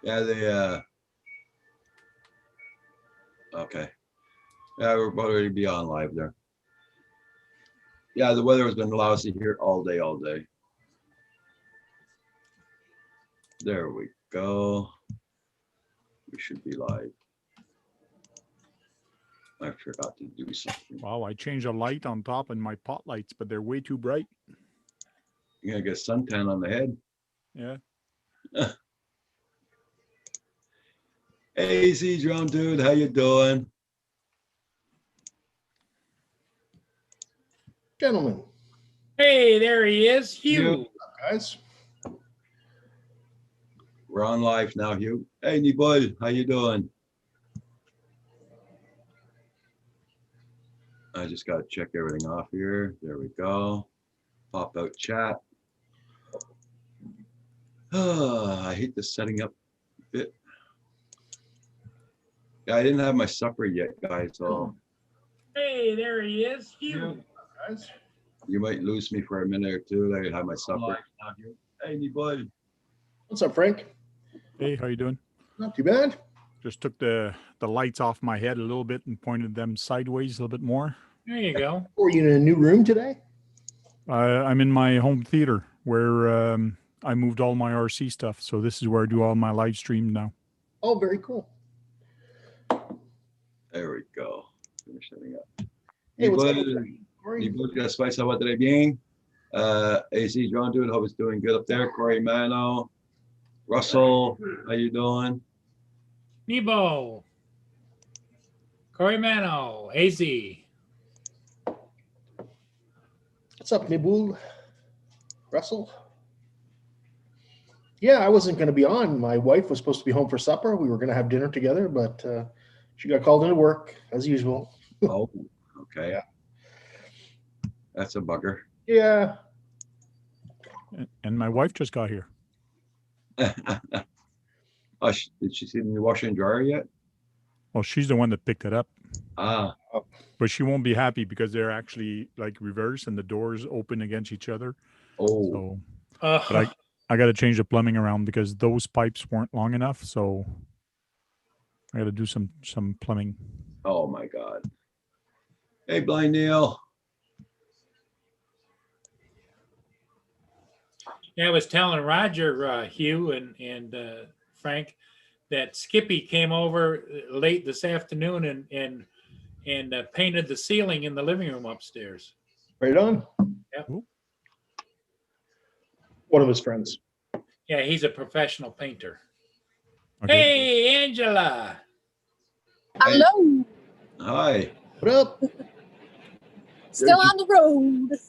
Yeah, okay. Yeah, we're about ready to be on live there. Yeah, the weather has been lousy here all day, all day. There we go. We should be live. I forgot to do something. Wow, I changed a light on top in my pot lights, but they're way too bright. You're gonna get suntan on the head. Yeah. Hey, Z Drone Dude, how you doing? Gentlemen, Hey, there he is, Hugh. guys. We're on live now, Hugh. Hey, Nibud, how you doing? I just gotta check everything off here. There we go. Pop out chat. I hate the setting up bit. Yeah, I didn't have my supper yet, guys, so Hey, there he is, Hugh. Guys. you might lose me for a minute or two. I have my supper. Hey, Nibud. What's up, Frank? Hey, how you doing? Not too bad. Just took the lights off my head a little bit and pointed them sideways a little bit more. There you go. Were you in a new room today? I'm in my home theater where I moved all my RC stuff. So this is where I do all my live stream now. Oh, very cool. There we go. Finish setting up. Hey, what's up, Nibud, Frank? Corey? Nibud, que spice agua de bien. AC John Dude, hope it's doing good up there. Corey Mano. Russell, how you doing? Nebo. Corey Mano, AZ. What's up, Nibul? Russell? Yeah, I wasn't going to be on. My wife was supposed to be home for supper. We were going to have dinner together, but she got called into work as usual. Oh, okay. Yeah. That's a bugger. Yeah. And my wife just got here. Oh, did she see the new washer and dryer yet? Well, she's the one that picked it up. Ah, But she won't be happy because they're actually like reverse and the doors open against each other. oh, So but I got to change the plumbing around because those pipes weren't long enough. So I got to do some plumbing. oh my God. Hey, Blind Neil. Yeah, I was telling Roger, Hugh, and Frank that Skippy came over late this afternoon and painted the ceiling in the living room upstairs. Right on. Yep. One of his friends. Yeah, he's a professional painter. Okay. Hey, Angela. Hello. Hi. What up? Still on the road.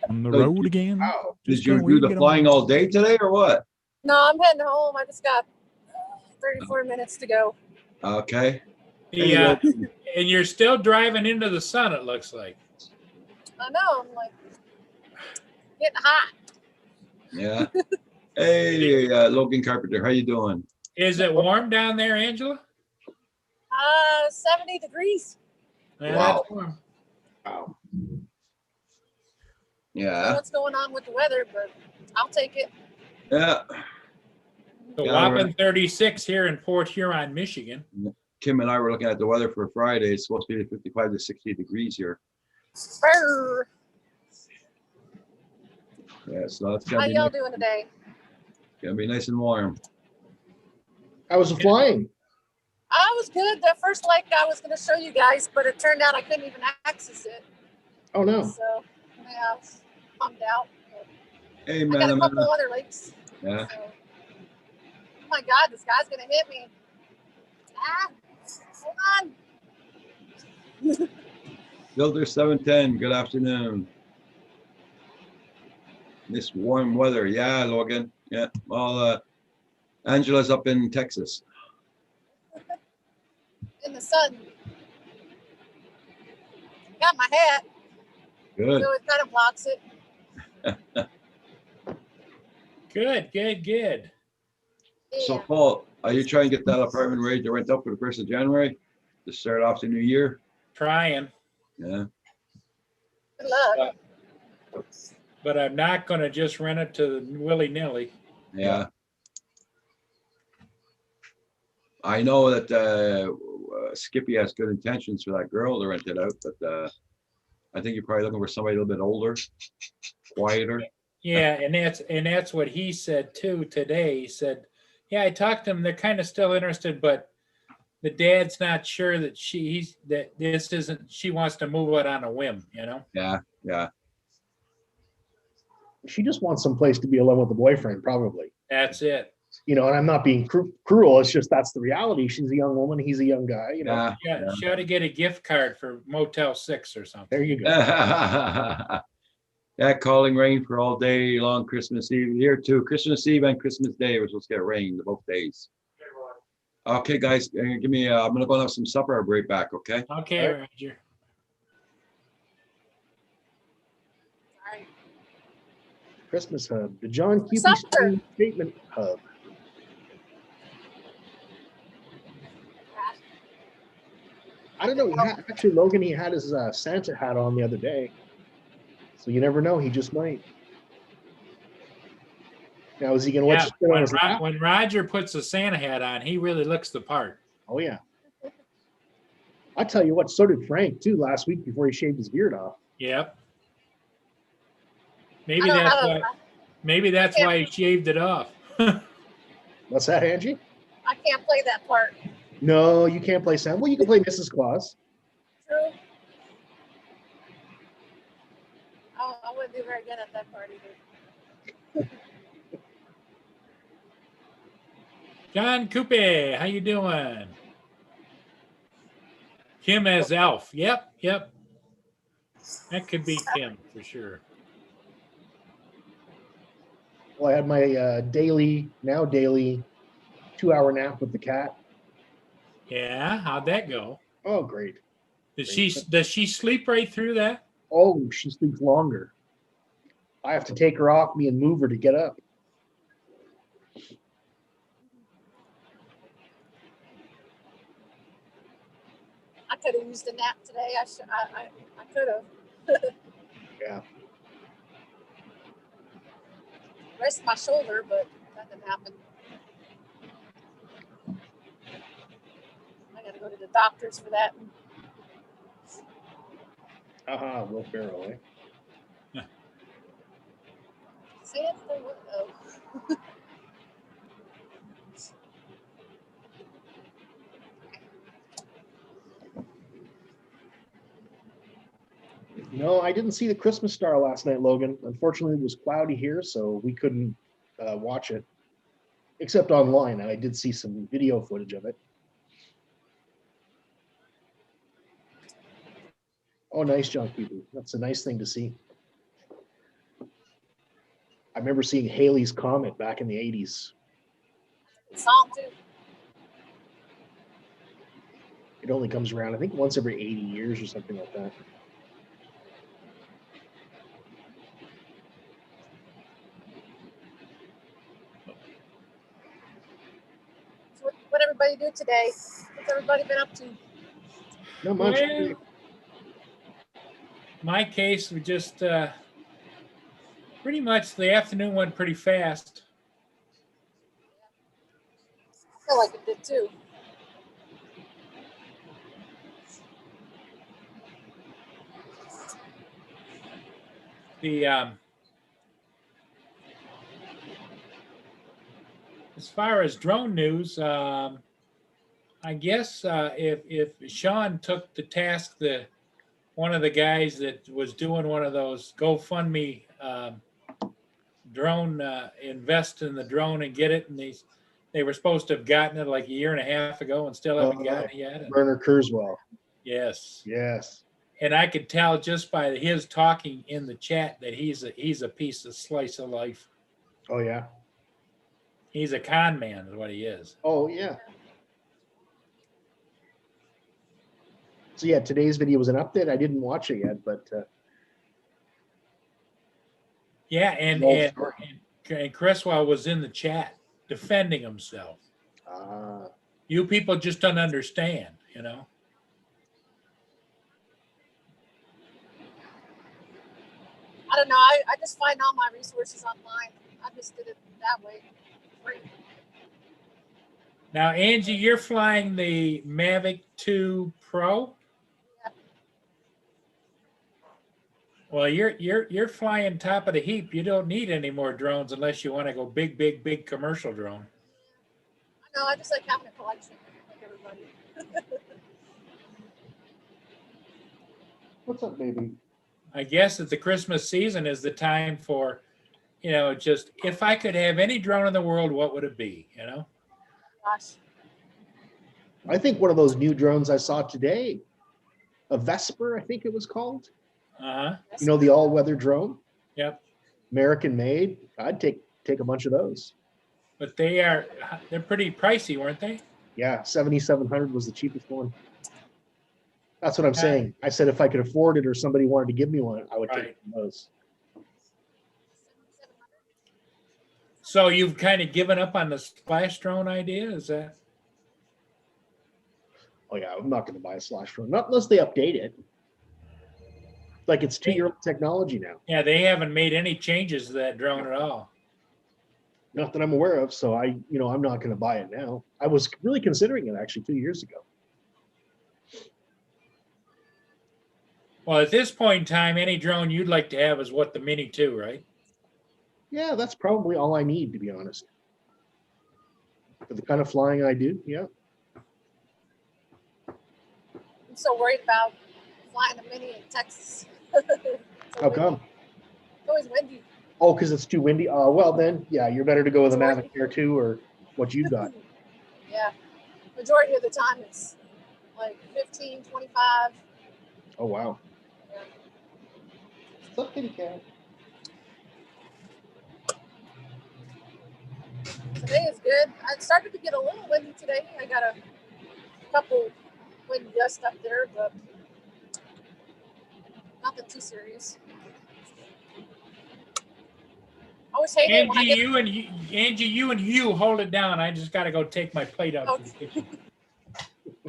On the So road again. Wow. Did Just you can't do wait to the get flying on. all day today or what? No, I'm heading home. I just got 34 minutes to go. Okay. The, Hey, and you're still driving into the sun, it looks like. I know. I'm like getting hot. yeah. Hey, Logan Carpenter, how you doing? Is it warm down there, Angela? 70 degrees. Yeah, Wow. that's warm. Wow. I don't know Yeah. what's going on with the weather, but I'll take it. Yeah. The Yeah, whopping right. 36 here in Port Huron, Michigan. Kim and I were looking at the weather for Friday. It's supposed to be 55 to 60 degrees here. Brr. Yeah, so that's How gonna be, y'all nice, doing today? gonna be nice and warm. How was the flying? I was good. The first lake I was going to show you guys, but it turned out I couldn't even access it. Oh, no. So, yeah, I was bummed out. But Hey, I got a man. couple other lakes. Yeah. So. Oh my God, this guy's going to hit me. Ah, hold on. Builder 710, good afternoon. This warm weather. Yeah, Logan. Yeah. Well, Angela's up in Texas. In the sun. Got my hat, Good. so it kind of blocks it. Good. Yeah. So, Paul, are you trying to get that apartment ready to rent up for the 1st of January to start off the new year? Trying, Yeah. Good luck. but I'm not going to just rent it to willy-nilly. Yeah. I know that Skippy has good intentions for that girl to rent it out, but I think you're probably looking for somebody a little bit older, quieter. Yeah, and that's what he said too today. He said, "Yeah, I talked to them. They're kind of still interested, but the dad's not sure that that this isn't. She wants to move it on a whim, you know." Yeah, yeah. She just wants some place to be alone with the boyfriend, probably. That's it. And I'm not being cruel. It's just that's the reality. She's a young woman. He's a young guy. Yeah. Yeah, she ought to get a gift card for Motel 6 or something. There you go. Yeah, calling rain for all day long Christmas Eve here too. Christmas Eve and Christmas Day we're supposed to get rain both days. Okay, guys, give me. I'm gonna go have some supper. I'll be right back. Okay. Okay, All right. Roger. All right. Christmas Hub, the John Cupid Supper. Statement Hub. I don't know. Actually, Logan, he had his Santa hat on the other day. So you never know. He just might. Now, is he going to let Yeah, you sit on his lap? when Roger puts a Santa hat on, he really looks the part. Oh, yeah. I tell you what, so did Frank, too, last week before he shaved his beard off. Yep. I don't have a- Maybe that's why he shaved it off. What's that, Angie? I can't play that part. No, you can't play Santa. Well, you can play Mrs. Claus. True. I wouldn't do very good at that part either. John Coupe, how you doing? Kim as Elf. Yep. That could be Kim for sure. Well, I had my daily 2-hour nap with the cat. Yeah, how'd that go? Oh, great. Does she sleep right through that? Oh, she sleeps longer. I have to take her off me and move her to get up. I could have used a nap today. I could have. Yeah. Rest my shoulder, but that didn't happen. I gotta go to the doctors for that. Will Ferrell, eh? Santa, oh. No, I didn't see the Christmas Star last night, Logan. Unfortunately, it was cloudy here, so we couldn't watch it, except online. And I did see some video footage of it. Oh, nice, John Cupid. That's a nice thing to see. I remember seeing Haley's Comet back in the 80s. Good song too. It only comes around, I think, once every 80 years or something like that. So what everybody do today? What's everybody been up to? Not much. Well, my case, we just pretty much the afternoon went pretty fast. I feel like it did too. The as far as drone news, I guess if Sean took to task one of the guys that was doing one of those GoFundMe drone, invest in the drone and get it, and they were supposed to have gotten it like a year and a half ago and still haven't gotten it yet. Werner Kurzweil. Yes. Yes. And I could tell just by his talking in the chat that he's a piece of slice of life. Oh, yeah. He's a con man is what he is. Oh, yeah. So, yeah, today's video was an update. I didn't watch it yet, but Yeah, and Long story. Cresswell was in the chat defending himself. You people just don't understand, you know. I don't know. I just find all my resources online. I just did it that way. Free. Now, Angie, you're flying the Mavic 2 Pro. Yeah. Well, you're flying top of the heap. You don't need any more drones unless you want to go big commercial drone. I know. I just like having a collection, like everybody. What's up, baby? I guess that the Christmas season is the time for, just if I could have any drone in the world, what would it be? Gosh. I think one of those new drones I saw today, a Vesper, I think it was called. Uh-huh. You know, the all-weather drone, Yep. American made. I'd take a bunch of those. But they're pretty pricey, weren't they? Yeah, 7,700 was the cheapest one. That's what I'm Yeah. saying. I said if I could afford it or somebody wanted to give me one, I would Right. take those. So you've kind of given up on the splash drone idea, is that? Oh yeah, I'm not going to buy a slash drone, not unless they update it. Like it's 2-year-old technology now, Yeah, they haven't made any changes to that drone at all. not that I'm aware of. So I'm not going to buy it now. I was really considering it actually 2 years ago. Well, at this point in time, any drone you'd like to have is what, the Mini 2, right? Yeah, that's probably all I need, to be honest. For the kind of flying I do, yeah. I'm so worried about flying a Mini in Texas. How come? It's always windy. Oh, because it's too windy. Well then, yeah, you're better to go with a Majority. Mavic Air 2 or what you've got. Yeah. Majority of the time it's like 15, 25. Oh wow. Yeah. What's up, kitty cat? Today is good. I started to get a little windy today. I got a couple wind gusts up there, but nothing too serious. I always hate it when I Angie, get. you and you hold it down. I just got to go take my plate out to the kitchen.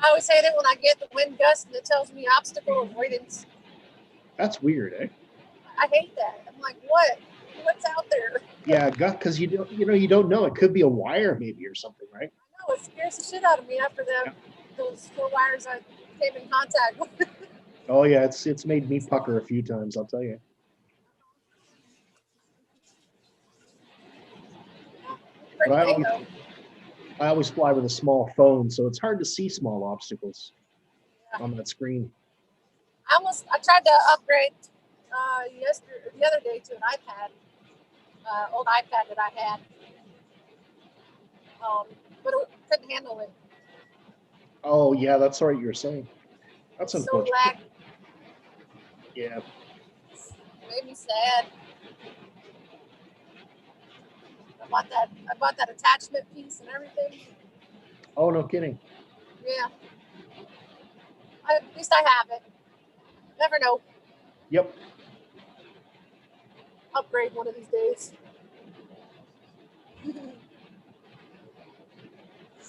I always hate it when I get the wind gust and it tells me obstacle avoidance. That's weird, eh? I hate that. I'm like, what? What's out there? Yeah, because you don't know. It could be a wire maybe or something, right? I know it scares the shit out of me after those 4 wires I came in contact with. Oh yeah, it's made me pucker a few times, I'll tell you. Pretty But big though. I always fly with a small phone, so it's hard to see small obstacles on that screen. I tried to upgrade the other day to an iPad, old iPad that I had, but it couldn't handle it. Oh yeah, that's right. You were saying. That's So unfortunate. lag. Yeah. It made me sad. I bought that attachment piece and everything. Oh no, kidding. Yeah. At least I have it. Never know. Yep. Upgrade one of these days.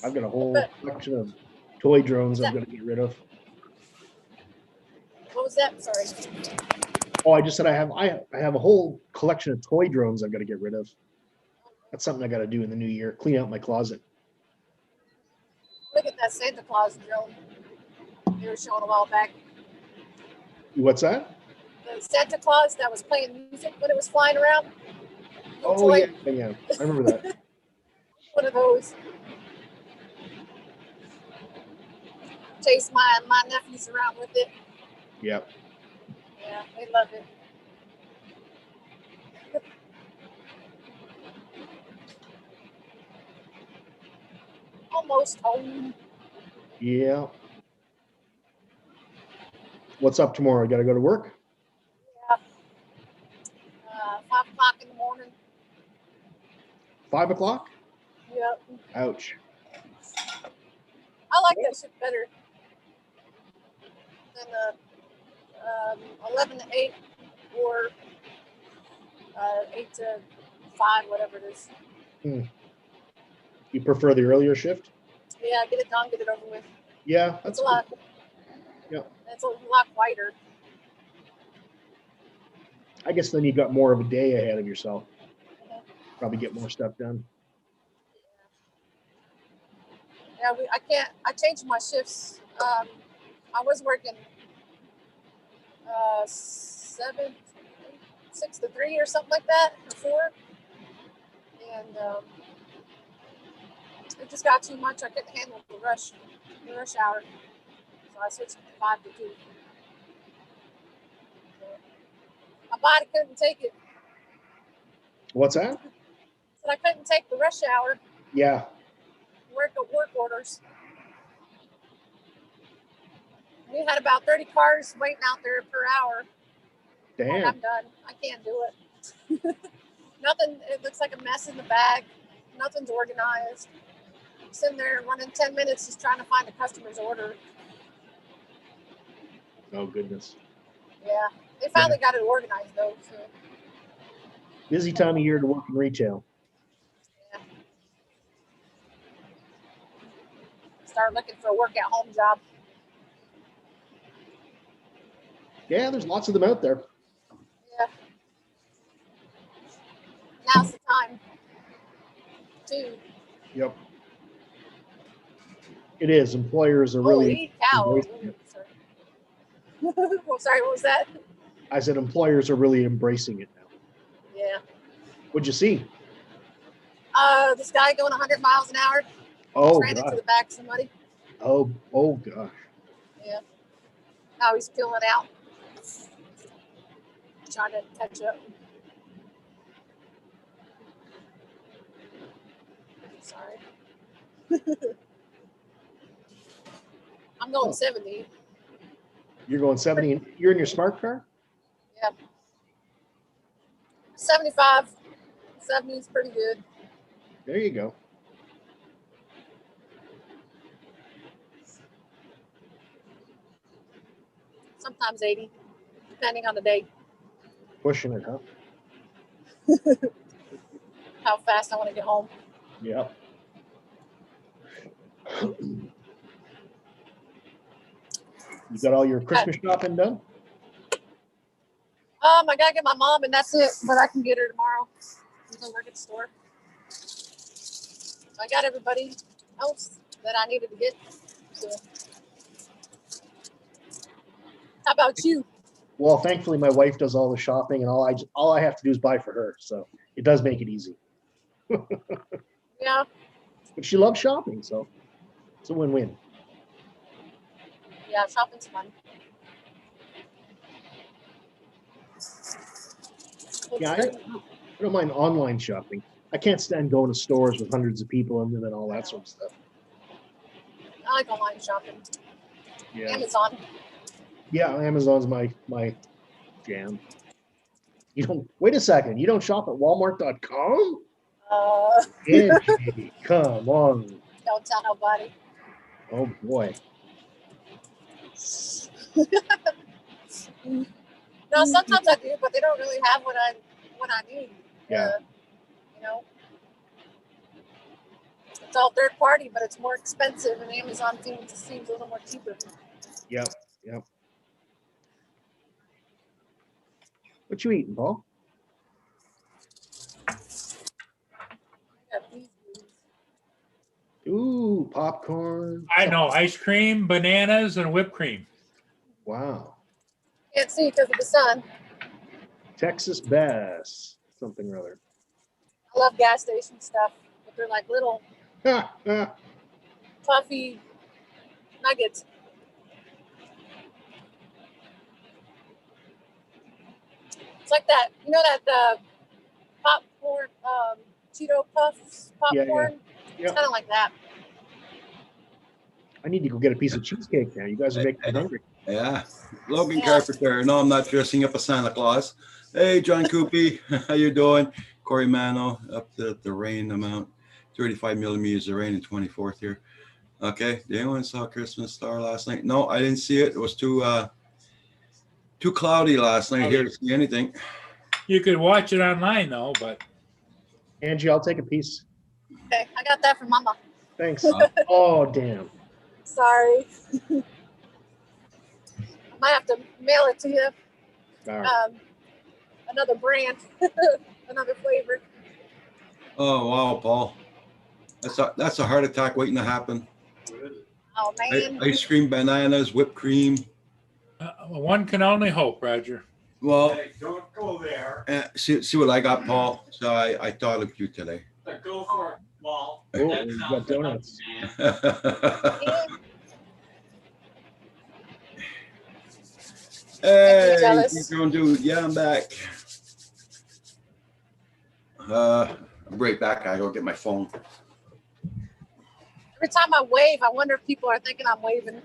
I've got a whole collection of toy drones I'm going to get rid of. What was that? Sorry. Oh, I just said I have a whole collection of toy drones I've got to get rid of. That's something I got to do in the new year. Clean out my closet. Look at that Santa Claus drone they were showing a while back. What's that? The Santa Claus that was playing music when it was flying around. Oh Toy. yeah. I remember that. One of those. Chase my nephews around with it. Yep. Yeah, they love it. Almost home. Yeah. What's up tomorrow? Got to go to work? 5 o'clock in the morning. 5 o'clock? Yep. Ouch. I like that shit better than 11 to 8 or 8 to 5, whatever it is. You prefer the earlier shift? Yeah, get it done, get it over with. Yeah, It's that's a lot. Yeah. It's a lot quieter. I guess then you've got more of a day ahead of yourself. Probably get more stuff done. Yeah, I can't. I changed my shifts. I was working 6 to 3 or something like that, or 4, and it just got too much. I couldn't handle the rush hour, so I switched to 5 to 2. So my body couldn't take it. What's that? Said I couldn't take the rush hour. Yeah. Work orders. We had about 30 cars waiting out there per hour. And Damn. I'm done. I can't do it. Nothing. It looks like a mess in the bag. Nothing's organized. Sitting there running 10 minutes just trying to find a customer's order. Oh goodness. Yeah. They finally got it organized though. So. Busy time of year to work in retail. Yeah. Start looking for a work at home job. Yeah, there's lots of them out there. Yeah. Now's the time. Too. Yep. It is. Employers are really. Holy cow. embracing it. Well, sorry, what was that? I said employers are really embracing it now. Yeah. What'd you see? This guy going 100 miles an hour. Oh Ran into god. the back of somebody. Oh gosh. Yeah. Now he's peeling out. Trying to catch up. Sorry. I'm going 70. You're going 70. And you're in your smart car? Yeah. 75. 70 is pretty good. There you go. Sometimes 80, depending on the day. Pushing it, huh? How fast I want to get home. Yep. You got all your Christmas shopping done? I gotta get my mom, and that's it. But I can get her tomorrow. I'm gonna work at the store. I got everybody else that I needed to get. So. How about you? Well, thankfully, my wife does all the shopping, and all I have to do is buy for her. So it does make it easy. Yeah. But she loves shopping, so it's a win-win. Yeah, shopping's fun. Yeah, I don't mind online shopping. I can't stand going to stores with hundreds of people in them and all that sort of stuff. I like online shopping. Yeah, Amazon. yeah. Amazon's my jam. You don't wait a second. You don't shop at Walmart.com? Angie, come on. Don't tell nobody. Oh boy. No, sometimes I do, but they don't really have what I need. Yeah. You know, it's all third party, but it's more expensive, and Amazon seems a little more cheaper. Yep. Yep. What you eating, Paul? Yeah, please. Ooh, popcorn. I know ice cream, bananas, and whipped cream. Wow. Can't see because of the sun. Texas bass. Something or other. I love gas station stuff, but they're like little Ha, ha. puffy nuggets. It's like that, you know that popcorn, Cheeto Puffs popcorn? Yeah. It's kind of like that. I need to go get a piece of cheesecake now. You guys are making me hungry. Yeah. Logan Yeah. Carpenter. No, I'm not dressing up as Santa Claus. Hey, John Coopy. How you doing? Corey Mano, up the rain amount. 35 millimeters of rain in 24th here. Okay. Did anyone saw Christmas Star last night? No, I didn't see it. It was too cloudy last night here to see anything. You could watch it online though, but Angie, I'll take a piece. Okay, I got that from Mama. Thanks. Oh, damn. Sorry. I might have to mail it to you. All right. Another brand, another flavor. Oh wow, Paul. That's a heart attack waiting to happen. Oh man. Ice cream, bananas, whipped cream. One can only hope, Roger. Well, Hey, don't go there. see what I got, Paul. So I thought of you today. Go for it, Walt. Oh, That we've sounds got donuts. man. Hey, jealous. you dude. Yeah, I'm back. I'm right back. I go get my phone. Every time I wave, I wonder if people are thinking I'm waving.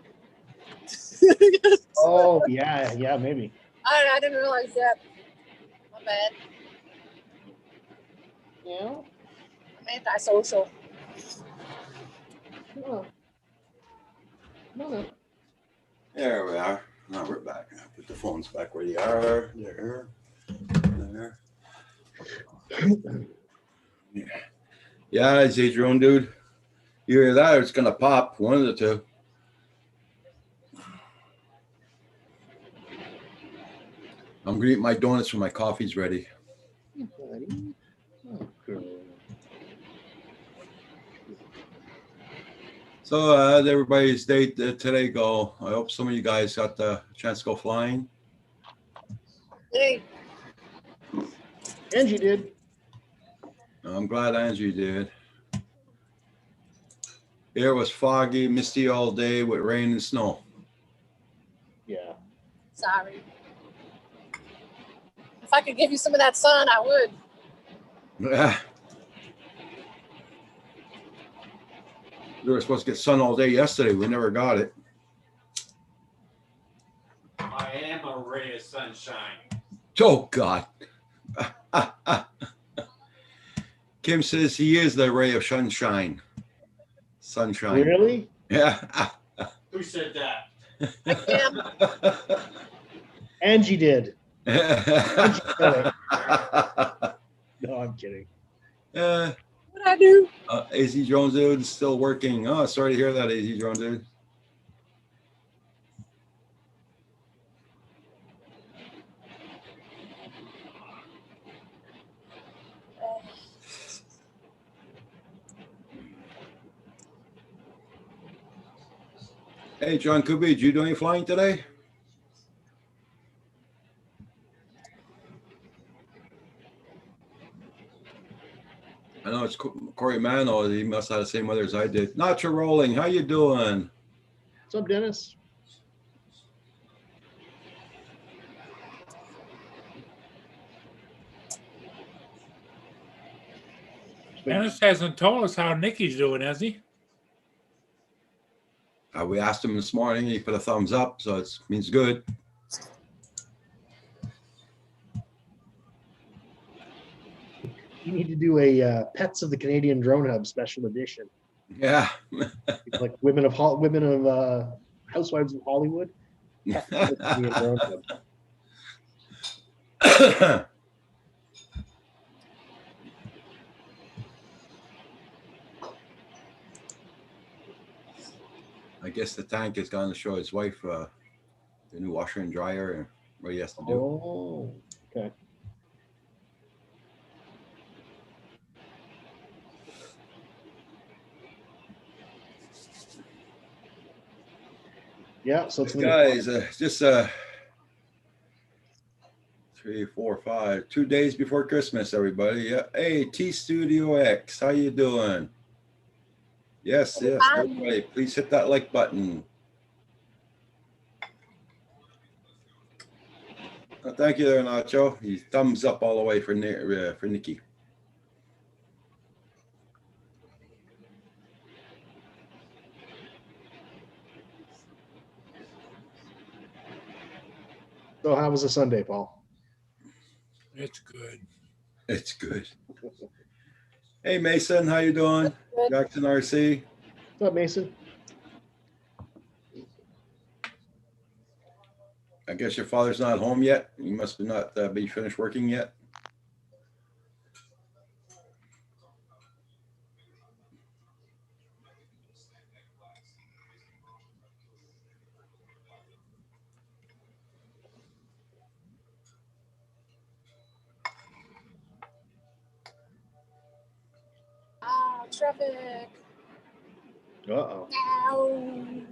Oh, yeah, maybe. I didn't realize that. My bad. Yeah. I'm antisocial. Oh. No. There we are. Now we're back. Put the phones back where they are. There. Yeah, it's your own dude. You hear that? Or it's gonna pop. One of the two. I'm gonna eat my donuts when my coffee's ready. Buddy. Oh, girl. So, how'd everybody's day today go? I hope some of you guys got the chance to go flying. Hey, Angie did. I'm glad Angie did. It was foggy, misty all day with rain and snow. Yeah. sorry. If I could give you some of that sun, I would. Yeah. We were supposed to get sun all day yesterday. We never got it. I am a ray of sunshine. Oh, God. Kim says he is the ray of sunshine. Sunshine. Really? Yeah. Who said that? Angie did. No, I'm kidding. What'd I do? AZ Jones dude is still working. Oh, sorry to hear that, AZ Jones dude. Hey, John Kubi, did you do any flying today? I know it's Corey Mano. He must have the same weather as I did. Nacho Rolling, how you doing? What's up, Dennis? Dennis hasn't told us how Nikki's doing, has he? We asked him this morning. He put a thumbs up, so it means good. You need to do a Pets of the Canadian Drone Hub special edition. Yeah. Like women of Housewives of Hollywood. Pets of the Canadian Drone Hub. I guess the tank has gone to show his wife the new washer and dryer and what he has to do. Oh, okay. Yeah, so it's Guys, just 3, 4, 5, 2 days before Christmas, everybody. Yeah. Hey, T Studio X, how you doing? Yes, everybody, please hit that like button. Thank you there, Nacho. He's thumbs up all the way for Nikki. So how was the Sunday, Paul? It's good. It's good. Hey, Mason, how you doing? Good. Jackson RC. What's up, Mason? I guess your father's not home yet. You must not be finished working yet. Ah, traffic. Uh-oh. Ow.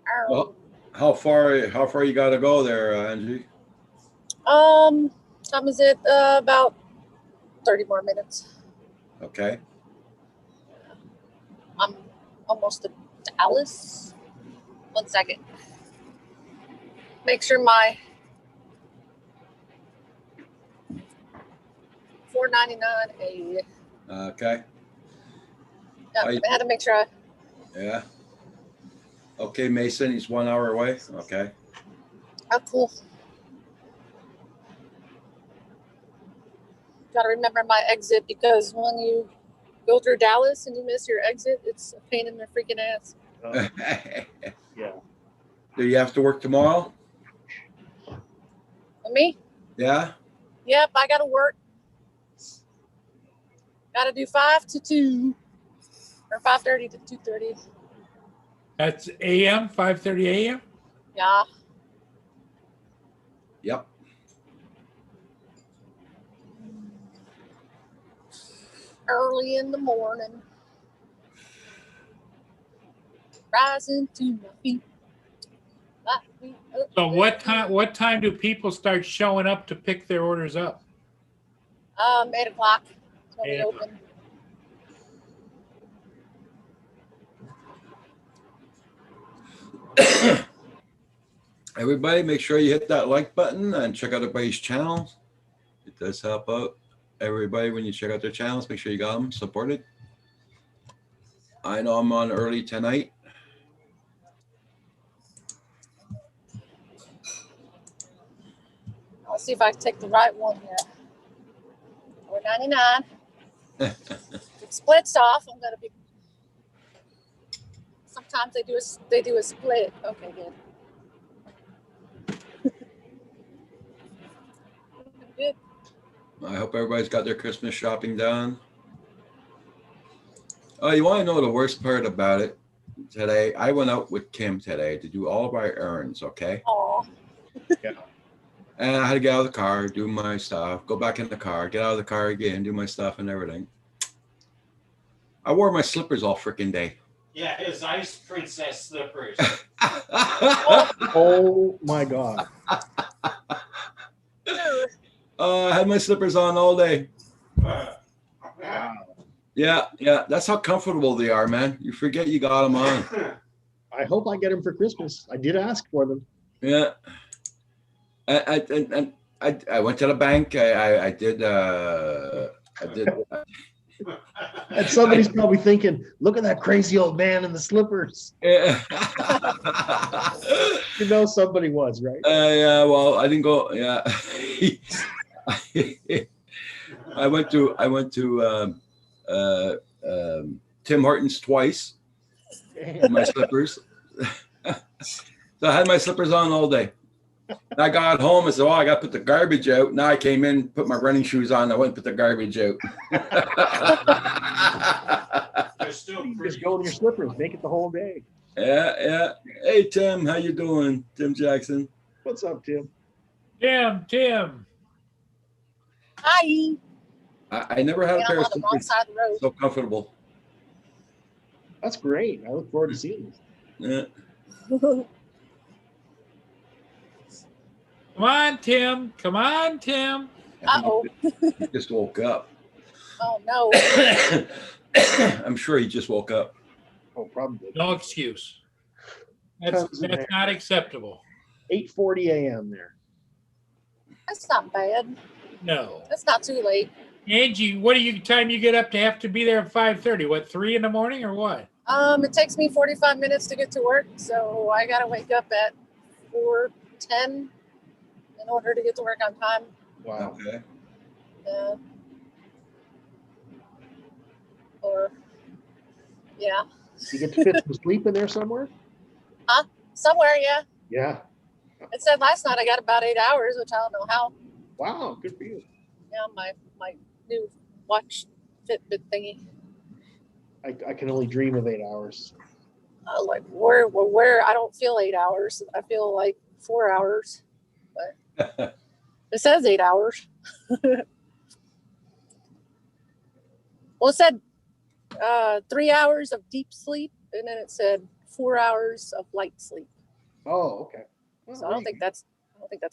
Ow. Well, how far you got to go there, Angie? Time is it? About 30 more minutes. Okay. I'm almost to Dallas. 1 second. Make sure my $4.99. Okay. Yeah, Are you- I had to make sure I. Yeah. Okay, Mason, he's 1 hour away. Okay. Oh, cool. Got to remember my exit because when you go through Dallas and you miss your exit, it's a pain in the freaking ass. Yeah. Do you have to work tomorrow? For me, Yeah. yep, I got to work. Got to do 5 to 2 or 5:30 to 2:30. That's AM, 5:30 AM. Yeah. Yep. Early in the morning. Rising to my feet. My feet up. So what time do people start showing up to pick their orders up? 8 o'clock. It's when we 8 o'clock. open. Everybody, make sure you hit that like button and check out everybody's channels. It does help out everybody when you check out their channels. Make sure you got them supported. I know I'm on early tonight. I'll see if I can take the right one here. $4.99. If it splits off, I'm gonna be. Sometimes they do a split. Okay, good. Good. I hope everybody's got their Christmas shopping done. Oh, you want to know the worst part about it? Today, I went out with Kim today to do all of our errands, okay? Oh, And I had to get out of the car, do my stuff, go back in the car, get out of the car again, do my stuff and everything. I wore my slippers all freaking day. Yeah, his ice princess slippers. Oh my God. I had my slippers on all day. Wow. Yeah, that's how comfortable they are, man. You forget you got them on. I hope I get them for Christmas. I did ask for them. Yeah. I went to the bank. I did. And somebody's probably thinking, look at that crazy old man in the slippers. Yeah. You know somebody was, right? Yeah. Well, I didn't go. Yeah. I went to Tim Hortons twice in my slippers. So I had my slippers on all day. I got home and said, "Oh, I got to put the garbage out." Now I came in, put my running shoes on. I went and put the garbage out. They're still You pretty. just go in your slippers, make it the whole day. Yeah. Hey, Tim, how you doing? Tim Jackson. What's up, Tim? Tim. hi. I never had a And pair I'm of on the wrong slippers side of the road. so comfortable. That's great. I look forward to seeing this. Yeah. Come on, Tim. Come on, Tim. Uh-oh. He just woke up. Oh no. I'm sure he just woke up. Oh, probably. No excuse. That's not acceptable. 8:40 a.m. there. That's not bad. No. That's not too late. Angie, time you get up to have to be there at 5:30? What, 3 in the morning or what? It takes me 45 minutes to get to work, so I gotta wake up at 4:10 in order to get to work on time. Wow. Okay. Or yeah, You get to fit some sleep in there somewhere? somewhere. Yeah, Yeah. it said last night I got about 8 hours, which I don't know how. Wow. Good for you. Yeah, my new watch Fitbit thingy. I can only dream of 8 hours. Like where I don't feel 8 hours. I feel like 4 hours. But it says 8 hours. Well, it said 3 hours of deep sleep, and then it said 4 hours of light sleep. Oh, okay. Well, So I don't think that's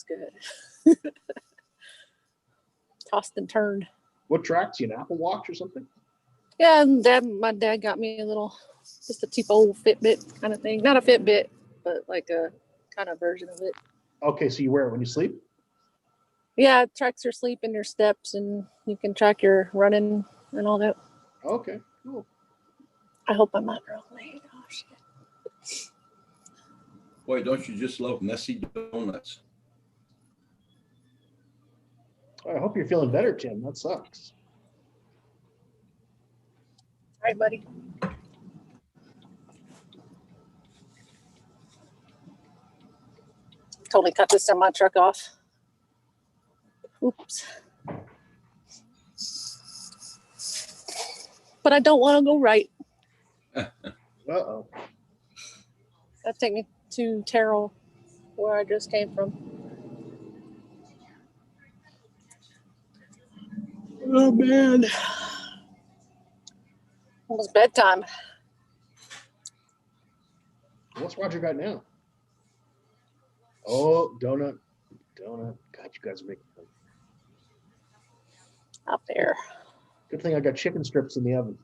good. Tossed and turned. What tracks you? An Apple Watch or something? Yeah, and my dad got me a little, just a cheap old Fitbit kind of thing. Not a Fitbit, but like a kind of version of it. Okay, so you wear it when you sleep? Yeah, it tracks your sleep and your steps, and you can track your running and all that. Okay, cool. I hope I'm not real late. Oh, shit. Boy, don't you just love messy donuts? I hope you're feeling better, Tim. That sucks. All right, buddy. Totally cut this semi truck off. Oops. But I don't want to go right. Uh-oh. That take me to Terrell, where I just came from. Oh man. Almost bedtime. What's Roger got now? Oh, donut. God, you guys are making fun. Out there. Good thing I got chicken strips in the oven.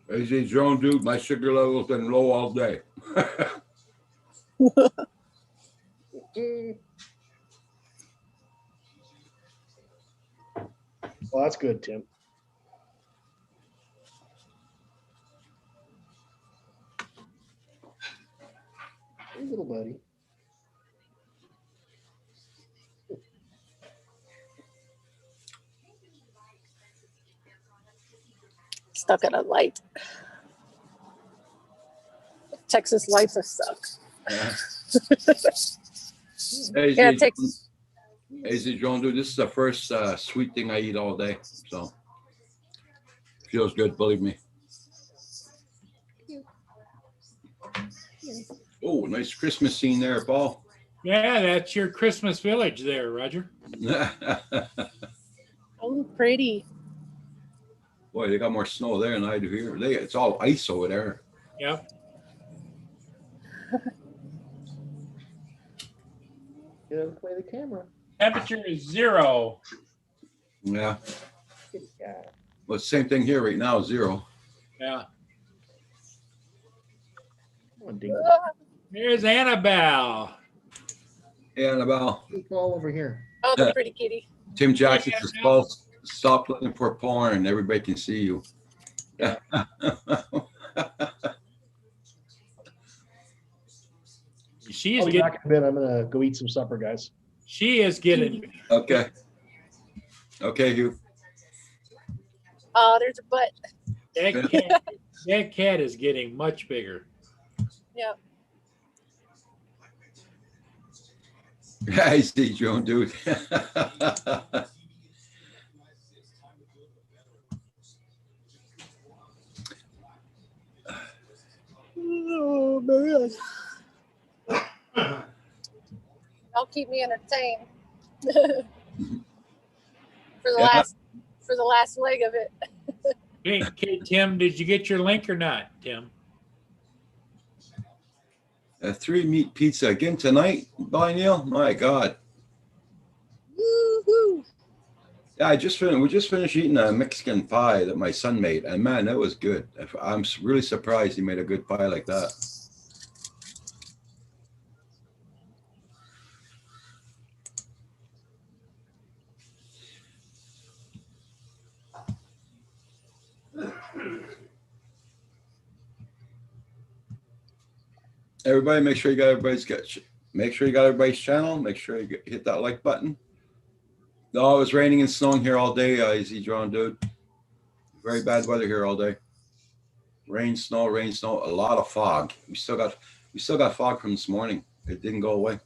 AZ Drone Dude, my sugar level's been low all day. Well, that's good, Tim. Hey, little buddy. Stuck at a light. Texas lights are suck. Yeah, it takes. AZ Drone Dude, this is the first sweet thing I eat all day. So feels good, believe me. Oh, nice Christmas scene there, Paul. Yeah, that's your Christmas village there, Roger. Oh, pretty. Boy, they got more snow there than I do here. It's all ice over there. Yep. Get out of the way of the camera. Temperature is 0. Yeah. Yeah. Well, same thing here right now, 0. Yeah. Come on, Ding. Here's Annabelle. Hey, Annabelle. All over here. Oh, the pretty kitty. Tim Jackson says, Paul, stop looking for porn. Everybody can see you. She I'll is be getting. back in a bit. I'm gonna go eat some supper, guys. She is getting. Okay. Okay, Hugh. Oh, there's a butt. That cat is getting much bigger. Yeah. I see, Joan, dude. Oh man. That'll keep me entertained. for the last leg of it. Hey, Tim, did you get your link or not, Tim? A 3-meat pizza again tonight, by Neil. My God. Woo-hoo. Yeah, we just finished eating a Mexican pie that my son made, and man, that was good. I'm really surprised he made a good pie like that. Everybody, make sure you got everybody's channel. Make sure you hit that like button. No, it was raining and snowing here all day. Easy Drone Dude. Very bad weather here all day. Rain, snow, a lot of fog. We still got fog from this morning. It didn't go away.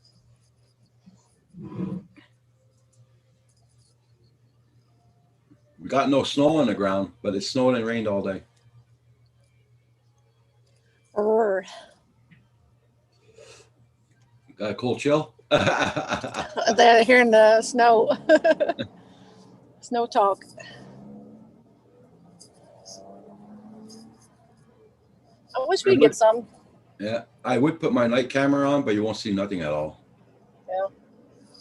We got no snow on the ground, but it snowed and rained all day. Brr. Got a cold chill? They're hearing the snow. Snow talk. I wish we'd get some. Yeah, I would put my night camera on, but you won't see nothing at all. Yeah.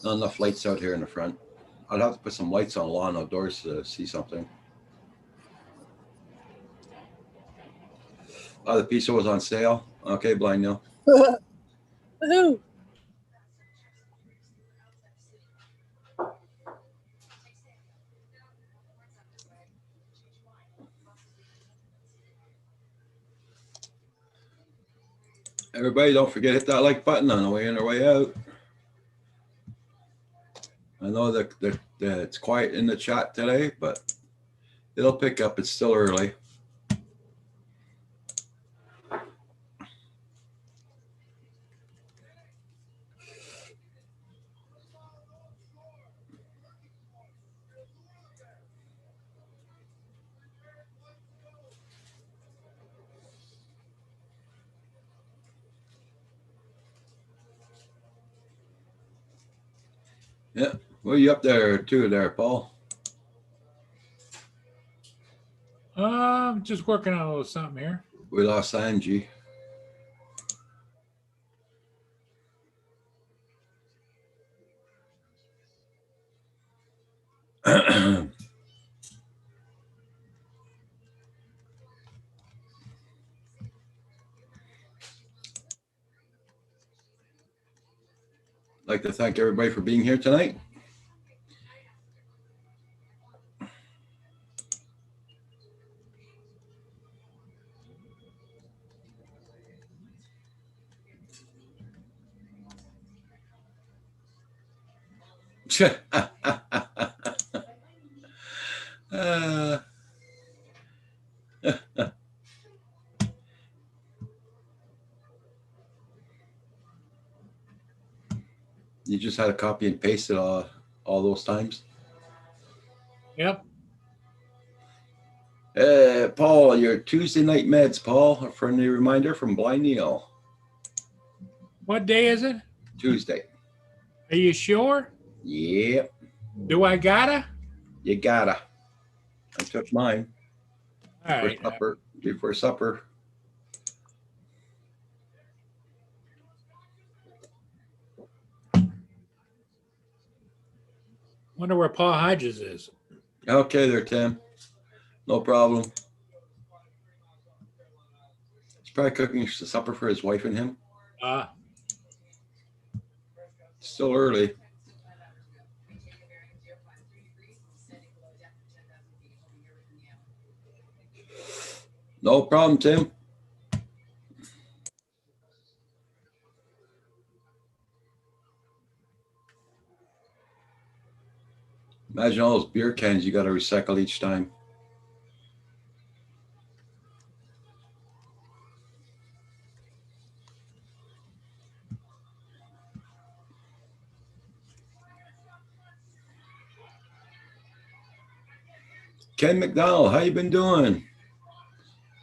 Not enough lights out here in the front. I'd have to put some lights on lawn outdoors to see something. Oh, the pizza was on sale. Okay, Blind Neil. Woohoo. Everybody, don't forget to hit that like button on the way in or way out. I know that it's quiet in the chat today, but it'll pick up. It's still early. Yeah, well, you up there too, there, Paul? Just working on a little something here. We lost Angie. I'd like to thank everybody for being here tonight. You just had to copy and paste it all those times. Yep. Paul, your Tuesday night meds, Paul. A friendly reminder from Blind Neil. What day is it? Tuesday. Are you sure? Yep. Do I gotta? You gotta. I took mine All right. before supper. Wonder where Paul Hodges is. Okay there, Tim. No problem. He's probably cooking supper for his wife and him. Still early. No problem, Tim. Imagine all those beer cans you got to recycle each time. Ken McDonald, how you been doing?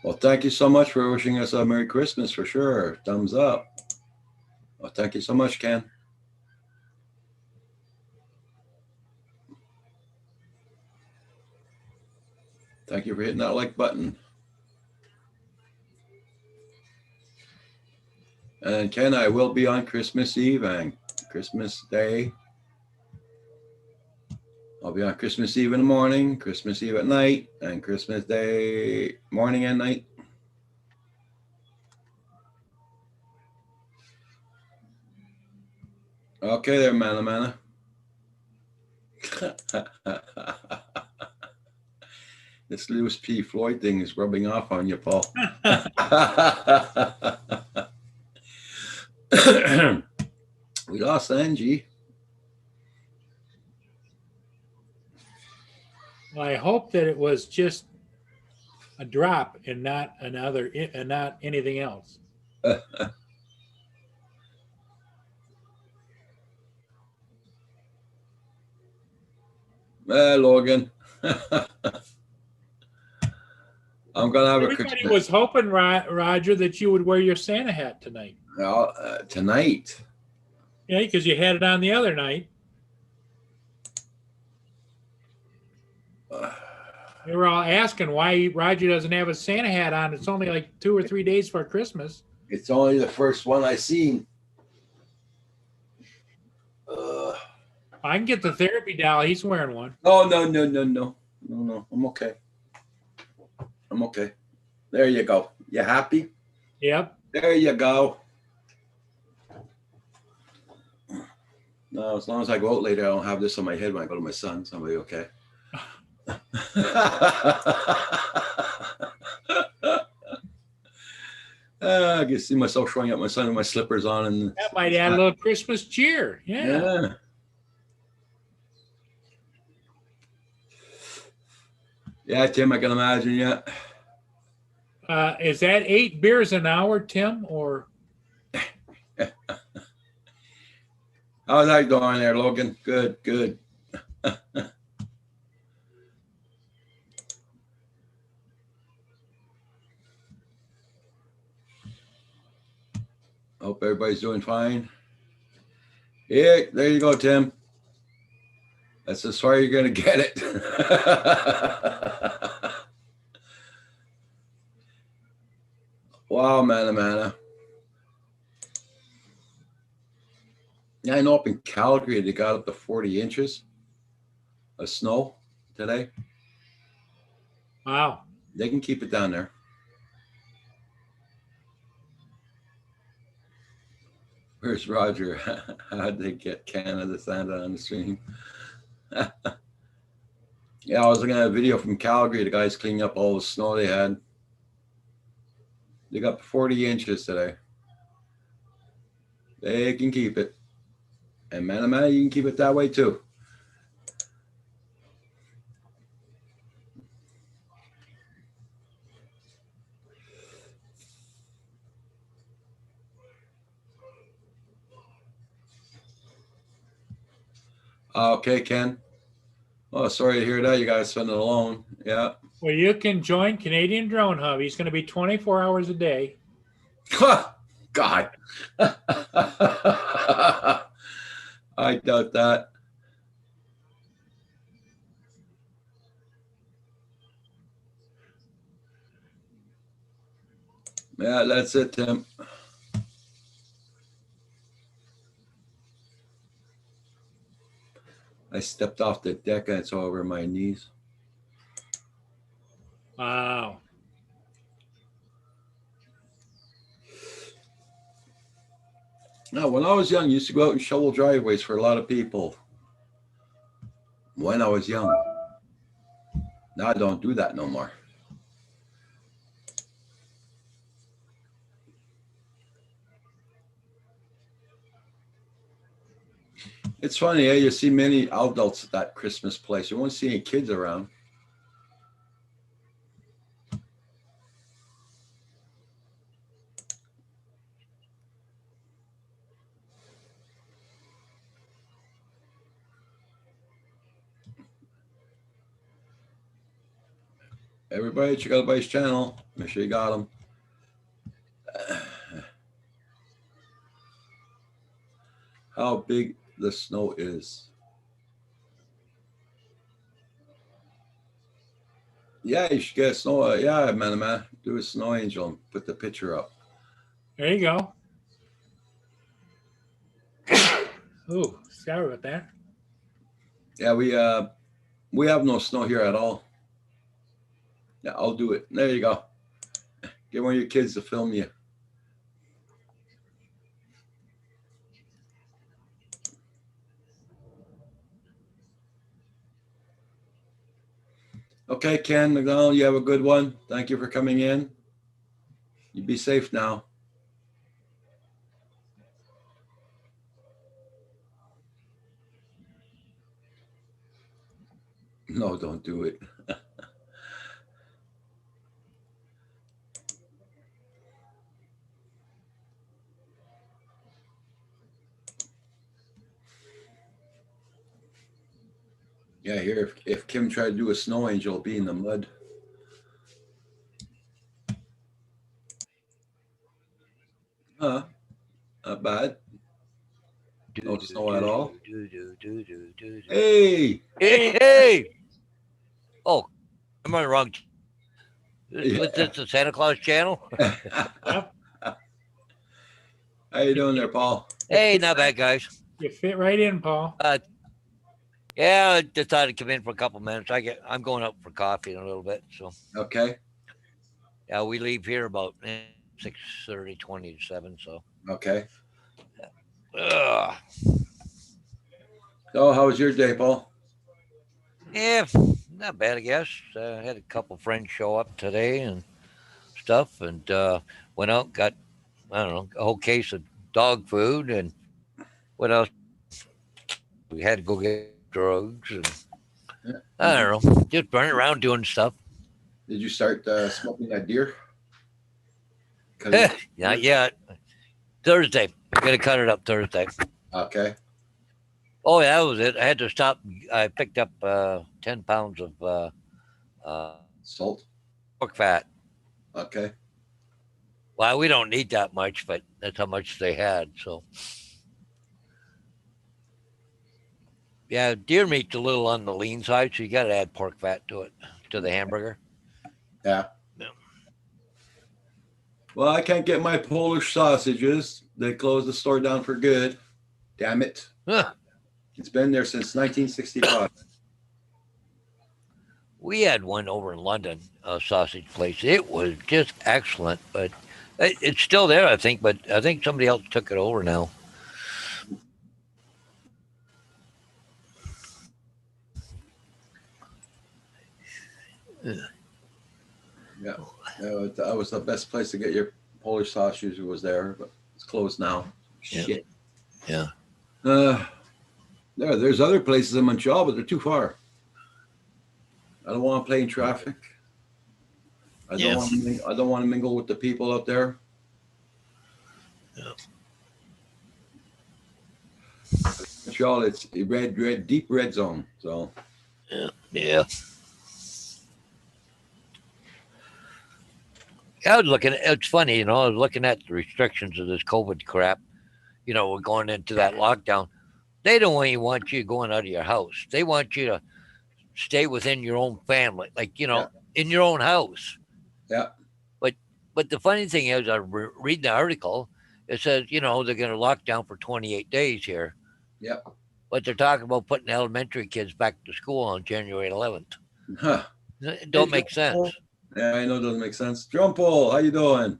Well, thank you so much for wishing us a Merry Christmas for sure. Thumbs up. Well, thank you so much, Ken. Thank you for hitting that like button. And Ken, I will be on Christmas Eve and Christmas Day. I'll be on Christmas Eve in the morning, Christmas Eve at night, and Christmas Day morning and night. Okay there, Mana. This Lewis P. Floyd thing is rubbing off on you, Paul. We lost Angie. Well, I hope that it was just a drop and not another, and not anything else. Logan. I'm gonna have Everybody was hoping, Roger, that you would wear your Santa hat tonight. Tonight. Yeah, because you had it on the other night. They were all asking why Roger doesn't have a Santa hat on. It's only like 2 or 3 days for Christmas. It's only the first one I seen. Uh, I can get the therapy doll. He's wearing one. no, no, no, no, no, no, no. I'm okay. I'm okay. There you go. You happy? Yep. There you go. No, as long as I go out later, I don't have this on my head when I go to my son. So I'll be okay. I can see myself showing up my son with my slippers on, and That might add a little Christmas cheer. Yeah. Yeah, Tim, I can imagine. Yeah. Is that 8 beers an hour, Tim? Or How's that going there, Logan? Good, good. Hope everybody's doing fine. Yeah, there you go, Tim. That's as far you're gonna get it. Wow, mana. Yeah, I know up in Calgary they got up to 40 inches of snow today. wow. They can keep it down there. Where's Roger? How'd they get Canada Santa on the stream? Yeah, I was looking at a video from Calgary. The guys cleaning up all the snow they had. They got 40 inches today. They can keep it. And man, you can keep it that way too. Okay, Ken. Oh, sorry to hear that. You guys spend it alone. Yeah. Well, you can join Canadian Drone Hub. He's going to be 24 hours a day. God. I doubt that. Yeah, that's it, Tim. I stepped off the deck and it's over my knees. Wow. No, when I was young, I used to go out and shovel driveways for a lot of people. When I was young. Now I don't do that no more. It's funny, eh? You see many adults at that Christmas place. You won't see any kids around. Everybody, check out everybody's channel. Make sure you got them. How big the snow is. Yeah, you should get a snow. Yeah, man. Do a snow angel and put the picture up. There you go. Ooh, sorry about that. Yeah, we have no snow here at all. Yeah, I'll do it. There you go. Get one of your kids to film you. Okay, Ken McDonald, you have a good one. Thank you for coming in. You be safe now. No, don't do it. Yeah, here, if Kim tried to do a snow angel, it'll be in the mud. Huh, not bad. No snow at all? Hey, Hey! hey! Oh, I'm on the wrong. Yeah. What's this, the Santa Claus channel? Yep. How you doing there, Paul? Hey, not bad, guys. You fit right in, Paul. Yeah, I decided to come in for a couple minutes. I'm going up for coffee in a little bit. So Okay. yeah, we leave here about 6:30, 20 to 7. So Okay. ugh. So, how was your day, Paul? Yeah, not bad, I guess. Had a couple friends show up today and stuff, and went out, got, I don't know, a whole case of dog food, and what else? We had to go get drugs, and I don't know, just running around doing stuff. Did you start smoking that deer? Cut it- Not yet. Thursday. I'm gonna cut it up Thursday. Okay. Oh, yeah, that was it. I had to stop. I picked up 10 pounds of Salt. pork fat. Okay. Well, we don't need that much, but that's how much they had. So, yeah, deer meat's a little on the lean side, so you got to add pork fat to it, to the hamburger. Yeah. Yeah. Well, I can't get my Polish sausages. They closed the store down for good. Damn it. Huh. It's been there since 1965. We had one over in London, a sausage place. It was just excellent, but it's still there, I think. But I think somebody else took it over now. Yeah. That was the best place to get your Polish sausage was there, but it's closed now. Yeah. Shit. Yeah. There's other places in Montreal, but they're too far. I don't want to play in traffic. I Yeah. don't want to mingle with the people out there. Yeah. Montreal, it's a deep red zone. So Yeah. I was looking at, it's funny, I was looking at the restrictions of this COVID crap. We're going into that lockdown. They don't even want you going out of your house. They want you to stay within your own family, like, in your own house. Yeah. But the funny thing is, I read the article, it says, they're going to lock down for 28 days here. Yeah. But they're talking about putting elementary kids back to school on January 11th. Huh. It don't make sense. Yeah, I know it doesn't make sense. John Paul, how you doing?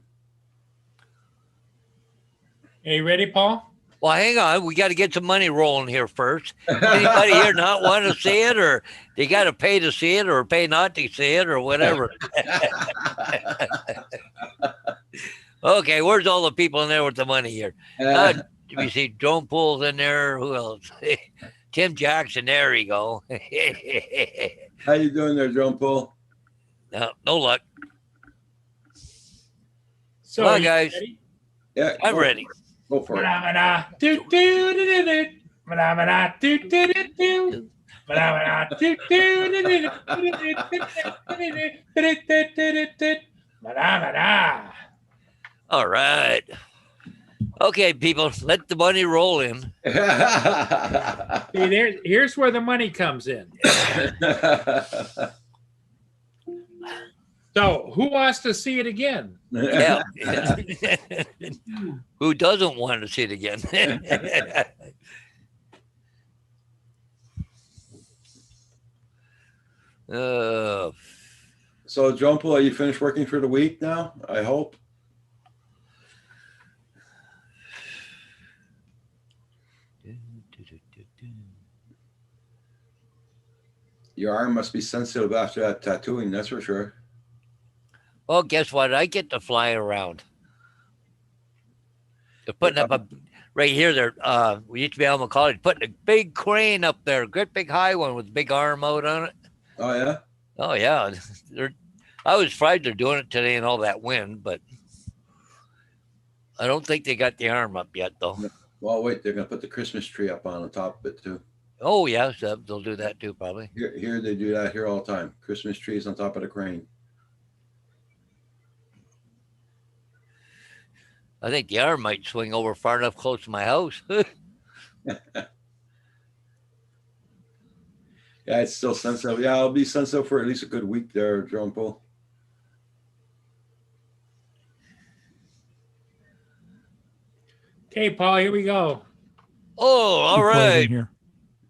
Are you ready, Paul? Well, hang on. We got to get some money rolling here first. Anybody here not want to see it, or they got to pay to see it, or pay not to see it, or whatever? Okay, where's all the people in there with the money here? We see Joan Poole's in there. Who else? Tim Jackson. There you go. How you doing there, John Paul? No luck. So, Come on, are you guys. ready? Yeah, I'm ready. Go for it. Phenomena, do, do, do, do, do. Phenomena, do, do, do, do. Phenomena, do, do, do, do, do. Phenomena. All right. Okay, people, let the money roll in. See, here's where the money comes in. So, who wants to see it again? Yeah. Who doesn't want to see it again? So, John Paul, are you finished working for the week now? I hope. Your arm must be sensitive after that tattooing, that's for sure. Well, guess what? I get to fly around. They're putting up a right here. We used to be Alma College, putting a big crane up there, great big high one with a big arm out on it. Oh, yeah? Oh yeah, I was surprised they're doing it today in all that wind, but I don't think they got the arm up yet, though. Well, wait, they're going to put the Christmas tree up on the top of it, too. Oh yeah, so they'll do that too, probably. Here they do that here all the time. Christmas trees on top of the crane. I think the arm might swing over far enough close to my house. Yeah, it's still sunset. Yeah, I'll be sunset for at least a good week there, Drone Pool. Okay, Paul, here we go. Oh, all Play it in right. here.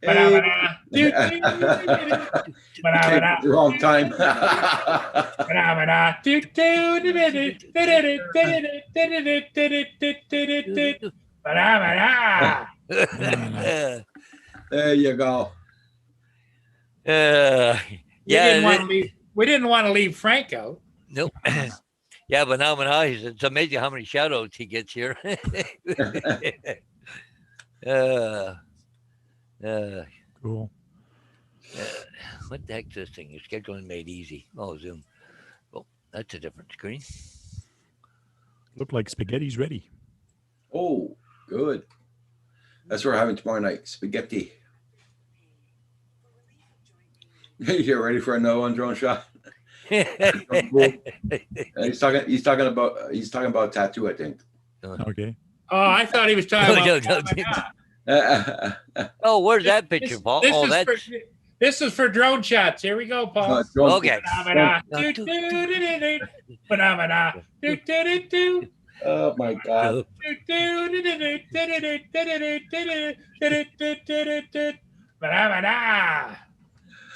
Hey. Ba-da-ba-da. Came at the wrong time. Ba-da-ba-da. Ba-da-ba-da. There you go. Yeah, We didn't want to leave Frank out. nope. Yeah, but now it's amazing how many shout outs he gets here. Cool. What the heck's this thing? Your scheduling made easy. Oh, Zoom. Oh, that's a different screen. Look like spaghetti's ready. Oh, good. That's what we're having tomorrow night. Spaghetti. You ready for another one, drone shot? He's talking about tattoo, I think. Okay. Oh, I thought he was talking about. Oh, where's that picture, Paul? Oh, that's This is for drone shots. Here we go, Paul. okay. Oh my God.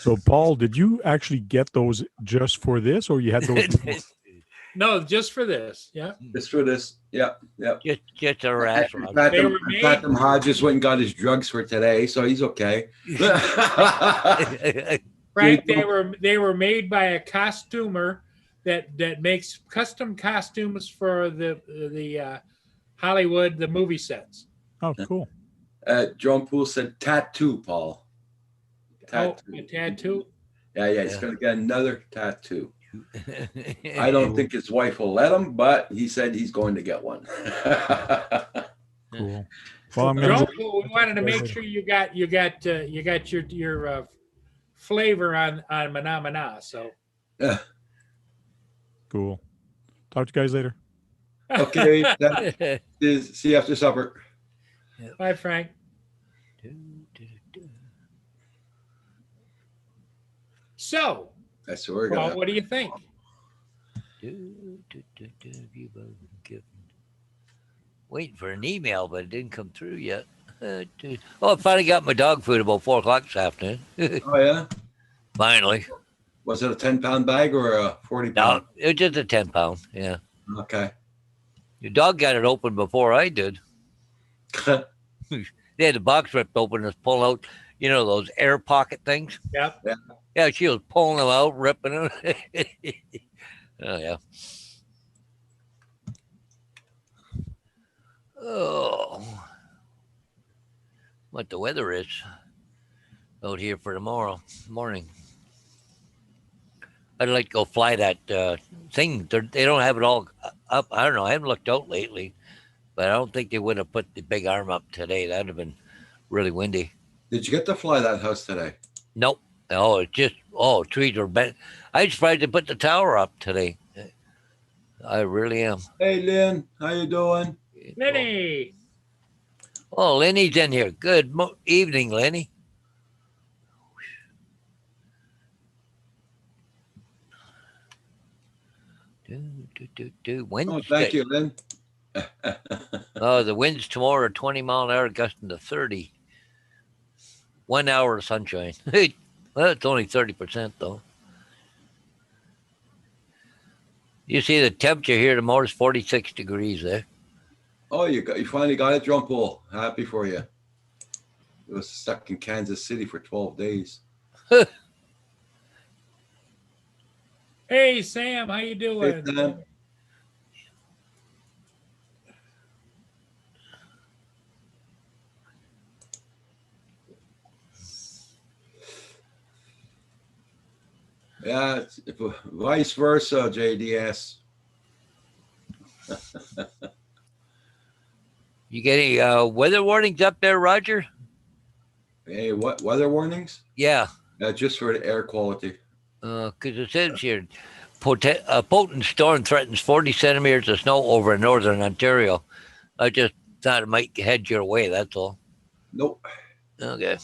So, Paul, did you actually get those just for this, or you had those before? No, just for this. Yeah. Just for this. Yep. Just a rash. Platinum Hodges went and got his drugs for today, so he's okay. Frank, they were made by a costumer that makes custom costumes for the Hollywood, the movie sets. Oh, cool. Drone Pool said tattoo, Paul. Oh, a tattoo? Yeah. He's gonna get another tattoo. I don't think his wife will let him, but he said he's going to get one. Cool. Well, I'm We gonna. wanted to make sure you got your flavor on Mana Mana. So Cool. Talk to you guys later. Okay, see you after supper. bye, Frank. So, That's what we're Paul, gonna. what do you think? Waiting for an email, but it didn't come through yet. Oh, I finally got my dog food about 4 o'clock this afternoon. Oh yeah. Finally. Was it a 10-pound bag or a 40-pound? No, it was just a 10-pound. Yeah. Okay. Your dog got it open before I did. They had the box ripped open and pull out, those air pocket things. Yep. Yeah, she was pulling them out, ripping them. Oh, yeah. Oh. What the weather is out here for tomorrow morning. I'd like to go fly that thing. They don't have it all up. I don't know. I haven't looked out lately, but I don't think they would have put the big arm up today. That'd have been really windy. Did you get to fly that house today? Nope. Oh, it's just trees are bent. I'm surprised they put the tower up today. I really am. Hey, Lynn, how you doing? Lenny. Oh, Lenny's in here. Good evening, Lenny. Wind. Oh, thank you, Lynn. The winds tomorrow are 20 mile an hour, gusting to 30. 1 hour of sunshine. Well, it's only 30% though. You see the temperature here tomorrow is 46 degrees there. Oh, you finally got it, Drone Pool. Happy for you. It was stuck in Kansas City for 12 days. Hey, Sam, how you doing? Hey, Sam. Yeah, it's vice versa, JDS. You get any weather warnings up there, Roger? Hey, what weather warnings? Yeah. Just for the air quality. Because it says here, a potent storm threatens 40 centimeters of snow over northern Ontario. I just thought it might head your way, that's all. Nope. Okay.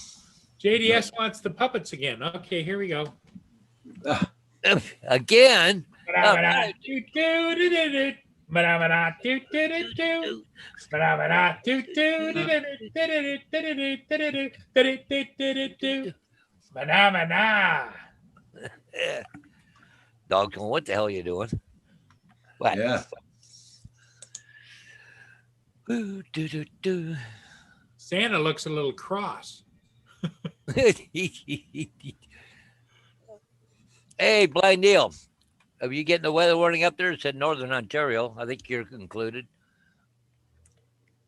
JDS wants the puppets again. Okay, here we go. Again. Ba-da-ba-da-doo-doo-doo-doo-doo. Ba-da-ba-da-doo-doo-doo-doo. Ba-da-ba-da-doo-doo-doo-doo-doo-doo-doo-doo-doo-doo. Ba-da-ba-da. Yeah. Dog's going, what the hell are you doing? What? Yeah. Ooh, do, do, do. Santa looks a little cross. Hey, Blind Neil. Are you getting the weather warning up there? It said Northern Ontario. I think you're included.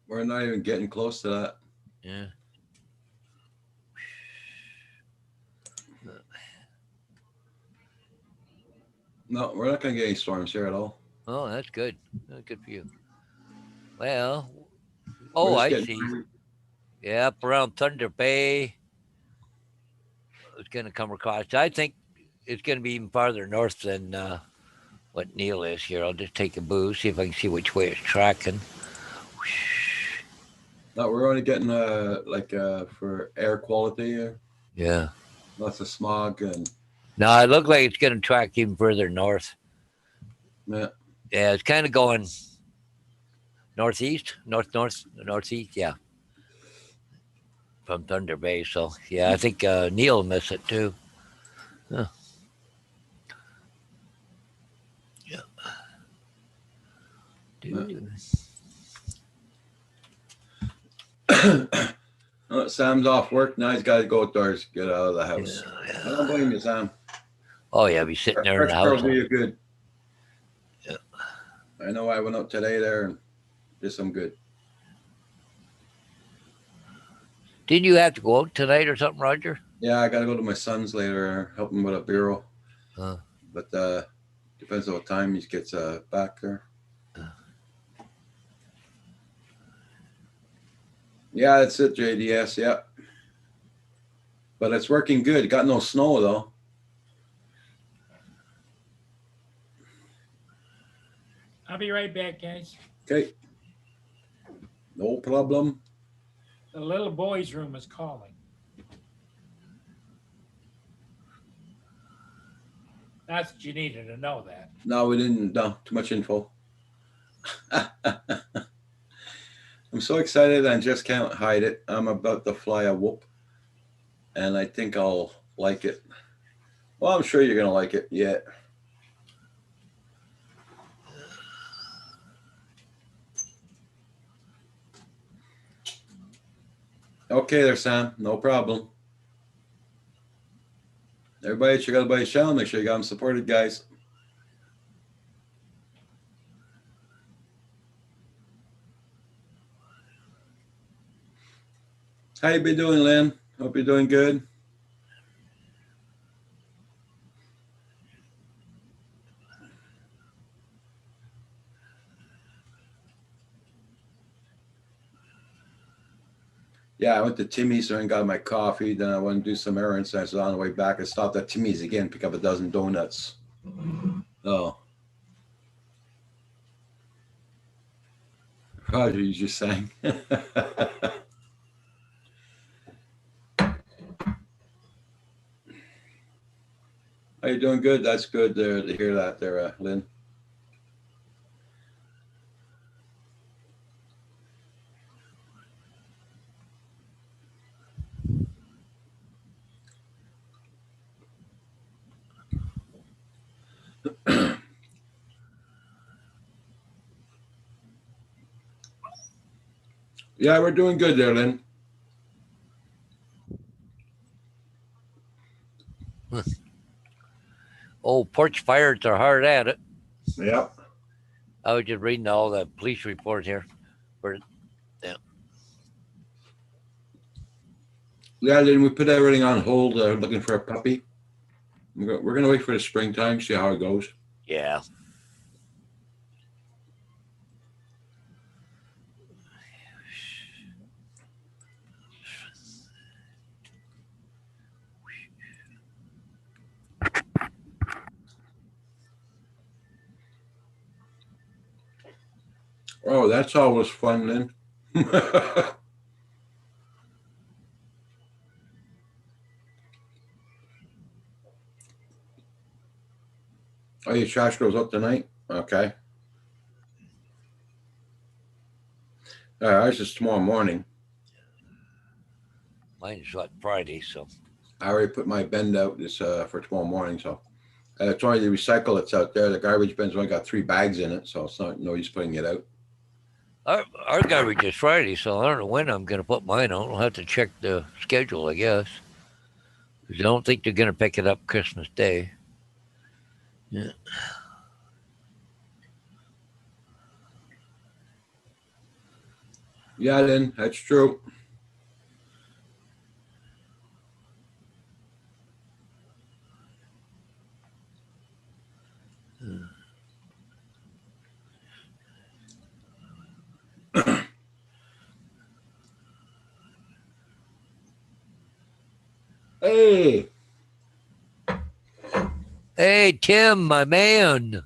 We're not even getting close to that. Yeah. No, we're not going to get any storms here at all. Oh, that's good. Good for you. Well, We're just I getting- see. Yeah, up around Thunder Bay. It's going to come across. I think it's going to be even farther north than what Neil is here. I'll just take a boost, see if I can see which way it's tracking. No, we're only getting for air quality, Yeah. lots of smog and No, it looked like it's going to track even further north. yeah. Yeah, it's kind of going northeast, northeast. Yeah, from Thunder Bay. So yeah, I think Neil missed it too. Huh. Yeah. Dude. Oh, Sam's off work now. He's got to go outdoors, get out of the house. Yeah, I don't blame you, Sam. Oh yeah, be sitting there in the Fresh girl house. do you good. Yeah. I know I went out today there and did some good. Didn't you have to go out tonight or something, Roger? Yeah, I got to go to my son's later, help him with a bureau. Huh. But depends on what time he gets back there. Yeah, that's it, JDS. Yeah. But it's working good. Got no snow though. I'll be right back, guys. Okay. No problem. The little boy's room is calling. That's what you needed to know that. No, we didn't. No, too much info. I'm so excited I just can't hide it. I'm about to fly a whoop. And I think I'll like it. Well, I'm sure you're going to like it. Yeah. Okay there, Sam. No problem. Everybody, check out everybody's channel. Make sure you got them supported, guys. How you been doing, Lynn? Hope you're doing good. Yeah, I went to Timmy's and got my coffee. Then I went to do some errands. I was on the way back. I stopped at Timmy's again, pick up a dozen donuts. Oh. Roger, you just sang. How you doing? Good. That's good to hear that there, Lynn. Yeah, we're doing good there, Lynn. Oh, porch fires are hard at it. Yep. I was just reading all the police reports here. Yeah, Lynn, we put everything on hold, looking for a puppy. We're going to wait for the springtime, see how it goes. Yeah. Oh, that's always fun, Lynn. Oh, your trash goes up tonight? Okay. All right, ours is tomorrow morning. Mine's what, Friday, so. I already put my bend out this for tomorrow morning, so it's only the recycle that's out there. The garbage bin's only got 3 bags in it, so it's not no use putting it out. Our garbage is Friday, so I don't know when I'm going to put mine out. I'll have to check the schedule, I guess. 'Cause I don't think they're going to pick it up Christmas Day. Yeah. Yeah, then that's true. Hey, Hey, Tim, my man.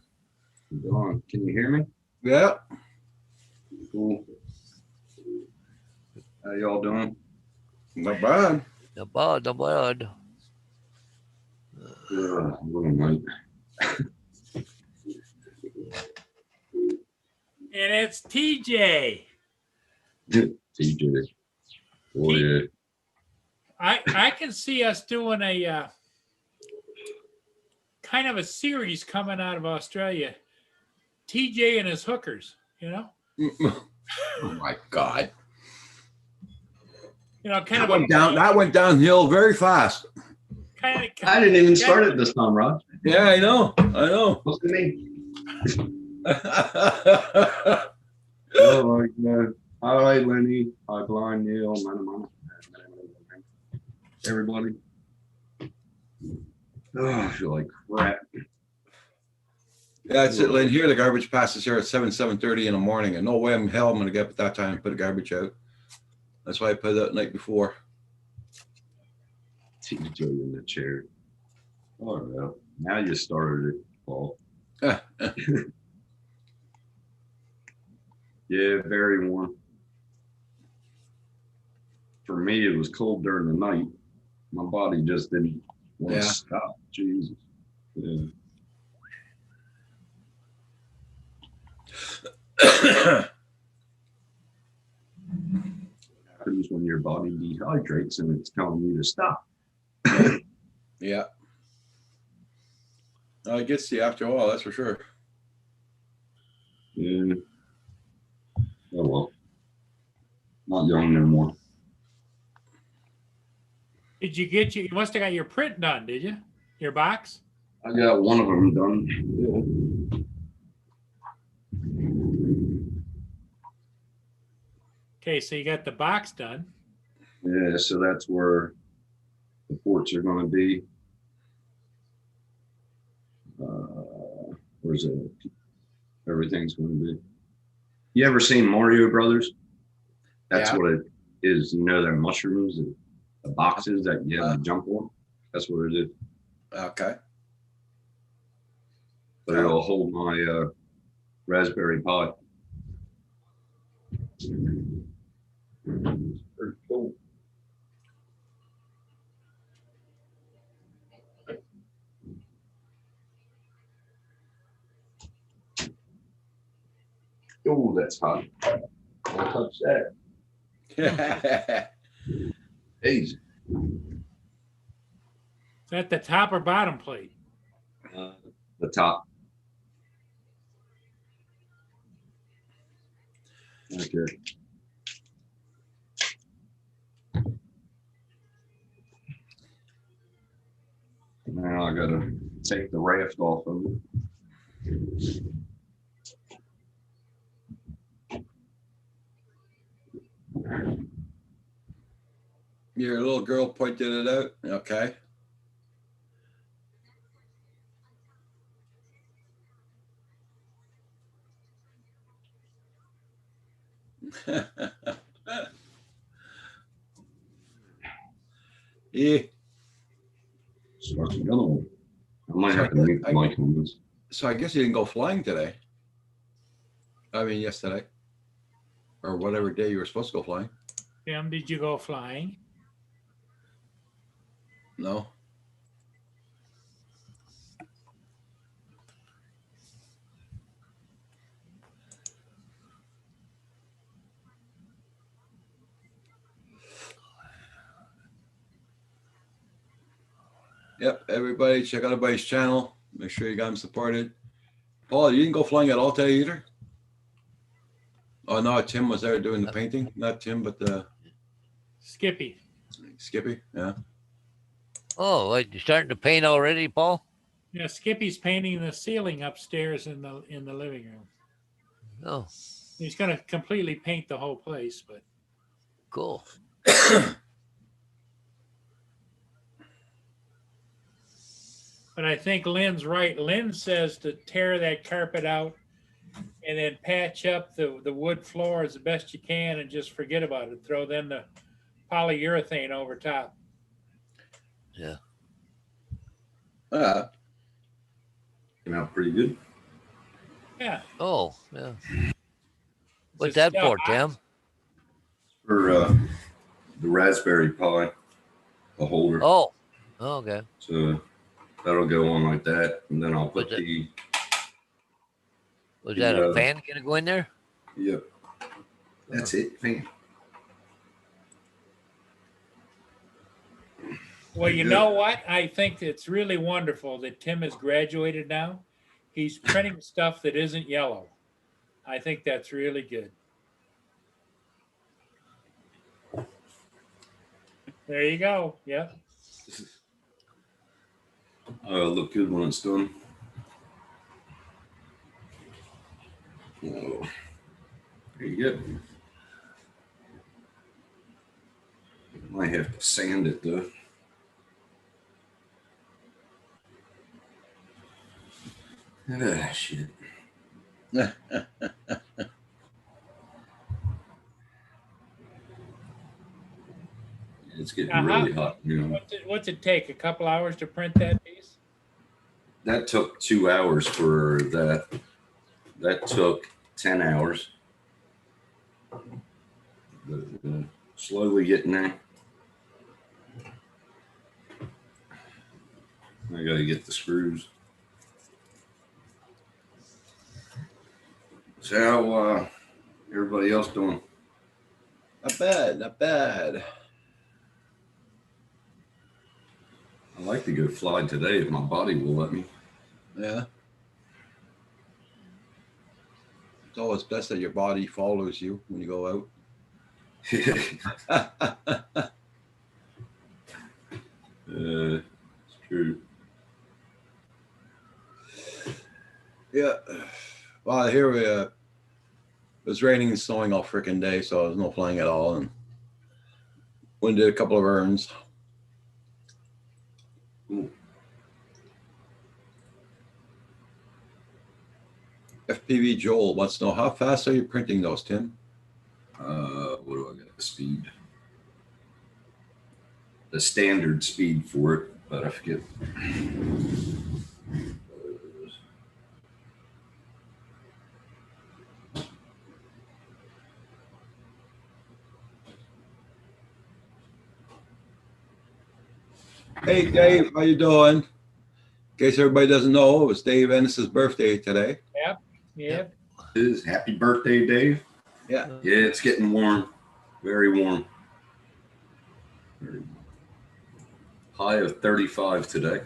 Don, can you hear me? yeah, Cool. How y'all doing? not bad. No bad, no bad. Little night. And it's TJ. TJ. Oh yeah. I can see us doing a kind of a series coming out of Australia. TJ and his hookers, you know? Oh my God. You know, kind That of went down. That went downhill very fast. kind I didn't even start it this time, Rod. Yeah, I know. I know. What's the name? Oh, like, hi, Lenny. Hi, Blind Neil. Everybody. Oh, I feel like crap. Yeah, that's it, Lynn. Here, the garbage passes here at 7:30 in the morning, and no way in hell I'm gonna get up at that time and put the garbage out. That's why I put it out the night before. TJ in the chair. Oh, well. Now you started it, Paul. Yeah, Yeah, very warm. For me, it was cold during the night. My body just didn't want to Yeah. stop. Jesus. Yeah. Happens when your body dehydrates and it's telling you to stop. yeah. I gets you after a while, that's for sure. Yeah. Oh well. Not young no more. Did you get you must have got your print done, did you? Your box? I got one of them done. Okay, so you got the box done. Yeah, so that's where the ports are going to be. Where's it? Everything's going to be. You ever seen Mario Brothers? That's Yeah. what it is. You know, they're mushrooms and the boxes that you have to jump on. That's what it is. Okay. But it'll hold my Raspberry Pi. Pretty cool. Oh, that's hot. Don't touch that. Easy. Is that the top or bottom plate? The top. Okay. Now I gotta take the raft off of it. Your little girl pointed it out. Okay. Yeah. Start the other one. I might have to mute the mic on this. So I guess you didn't go flying today. I mean, yesterday. Or whatever day you were supposed to go flying. Tim, did you go flying? No. Yep, everybody check out everybody's channel. Make sure you got them supported. Paul, you didn't go flying at all today either? Oh no, Tim was there doing the painting. Not Tim, but Skippy. Skippy. Yeah. Oh, what, you starting to paint already, Paul? Yeah, Skippy's painting the ceiling upstairs in the living room. Oh, He's going to completely paint the whole place, but cool. I think Lynn's right. Lynn says to tear that carpet out and then patch up the wood floor as the best you can and just forget about it. Throw then the polyurethane over top. Yeah. Came out pretty good. Yeah. Oh, yeah. It's What's just that for, stuff. Tim? For the Raspberry Pi, the holder. Oh, okay. So that'll go on like that, and then I'll put Was it- the Was that a Yeah. fan gonna go in there? yep. That's it, fan. Well, you know what? I think it's really wonderful that Tim has graduated now. He's printing stuff that isn't yellow. I think that's really good. There you go. Yeah. Look good when it's done. Oh, there you go. Might have to sand it though. Ah, shit. It's getting Uh-huh. really hot. You know, What's it take? A couple hours to print that piece? that took 2 hours for that. That took 10 hours. But, slowly getting there. I gotta get the screws. So how everybody else doing? Not bad. Not bad. I'd like to go fly today if my body will let me. Yeah. It's always best that your body follows you when you go out. It's true. Yeah. Well, here we it was raining and snowing all freaking day, so there's no flying at all. And went and did a couple of errands. Cool. FPV Joel wants to know how fast are you printing those, Tim? What do I got? The speed. The standard speed for it, but I forget. Hey, Dave, how you doing? In case everybody doesn't know, it was Dave Ennis's birthday today. Yeah. It is happy birthday, Dave. Yeah. Yeah, it's getting warm. Very warm. High of 35 today.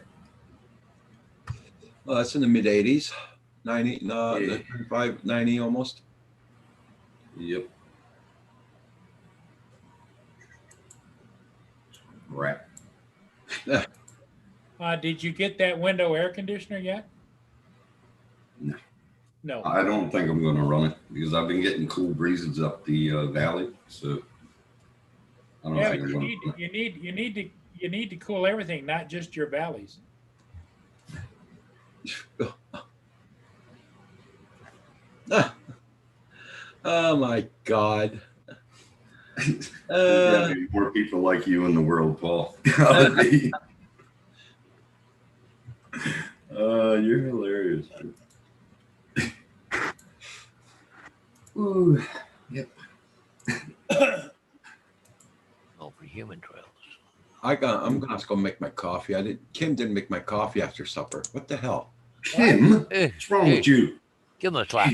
Well, that's in the mid 80s. 90, no, Yeah. 35, 90 almost. Yep. Right. Did you get that window air conditioner yet? No. No. I don't think I'm going to run it because I've been getting cool breezes up the valley. So I don't Yeah, think I'm but going to. you need to cool everything, not just your valleys. Oh my God. There's gotta be more people like you in the world, Paul. Gotta be. You're hilarious. Ooh, yep. Oh, for human trails. I'm gonna have to go make my coffee. Kim didn't make my coffee after supper. What the hell? Kim, Hey, what's wrong with you? give him a slap.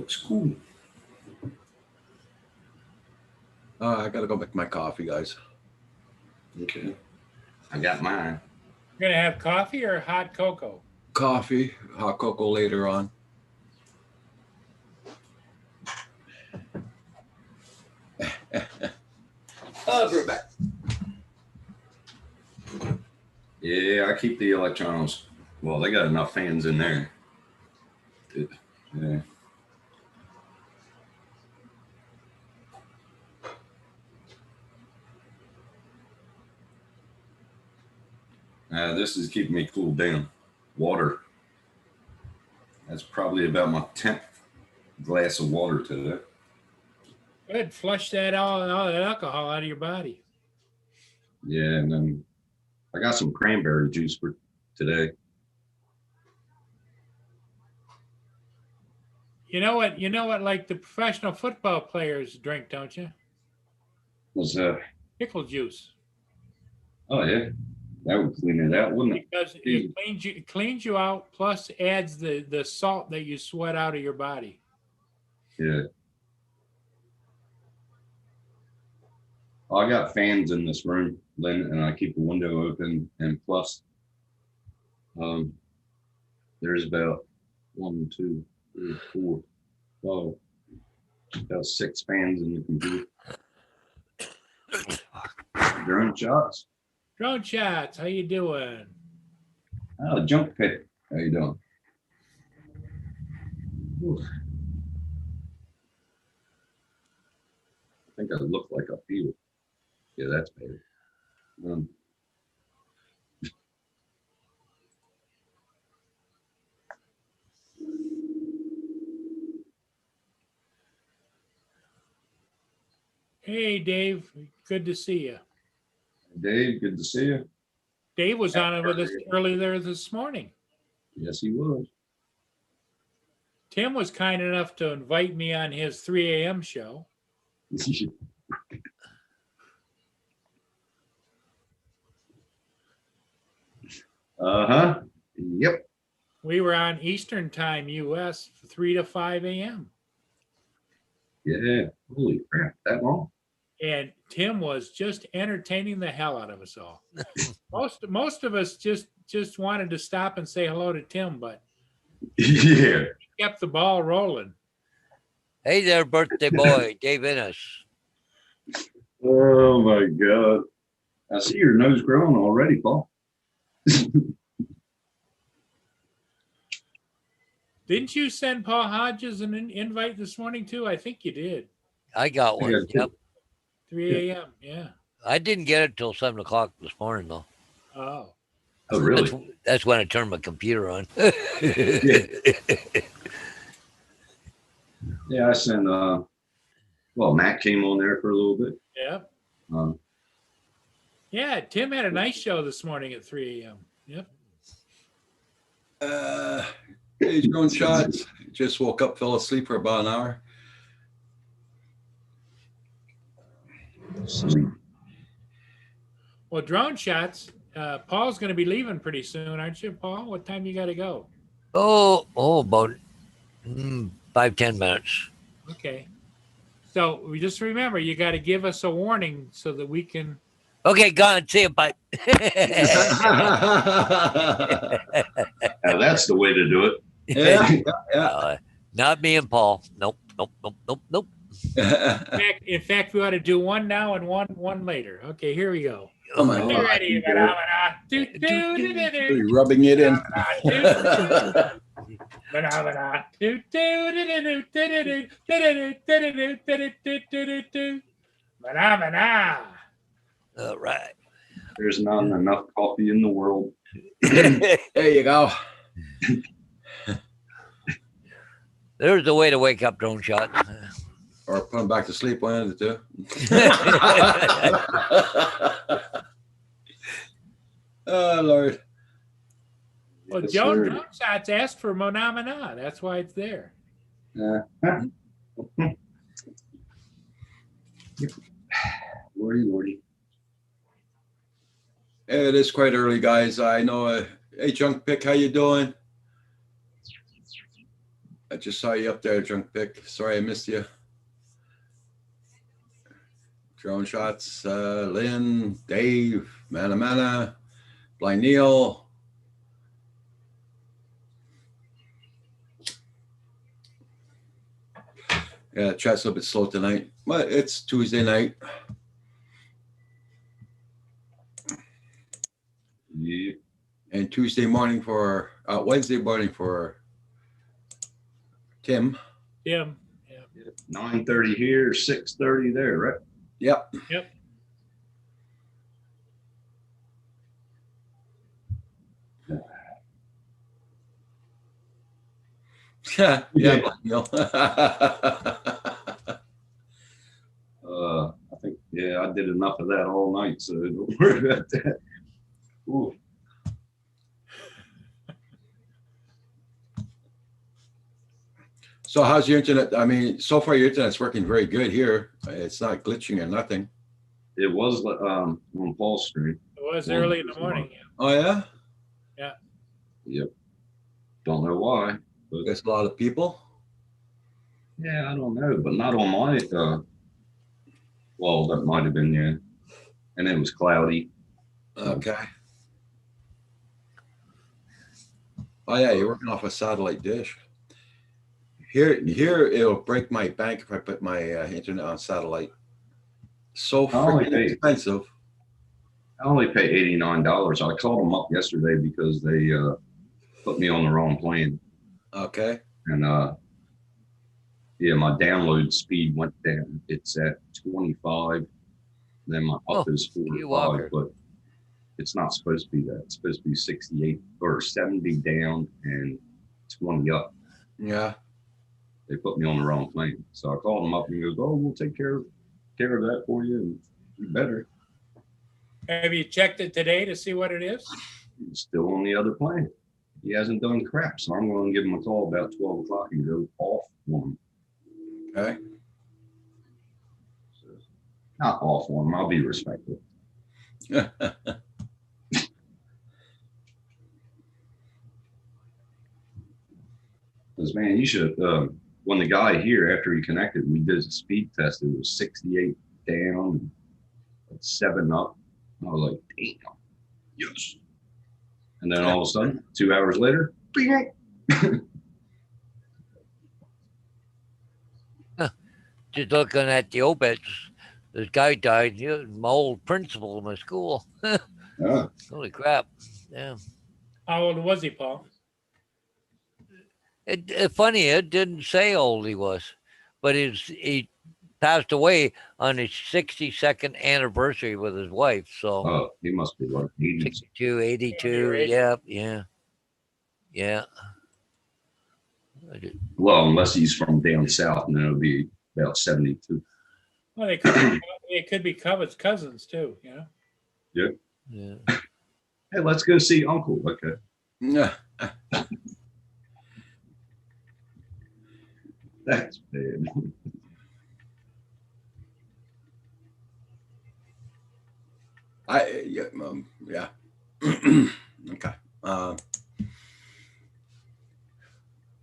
looks cool. I gotta go make my coffee, guys. Okay. I got mine. You're gonna have coffee or hot cocoa? Coffee, hot cocoa later on. I'll be right back. Yeah, I keep the electrons. Well, they got enough fans in there. Yeah. This is keeping me cooled down. Water. That's probably about my 10th glass of water today. Good. Flush that all that alcohol out of your body. Yeah, and then I got some cranberry juice for today. You know what? Like the professional football players drink, don't you? Was Pickle juice. oh yeah, that would clean it out, wouldn't it? Because it cleans you out, plus adds the salt that you sweat out of your body. Yeah. I got fans in this room, Lynn, and I keep the window open. And plus, there's about 1, 2, 3, 4, 5, about 6 fans in the computer. Drone shots. Drone shots. How you doing? Oh, junk pit. How you doing? Oof. I think I look like a fever. Yeah, that's better. Hey, Dave. Good to see you. Dave, good to see you. Dave was on with us earlier this morning. Yes, he was. Tim was kind enough to invite me on his 3 a.m. show. Uh-huh. Yep. We were on Eastern Time, U.S., 3 to 5 a.m. Yeah. Holy crap, that long? And Tim was just entertaining the hell out of us all. Most of us just wanted to stop and say hello to Tim, but Yeah. he kept the ball rolling. Hey there, birthday boy, Dave Innes. Oh my God. I see your nose growing already, Paul. Didn't you send Paul Hodges an invite this morning too? I think you did. I got one. Yeah. Yep. 3 a.m. Yeah. I didn't get it till 7 o'clock this morning, though. Oh. Oh, really? That's when I turned my computer on. Yeah, I sent, well, Matt came on there for a little bit. Yeah. Um, Yeah. Tim had a nice show this morning at 3 a.m. Yep. Hey, drone shots. Just woke up, fell asleep for about an hour. Well, drone shots. Paul's going to be leaving pretty soon, aren't you, Paul? What time you got to go? About 5-10 minutes. Okay. So we just remember, you got to give us a warning so that we can. Okay, gone. See you. Bye. now that's the way to do it. Yeah. Not me and Paul. Nope. In fact, we ought to do one now and one later. Okay, here we go. Oh my Get God. ready. You're rubbing it in. All right. There's not enough coffee in the world. There you go. There's the way to wake up, drone shot. Or put them back to sleep, one of the two. Oh, Lord. Well, Yes, Joan sir. Drone Shots asked for Monamana. That's why it's there. Lordy. It is quite early, guys. I know. Hey, Junk Pick, how you doing? I just saw you up there, Drunk Pick. Sorry I missed you. Drone shots, Lynn, Dave, Mana, Blind Neil. Yeah, chat's a little bit slow tonight, but it's Tuesday night. Yeah. And Tuesday morning for, Wednesday morning for Tim. Yeah. 9:30 here, 6:30 there, right? Yep. Yep. Yeah, Yeah. Blind Neil. I think, yeah, I did enough of that all night, so don't worry about that. Ooh. So how's your internet? I mean, so far your internet's working very good here. It's not glitching or nothing. It was on Paul's stream. It was early in the morning. Oh yeah? Yep. Don't know why, but There's a lot of people. yeah, I don't know, but not on my. Well, that might have been, yeah. And it was cloudy. Okay. Oh yeah, you're working off a satellite dish. Here it'll break my bank if I put my internet on satellite. So only freaking pay- expensive. I only pay $89. I called them up yesterday because they put me on the wrong plan. Okay. And yeah, my download speed went down. It's at 25. Then my up is you 45, walker. but it's not supposed to be that. It's supposed to be 68 or 70 down and 20 up. Yeah. They put me on the wrong plan. So I called him up and he goes, "Oh, we'll take care of that for you. And you better." Have you checked it today to see what it is? He's still on the other plan. He hasn't done crap. So I'm going to give him a call about 12 o'clock and go off on him. Okay. So, not off on him. I'll be respectful. Because, man, you should, when the guy here, after he connected, we did a speed test. It was 68 down, and 7 up. I was like, damn, yes. And then all of a sudden, 2 hours later, bing. Just looking at the obits, this guy died. He was my old principal in my school. Yeah. Holy crap! Yeah. How old was he, Paul? Funny, it didn't say how old he was, but he passed away on his 62nd anniversary with his wife. So Oh, he must be like 80. 62, 82. Your age? Yeah. Well, unless he's from down south, and then it'll be about 72. Well, they could be cousins too. You know. Yeah. Hey, let's go see Uncle. Okay. Yeah. That's bad. Yeah. Okay.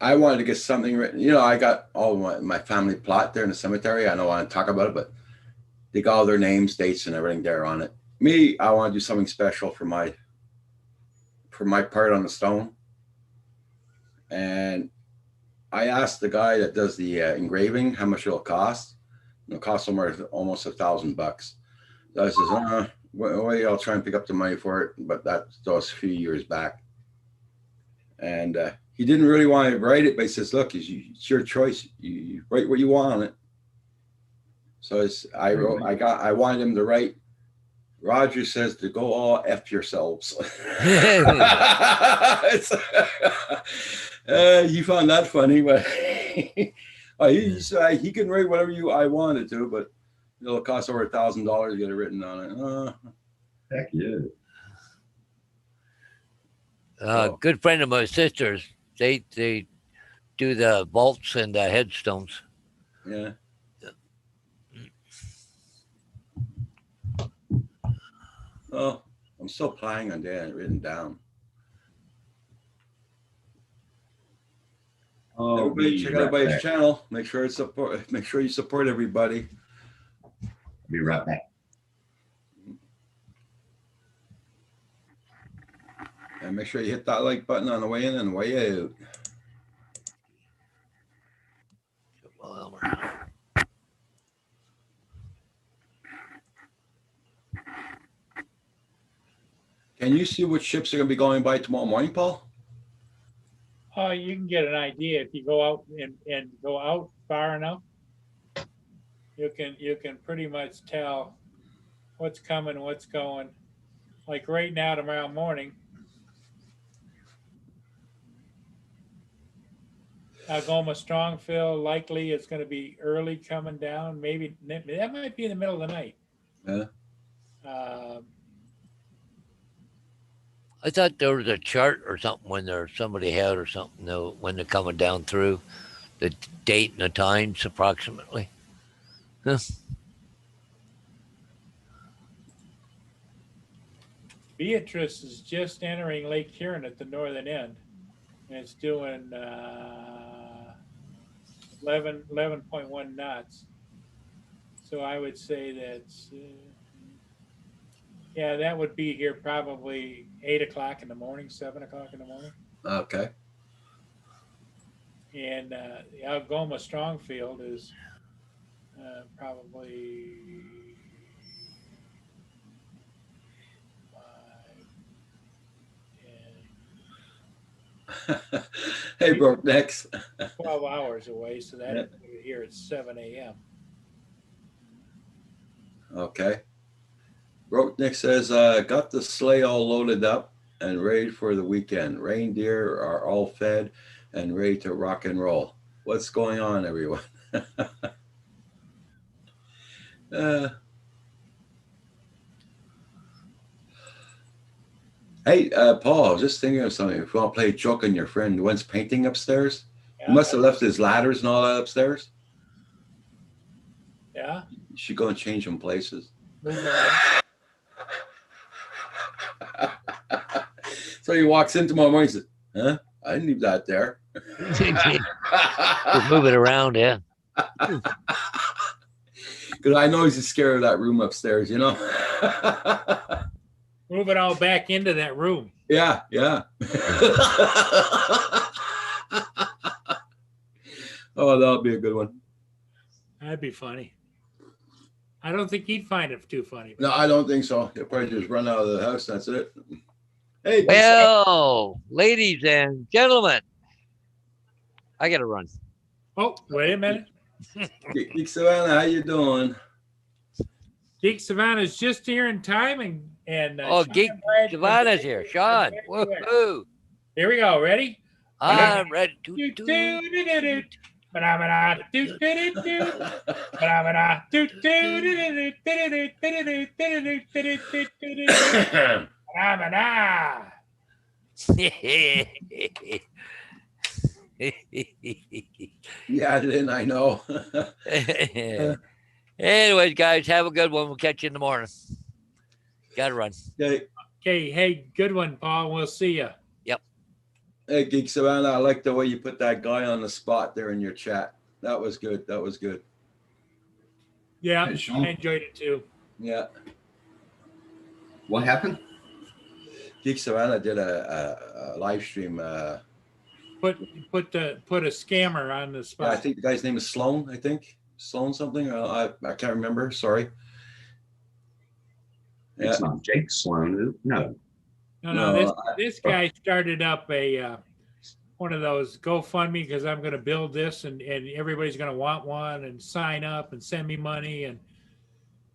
I wanted to get something written. You know, I got all my family plot there in the cemetery. I don't want to talk about it, but they got all their names, dates, and everything there on it. Me, I want to do something special for my part on the stone. And I asked the guy that does the engraving how much it'll cost. It'll cost somewhere almost $1,000. So I says, well, I'll try and pick up the money for it, but that was a few years back. And he didn't really want to write it, but he says, look, it's your choice. You write what you want on it. So I wanted him to write, Roger says to go all F yourselves. You found that funny, but he can write whatever I wanted to, but it'll cost over $1,000 to get it written on it. Heck yeah. Good friend of my sister's. They do the vaults and the headstones. Yeah. Oh, I'm still planning on getting it written down. Oh, Everybody, check out right everybody's back. channel. Make sure you support everybody. Be right back. And make sure you hit that like button on the way in and way out. Well, Can you see which ships are gonna be going by tomorrow morning, Paul? Oh, you can get an idea if you go out and go out far enough. You can pretty much tell what's coming, what's going. Like right now, tomorrow morning. Algoma Strongfield likely it's going to be early coming down. Maybe that might be in the middle of the night. Yeah. I thought there was a chart or something when there somebody had or something when they're coming down through, the date and the times approximately. Huh. Beatrice is just entering Lake Huron at the northern end, and it's doing 11.1 knots. So I would say that's yeah, that would be here probably 8 o'clock in the morning, 7 o'clock in the morning. Okay. And the Algoma Strongfield is probably 5, 10, Hey, Brooke, next. 12 hours away. So that here at 7 a.m. Okay. Broke says, got the sleigh all loaded up and ready for the weekend. Reindeer are all fed and ready to rock and roll. What's going on, everyone? Hey, Paul, I was just thinking of something. If you want to play a joke on your friend, the one's painting upstairs, Yeah. he must have left his ladders and all that upstairs. Yeah. You should go and change them places. So he walks in tomorrow morning and says, huh? I didn't leave that there. Just move it around, yeah. Because I know he's scared of that room upstairs, you know? Move it all back into that room. Yeah, yeah. Oh, that'll be a good one. That'd be funny. I don't think he'd find it too funny. No, I don't think so. He'll probably just run out of the house. That's it. Hey, Well, ladies and gentlemen, I got to run. Oh, wait a minute. Geek Savannah, how you doing? Geek Savannah's just here in time, and Oh, Sean Geek Brad- Savannah's here. Sean, woohoo. Here we go. Ready? I'm ready. Yeah, then I know. Anyways, guys, have a good one. We'll catch you in the morning. Gotta run. Okay. Okay, hey, good one, Paul. We'll see you. Hey, Geek Savannah, I like the way you put that guy on the spot there in your chat. That was good. That was good. Yeah, Hey, Sean. I enjoyed it too. Yeah. What happened? Geek Savannah did a live stream. Put a scammer on the Yeah, spot. I think the guy's name is Sloan, I think. Sloan something. I can't remember. Sorry. Yeah. It's not Jake Sloan, is it? No. No, this guy started up a one of those GoFundMe because I'm going to build this and everybody's going to want one and sign up and send me money, and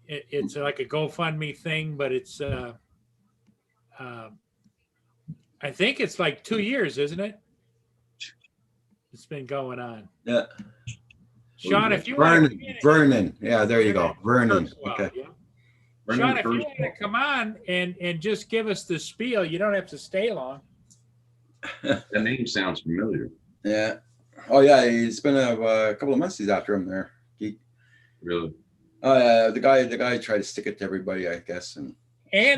it's like a GoFundMe thing, but it's I think it's like 2 years, isn't it? It's been going on. Yeah. Sean, if you want Vernon. Yeah, there you go. Vernon. Okay. Sean, if you want to come on and just give us the spiel, you don't have to stay long. That name sounds familiar. Yeah. Oh yeah, it's been a couple of months. He's after him there. Geek. Really? The guy tried to stick it to everybody, I guess, and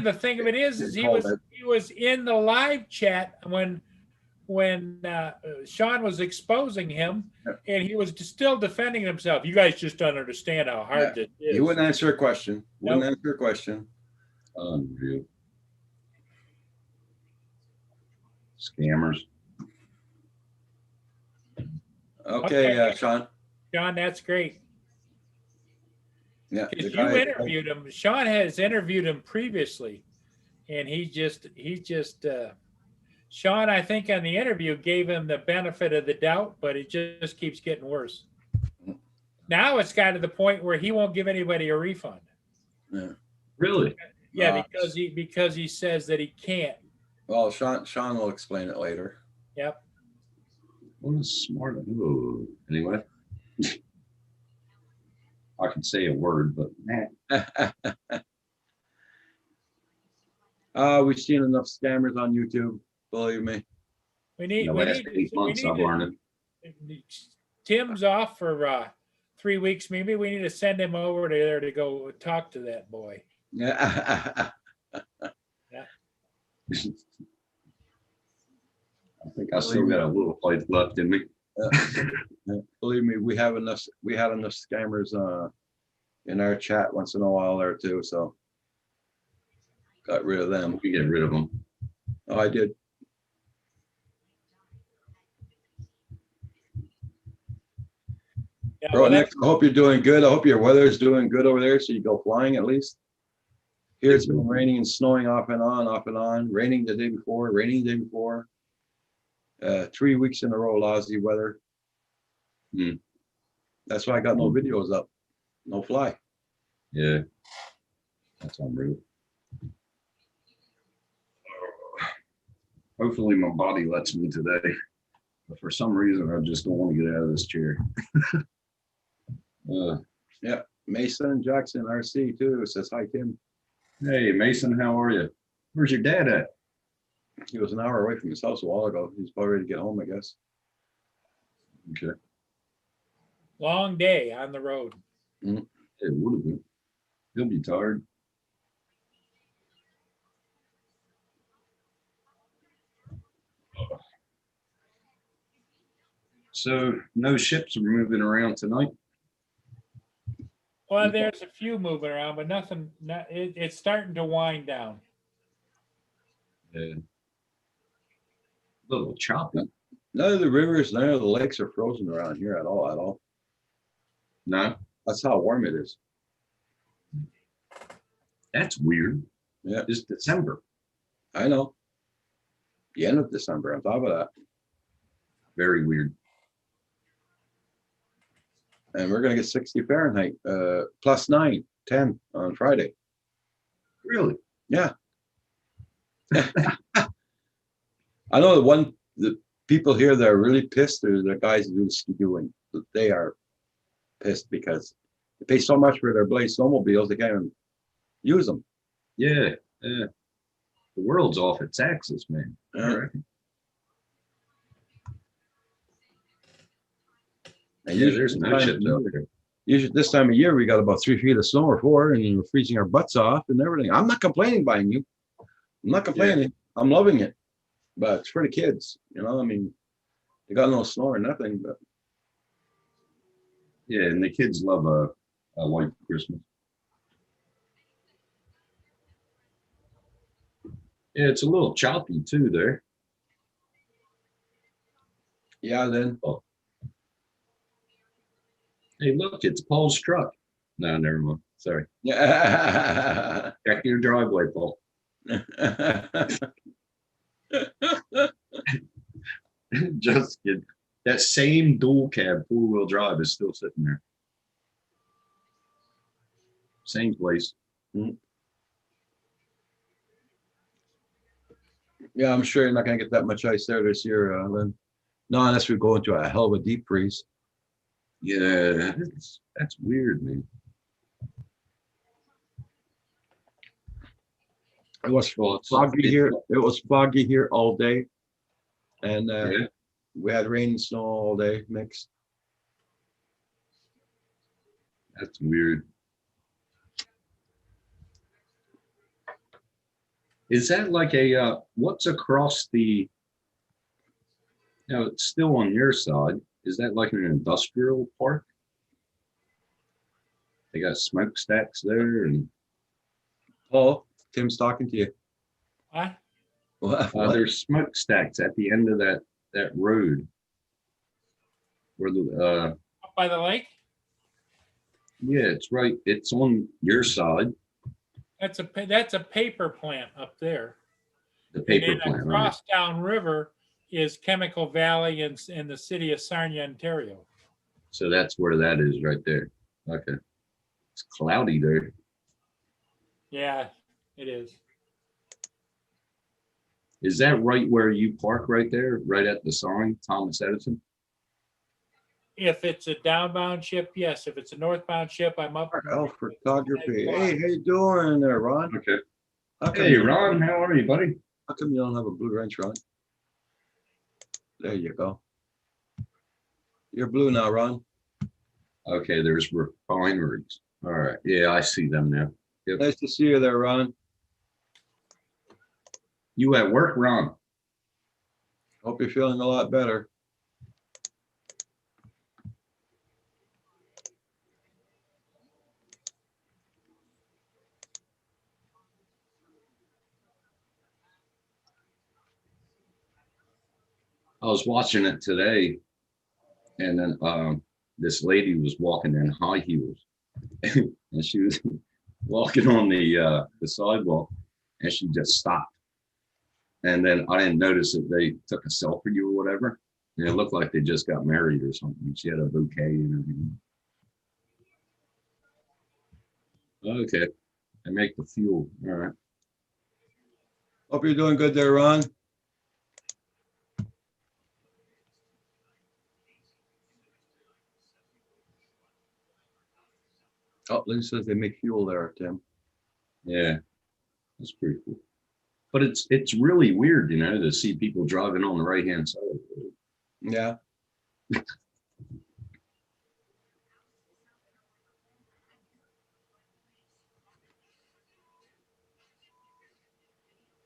the thing of it is he was in the live chat when Sean was exposing him, and he was still defending himself. You guys just don't understand how hard this is. He wouldn't answer a question. Wouldn't Nope. answer a question. Unreal. Scammers. Okay, Okay. Sean. Sean, that's great. Yeah, Because the you guy- interviewed him. Sean has interviewed him previously, and Sean, I think on the interview gave him the benefit of the doubt, but it just keeps getting worse. Now it's got to the point where he won't give anybody a refund. Yeah. Really? Yeah, because he says that he can't. Well, Sean will explain it later. Yep. What a smart. Ooh. Anyway. I can say a word, but We've seen enough scammers on YouTube. Believe me. We in need. the We last need. 8 months I've learned it. Tim's off for 3 weeks. Maybe we need to send him over there to go talk to that boy. Yeah. I think I still got a little fight left in me. Believe me, we had enough scammers in our chat once in a while there too. So got rid of them. We get rid of them. Oh, I did. Yeah, Bro, well, Nick, I hope you're doing good. I hope your weather is doing good over there, so you go flying at least. Here it's been raining and snowing off and on. Raining the day before, raining the day before. 3 weeks in a row, lousy weather. That's why I got no videos up. No fly. Yeah. That's unreal. Hopefully my body lets me today. But for some reason, I just don't want to get out of this chair. Yeah. Mason Jackson, RC too, says hi, Tim. Hey, Mason, how are you? Where's your dad at? He was an hour away from his house a while ago. He's probably ready to get home, I guess. Okay. long day on the road. It would have been. He'll be tired. So no ships are moving around tonight. Well, there's a few moving around, but nothing. It's starting to wind down. A little choppy. None of the rivers, none of the lakes are frozen around here at all. No, That's how warm it is. that's weird. Yeah. It's December. I know. The end of December on top of that. Very weird. And we're gonna get 60 Fahrenheit, plus 9, 10 on Friday. Really? Yeah. I know the people here that are really pissed are the guys who do skiing. They are pissed because they pay so much for their Blaze snowmobiles, they can't even use them. Yeah. Yeah. The world's off its axis, man. Yeah. I reckon. And Yeah, usually there's no ships out there. Usually this time of year, we got about 3 feet of snow or 4, and we're freezing our butts off and everything. I'm not complaining buying you. I'm not complaining. I'm loving it. But it's for the kids, you know, I mean, they got no snow or nothing, but Yeah, and the kids love a white Christmas. Yeah, it's a little choppy too there. yeah, then. Hey, look, it's Paul's truck. No, never mind. Sorry. Yeah. Check your driveway, Paul. Just kidding. That same dual cab 4-wheel drive is still sitting there. Same place. Yeah, I'm sure you're not gonna get that much ice there this year, Lynn. No, unless we go into a hell of a deep freeze. Yeah, that's weird, man. It was Well, it's- foggy here. It was foggy here all day. And Yeah. we had rain and snow all day mixed. That's weird. Is that like a what's across the Now it's still on your side. Is that like an industrial park? They got smokestacks there, and Paul, Tim's talking to you. What? What? there's smokestacks at the end of that road. Where the Up by the lake? yeah, it's right. It's on your side. That's a paper plant up there. The paper And then plant, right? across downriver is Chemical Valley in the city of Sarnia, Ontario. So that's where that is right there. Okay. It's cloudy there. Yeah, it is. Is that right where you park right there, right at the sign, Thomas Edison? If it's a downbound ship, yes. If it's a northbound ship, I'm up. Elf Photography. Hey, how you doing there, Ron? Okay. How come, Hey, Ron, how are you, buddy? how come you don't have a blue wrench, Ron? There you go. You're blue now, Ron. Okay, there's refineries. All right. Yeah, I see them now. Yep. Nice to see you there, Ron. You at work, Ron? Hope you're feeling a lot better. I was watching it today, and then this lady was walking in high heels, and she was walking on the sidewalk, and she just stopped. And then I didn't notice that they took a selfie or whatever. And it looked like they just got married or something. She had a bouquet and everything. Okay, I make the fuel. All right. Hope you're doing good there, Ron. Oh, Lynn says they make fuel there, Tim. Yeah, that's pretty cool. But it's really weird, you know, to see people driving on the right hand side of the road. Yeah.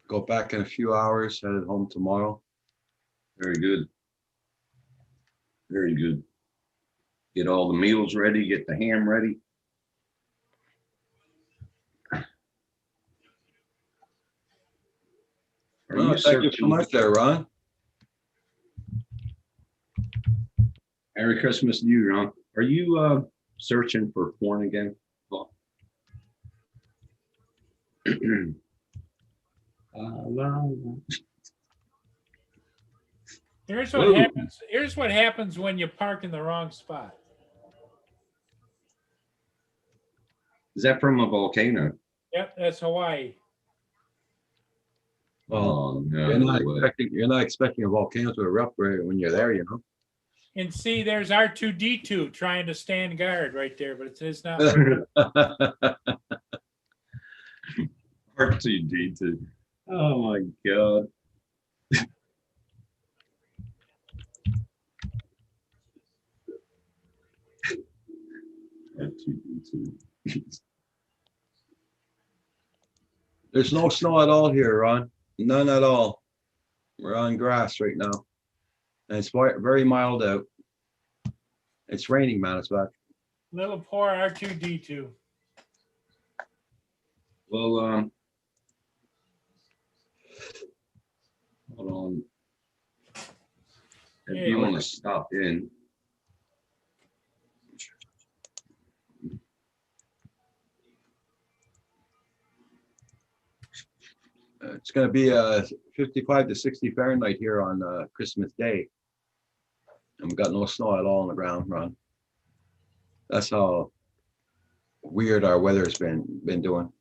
Go back in a few hours, headed home tomorrow. Very good. Very good. Get all the meals ready, get the ham ready. Are Oh, thank you so searching- much there, Ron. Merry Christmas to you, Ron. Are you searching for porn again? Here's what Whoa. happens. Here's what happens when you park in the wrong spot. Is that from a volcano? Yep, that's Hawaii. Well, Oh, no. you're not expecting a volcano to erupt right when you're there, you know. And see, there's R2D2 trying to stand guard right there, but it's not. R2D2. Oh my God. R2D2. There's no snow at all here, Ron. None at all. We're on grass right now. And it's very mild out. It's raining, man. It's back. Little poor R2D2. Well, hold on. If Yeah. you want to stop in, It's going to be 55 to 60 Fahrenheit here on Christmas Day. And we got no snow at all on the ground, Ron. That's how weird our weather's been doing.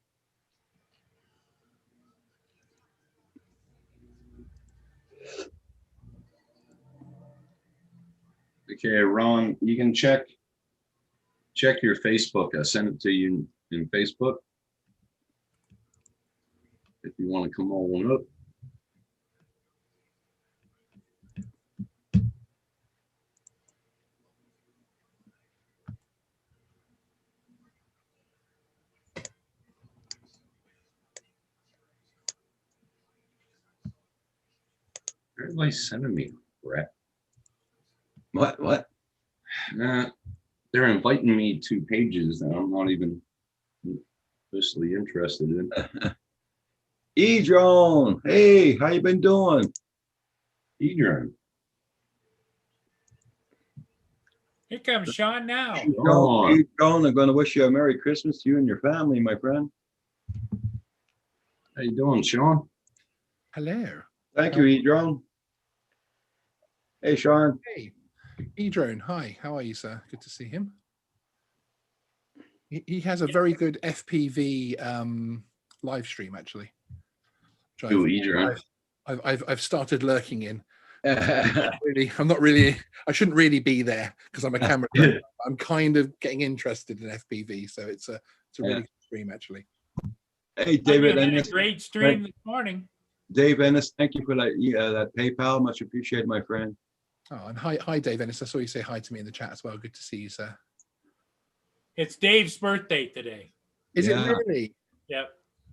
okay, Ron, you can check your Facebook. I sent it to you in Facebook. If you want to come on up. Everybody's sending me crap. What? They're inviting me to pages that I'm not even officially interested in. E-Drone. Hey, how you been doing? E-Drone. Here comes Sean now. E-Drone, I'm going to wish you a Merry Christmas to you and your family, my friend. How you doing, Sean? Hello. Thank you, E-Drone. Hey, Sean. Hey, E-Drone. Hi, how are you, sir? Good to see him. He has a very good FPV live stream, actually. which Ooh, E-Drone. I've started lurking in. I'm not really. I shouldn't really be there because I'm a camera. I'm kind of getting interested in FPV, so it's a really good stream, actually. Hey, David. You had a great stream this morning. Dave Ennis, thank you for that PayPal. Much appreciated, my friend. Oh, and hi, Dave Ennis. I saw you say hi to me in the chat as well. Good to see you, sir. It's Dave's birthday today. Is it really? Yep.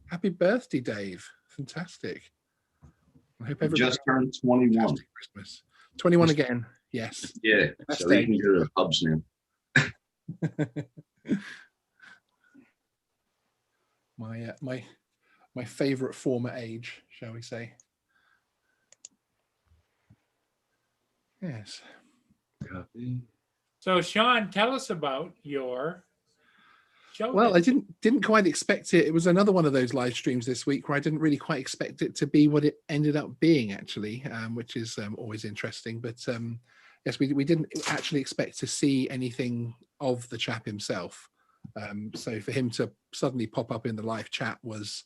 Happy birthday, Dave. Fantastic. I hope everybody Just turned 21. Christmas. 21 again. Yes. Yeah. So he can go to the pubs now. My favorite former age, shall we say? Yes. Copy. So, Sean, tell us about your show. Well, I didn't quite expect it. It was another one of those live streams this week where I didn't really quite expect it to be what it ended up being, actually, which is always interesting. But yes, we didn't actually expect to see anything of the chap himself. So for him to suddenly pop up in the live chat was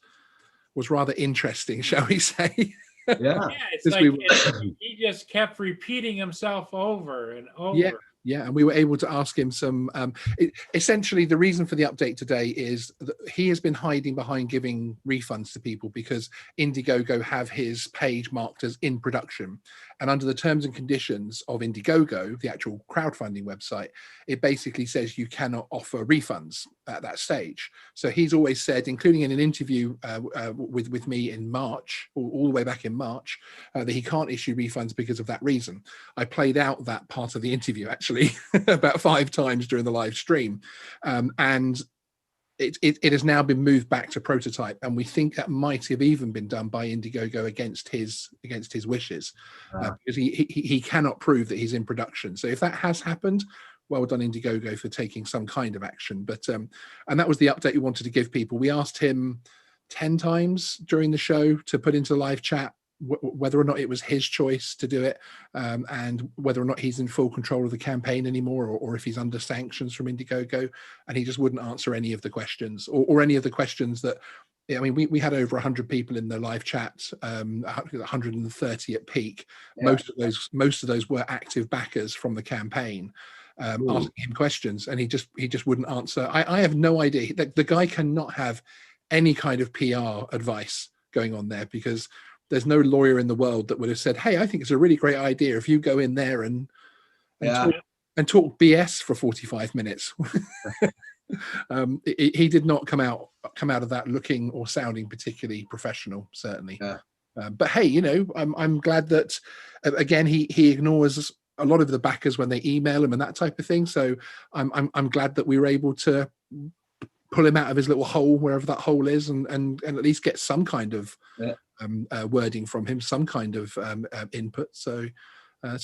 rather interesting, shall we say? Yeah. It's like he just kept repeating himself over and over. Yeah, and we were able to ask him some. Essentially, the reason for the update today is that he has been hiding behind giving refunds to people because Indiegogo have his page marked as in production, and under the terms and conditions of Indiegogo, the actual crowdfunding website, it basically says you cannot offer refunds at that stage. So he's always said, including in an interview with me in March, all the way back in March, that he can't issue refunds because of that reason. I played out that part of the interview actually about 5 times during the live stream, and it has now been moved back to prototype, and we think that might have even been done by Indiegogo against his wishes, because he cannot prove that he's in production. So if that has happened, well done Indiegogo for taking some kind of action. But and that was the update we wanted to give people. We asked him 10 times during the show to put into live chat whether or not it was his choice to do it, and whether or not he's in full control of the campaign anymore, or if he's under sanctions from Indiegogo, and he just wouldn't answer any of the questions, or any of the questions that, I mean, we had over 100 people in the live chat, 130 at peak. Yeah. Most of those were active backers from the campaign, asking him questions, and he just wouldn't answer. I have no idea. The guy cannot have any kind of PR advice going on there, because there's no lawyer in the world that would have said, hey, I think it's a really great idea if you go in there and talk BS for 45 minutes. He did not come out of that looking or sounding particularly professional, certainly. Yeah. But hey, you know, I'm glad that again he ignores a lot of the backers when they email him and that type of thing. So I'm glad that we were able to pull him out of his little hole, wherever that hole is, and at least get some kind of wording from him, some kind of input. So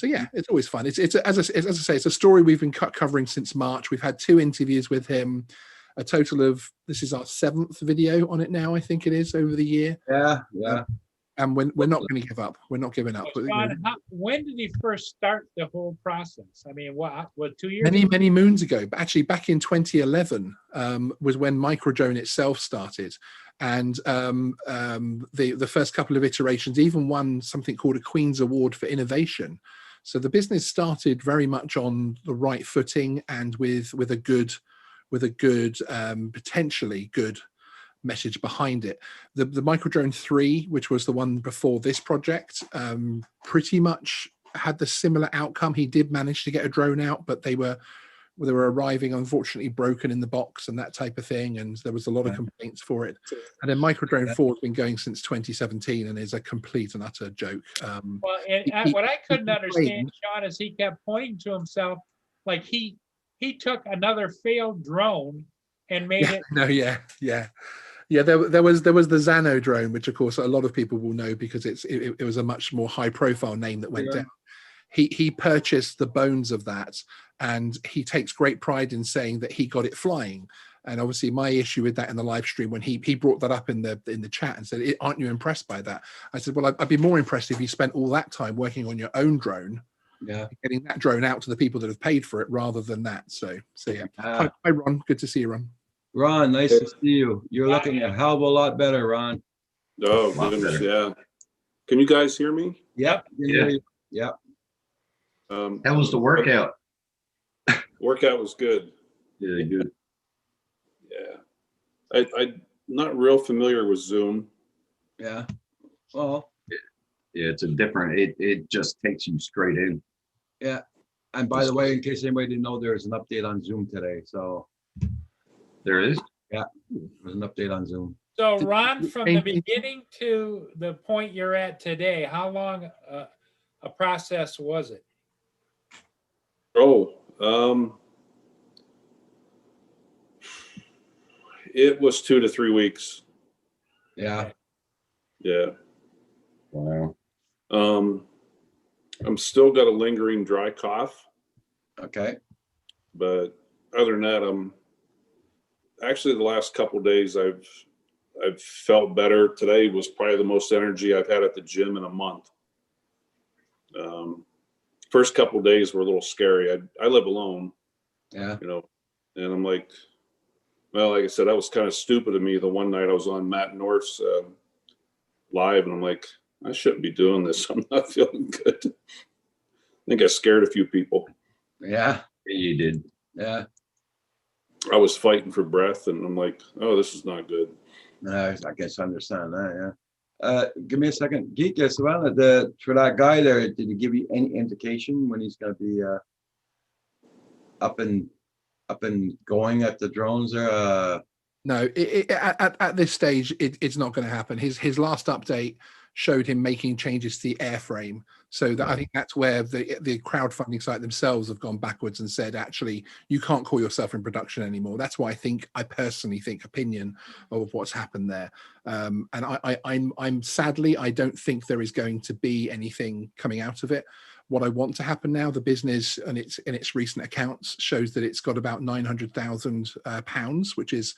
yeah, it's always fun. It's as I say, it's a story we've been covering since March. We've had 2 interviews with him, a total of, this is our 7th video on it now, I think it is, over the year. Yeah. And we're not going to give up. We're not giving up. Well, Sean, when did he first start the whole process? I mean, what 2 years ago? Many moons ago. But actually, back in 2011 was when Microdrone itself started. And the first couple of iterations even won something called a Queen's Award for Innovation. So the business started very much on the right footing, and with a good potentially good message behind it. The Microdrone 3, which was the one before this project, pretty much had the similar outcome. He did manage to get a drone out, but they were they were arriving unfortunately broken in the box and that type of thing, and there was a lot of complaints for it. And then Microdrone 4 has been going since 2017 and is a complete and utter joke. Well, and what I couldn't understand, Sean, is he kept pointing to himself like he took another failed drone and made it. No, yeah. There was the Xano drone, which of course a lot of people will know because it was a much more high profile name that went down. He purchased the bones of that, and he takes great pride in saying that he got it flying. And obviously my issue with that in the live stream, when he brought that up in the chat and said, aren't you impressed by that? I said, well, I'd be more impressed if you spent all that time working on your own drone, getting that drone out to the people that have paid for it rather than that. So yeah. Hi, Ron. Good to see you, Ron. Ron, nice to see you. You're looking a hell of a lot better, Ron. Oh, goodness, yeah. Can you guys hear me? Yep. Yep. How was the workout? Workout was good. Yeah, good. Yeah. I'm not real familiar with Zoom. Yeah. Well. Yeah, it's a different, it just takes you straight in. Yeah. And by the way, in case anybody didn't know, there's an update on Zoom today. So there is? Yeah. There's an update on Zoom. So Ron, from the beginning to the point you're at today, how long a process was it? Oh, it was 2 to 3 weeks. Yeah. Yeah. Wow. I'm still got a lingering dry cough. Okay. But other than that, I'm actually the last couple of days I've felt better. Today was probably the most energy I've had at the gym in a month. First couple of days were a little scary. I live alone. Yeah. You know, and I'm like, well, like I said, that was kind of stupid of me. The one night I was on Matt North's live, and I'm like, I shouldn't be doing this. I'm not feeling good. I think I scared a few people. Yeah. You did. Yeah. I was fighting for breath, and I'm like, oh, this is not good. I guess I understand that. Yeah. Give me a second. Geek as well. For that guy there, did he give you any indication when he's going to be up and going at the drones there? No, at this stage, it's not going to happen. His last update showed him making changes to the airframe. So that I think that's where the crowdfunding site themselves have gone backwards and said, actually, you can't call yourself in production anymore. That's why I personally think opinion of what's happened there. And I'm sadly, I don't think there is going to be anything coming out of it. What I want to happen now, the business and its recent accounts shows that it's got about £900,000, which is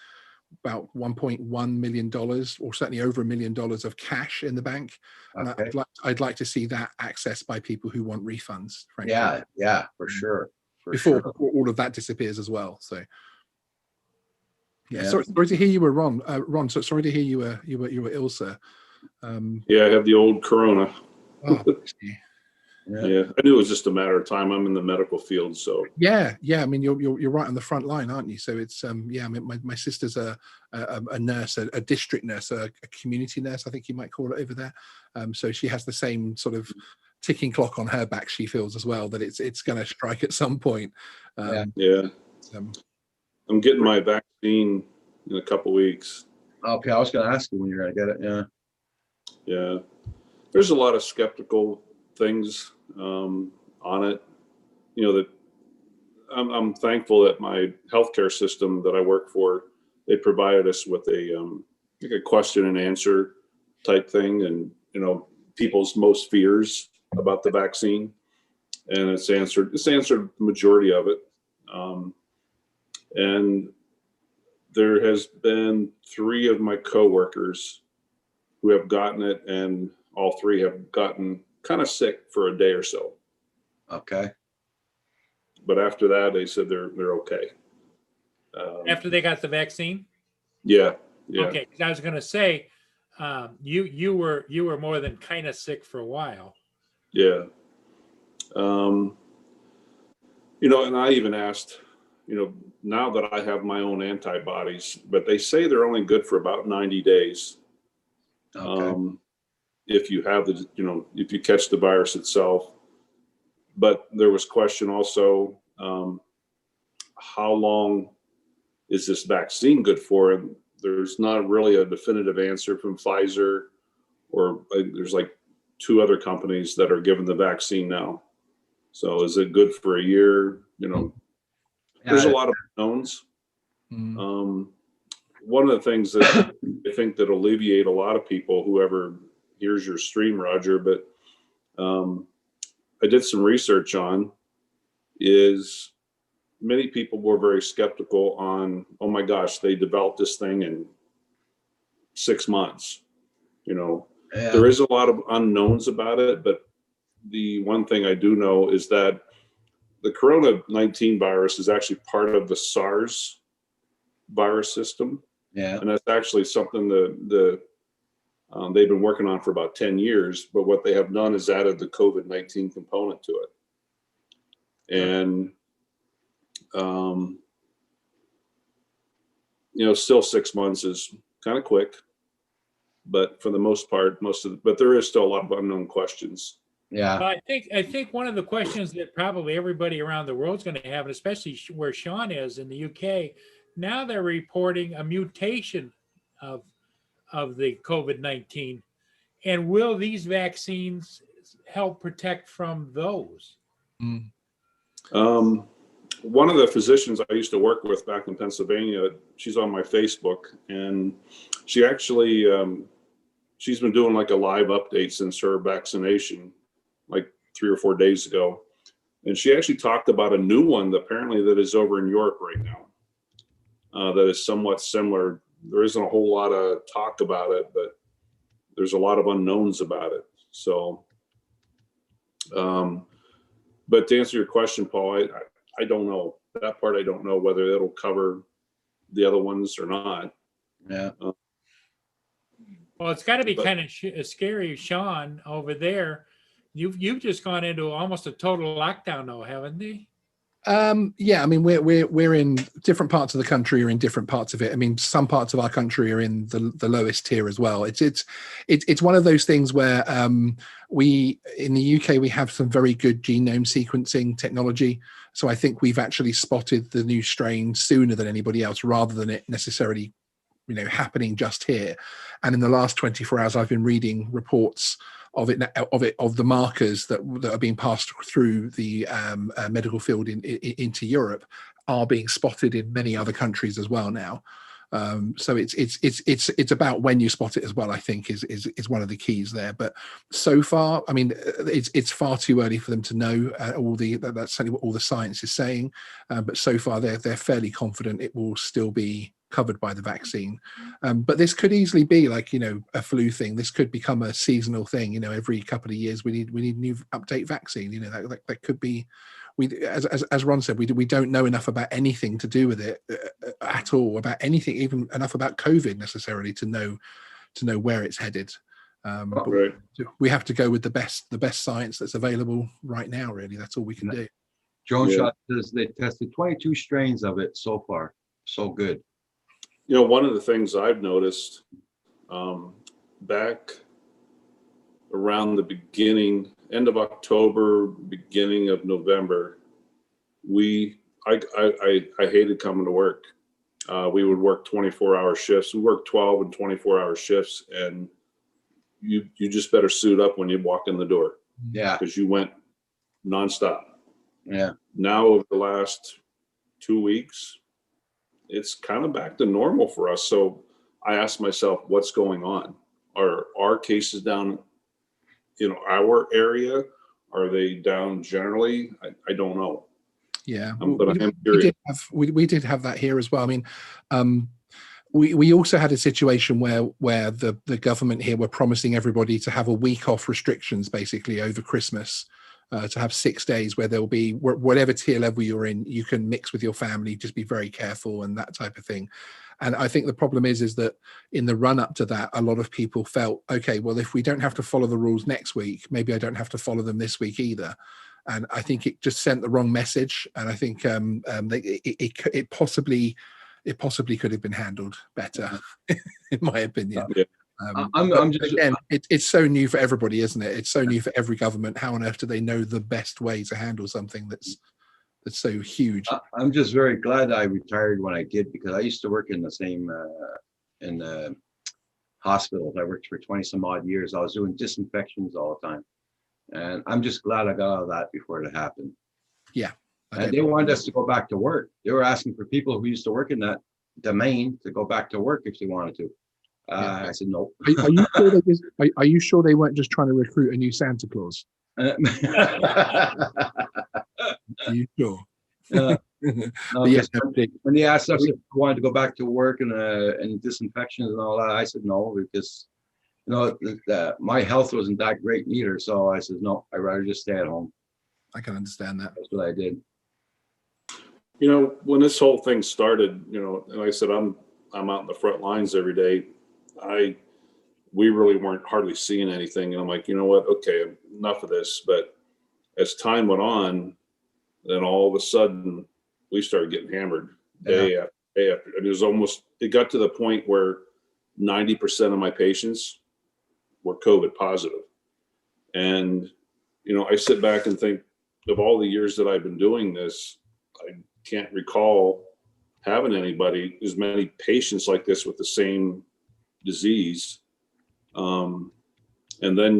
about $1.1 million, or certainly over $1 million of cash in the bank. Okay. And I'd like to see that accessed by people who want refunds. Frankly. Yeah, for sure. Before all of that disappears as well. So yeah. Sorry to hear you were Ron. Ron, so sorry to hear you were ill, sir. Yeah, I have the old corona. Oh, yeah, I knew it was just a matter of time. I'm in the medical field, so yeah. I mean, you're right on the front line, aren't you? So it's I mean, my sister's a nurse, a district nurse, a community nurse, I think you might call it over there. So she has the same sort of ticking clock on her back. She feels as well that it's going to strike at some point. Yeah. I'm getting my vaccine in a couple weeks. Okay, I was going to ask you when you're going to get it. Yeah. Yeah. There's a lot of skeptical things on it. You know, that I'm thankful that my healthcare system that I work for, they provided us with a question and answer type thing, and you know, people's most fears about the vaccine, and it's answered the majority of it. And there has been 3 of my coworkers who have gotten it, and all 3 have gotten kind of sick for a day or so. Okay. But after that, they said they're okay. After they got the vaccine? Yeah. Okay, I was going to say, you were more than kind of sick for a while. Yeah. You know, and I even asked, you know, now that I have my own antibodies, but they say they're only good for about 90 days. Okay. If you have if you catch the virus itself. But there was question also, how long is this vaccine good for? And there's not really a definitive answer from Pfizer, or there's like 2 other companies that are given the vaccine now. So is it good for a year? You know, there's a lot of unknowns. One of the things that I think that alleviate a lot of people, whoever hears your stream, Roger, but I did some research on, is many people were very skeptical on, oh my gosh, they developed this thing in 6 months. You know, there is a lot of unknowns about it, but the one thing I do know is that the Corona-19 virus is actually part of the SARS virus system. Yeah. And that's actually something that they've been working on for about 10 years, but what they have done is added the COVID-19 component to it. And, you know, still 6 months is kind of quick, but for the most part, but there is still a lot of unknown questions. Yeah. I think one of the questions that probably everybody around the world is going to have, and especially where Sean is in the UK, now they're reporting a mutation of the COVID-19, and will these vaccines help protect from those? One of the physicians I used to work with back in Pennsylvania, she's on my Facebook, and she actually she's been doing like a live update since her vaccination, like 3 or 4 days ago, and she actually talked about a new one that apparently that is over in Europe right now. That is somewhat similar. There isn't a whole lot of talk about it, but there's a lot of unknowns about it. So, but to answer your question, Paul, I don't know that part. I don't know whether it'll cover the other ones or not. Yeah. Well, it's got to be kind of scary, Sean, over there. You've just gone into almost a total lockdown, though, haven't they? Yeah, I mean, we're in different parts of the country, or in different parts of it. I mean, some parts of our country are in the lowest tier as well. It's one of those things where we in the UK we have some very good genome sequencing technology. So I think we've actually spotted the new strain sooner than anybody else, rather than it necessarily, you know, happening just here. And in the last 24 hours, I've been reading reports of the markers that are being passed through the medical field into Europe are being spotted in many other countries as well now. So it's about when you spot it as well, I think is one of the keys there. But so far, I mean, it's far too early for them to know that's certainly what all the science is saying. But so far, they're fairly confident it will still be covered by the vaccine. But this could easily be like, you know, a flu thing. This could become a seasonal thing. You know, every couple of years we need new update vaccine. You know, that could be. As Ron said, we don't know enough about anything to do with it at all, about anything, even enough about COVID necessarily to know where it's headed. But Right. we have to go with the best science that's available right now. Really, that's all we can do. Drone Yeah. Shot says they tested 22 strains of it so far. So good. You know, one of the things I've noticed back around the end of October, beginning of November, I hated coming to work. We would work 24-hour shifts. We worked 12 and 24-hour shifts, and you just better suit up when you walk in the door, Yeah. because you went nonstop. Yeah. Now, over the last 2 weeks, it's kind of back to normal for us. So I asked myself, what's going on? Are our cases down in our area? Are they down generally? I don't know. Yeah, But I am curious. we did have that here as well. I mean, we also had a situation where the government here were promising everybody to have a week off restrictions basically over Christmas, to have 6 days where there'll be whatever tier level you're in, you can mix with your family, just be very careful and that type of thing. And I think the problem is that in the run up to that, a lot of people felt, okay, well, if we don't have to follow the rules next week, maybe I don't have to follow them this week either. And I think it just sent the wrong message. And I think it possibly could have been handled better, in my opinion. Yeah. Again, it's so new for everybody, isn't it? It's so new for every government. How on earth do they know the best way to handle something that's that's so huge. I'm just very glad I retired when I did, because I used to work in the same in the hospitals. I worked for 20 some odd years. I was doing disinfections all the time, and I'm just glad I got out of that before it happened. Yeah. And they wanted us to go back to work. They were asking for people who used to work in that domain to go back to work if they wanted to. I said no. Are you sure they just, are you sure they weren't just trying to recruit a new Santa Claus? Uh, Are you sure? no, But yeah, because when they asked us if we wanted to go back to work and disinfections and all that, I said no, because my health wasn't that great either. So I said no, I'd rather just stay at home. I can understand that. That's what I did. When this whole thing started, and like I said, I'm out in the front lines every day. We really weren't hardly seeing anything, and I'm like, you know what? Okay, enough of this. But as time went on, then all of a sudden we started getting hammered day after day after. It got to the point where 90% of my patients were COVID positive. And, I sit back and think of all the years that I've been doing this, I can't recall having as many patients like this with the same disease. And then,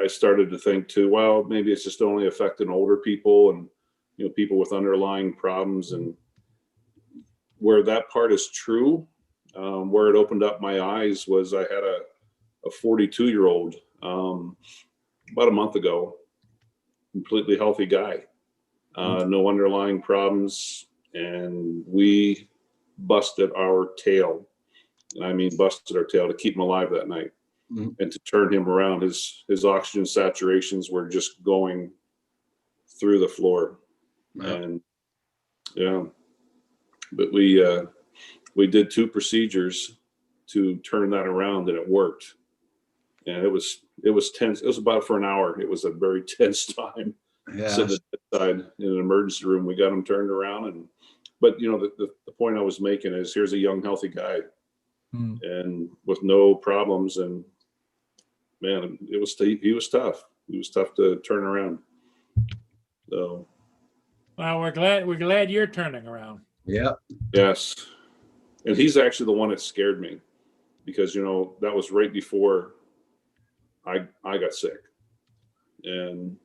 I started to think too, well, maybe it's just only affecting older people and, people with underlying problems. And where that part is true, where it opened up my eyes was I had a 42-year-old about a month ago, completely healthy guy, no underlying problems. And we busted our tail. And I mean, busted our tail to keep him alive that night. And to turn him around. His oxygen saturations were just going through the floor. And but we did 2 procedures to turn that around, and it worked. And it was tense. It was about for an hour. It was a very tense time. Sitting at the bedside in an emergency room, we got him turned around. But the point I was making is, here's a young, healthy guy, and with no problems. And man, he was tough. He was tough to turn around. So, well, we're glad you're turning around. Yeah. Yes. And he's actually the one that scared me, because that was right before I got sick, and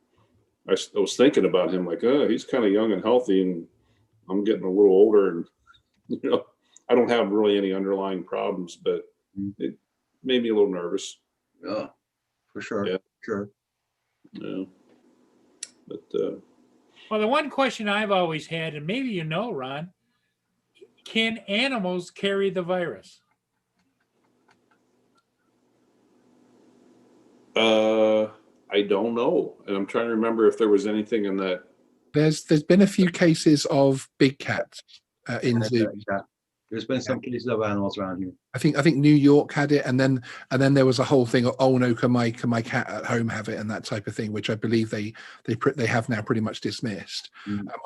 I was thinking about him like, he's kind of young and healthy, and I'm getting a little older, and I don't have really any underlying problems, but it made me a little nervous. Yeah, for sure. Yeah. Sure. Yeah. But well, the one question I've always had, and maybe Ron, can animals carry the virus? I don't know, and I'm trying to remember if there was anything in that. There's been a few cases of big cats in zoos. There's been some cases of animals around here. I think New York had it, and then there was a whole thing of, oh no, can my cat at home have it, and that type of thing, which I believe they have now pretty much dismissed.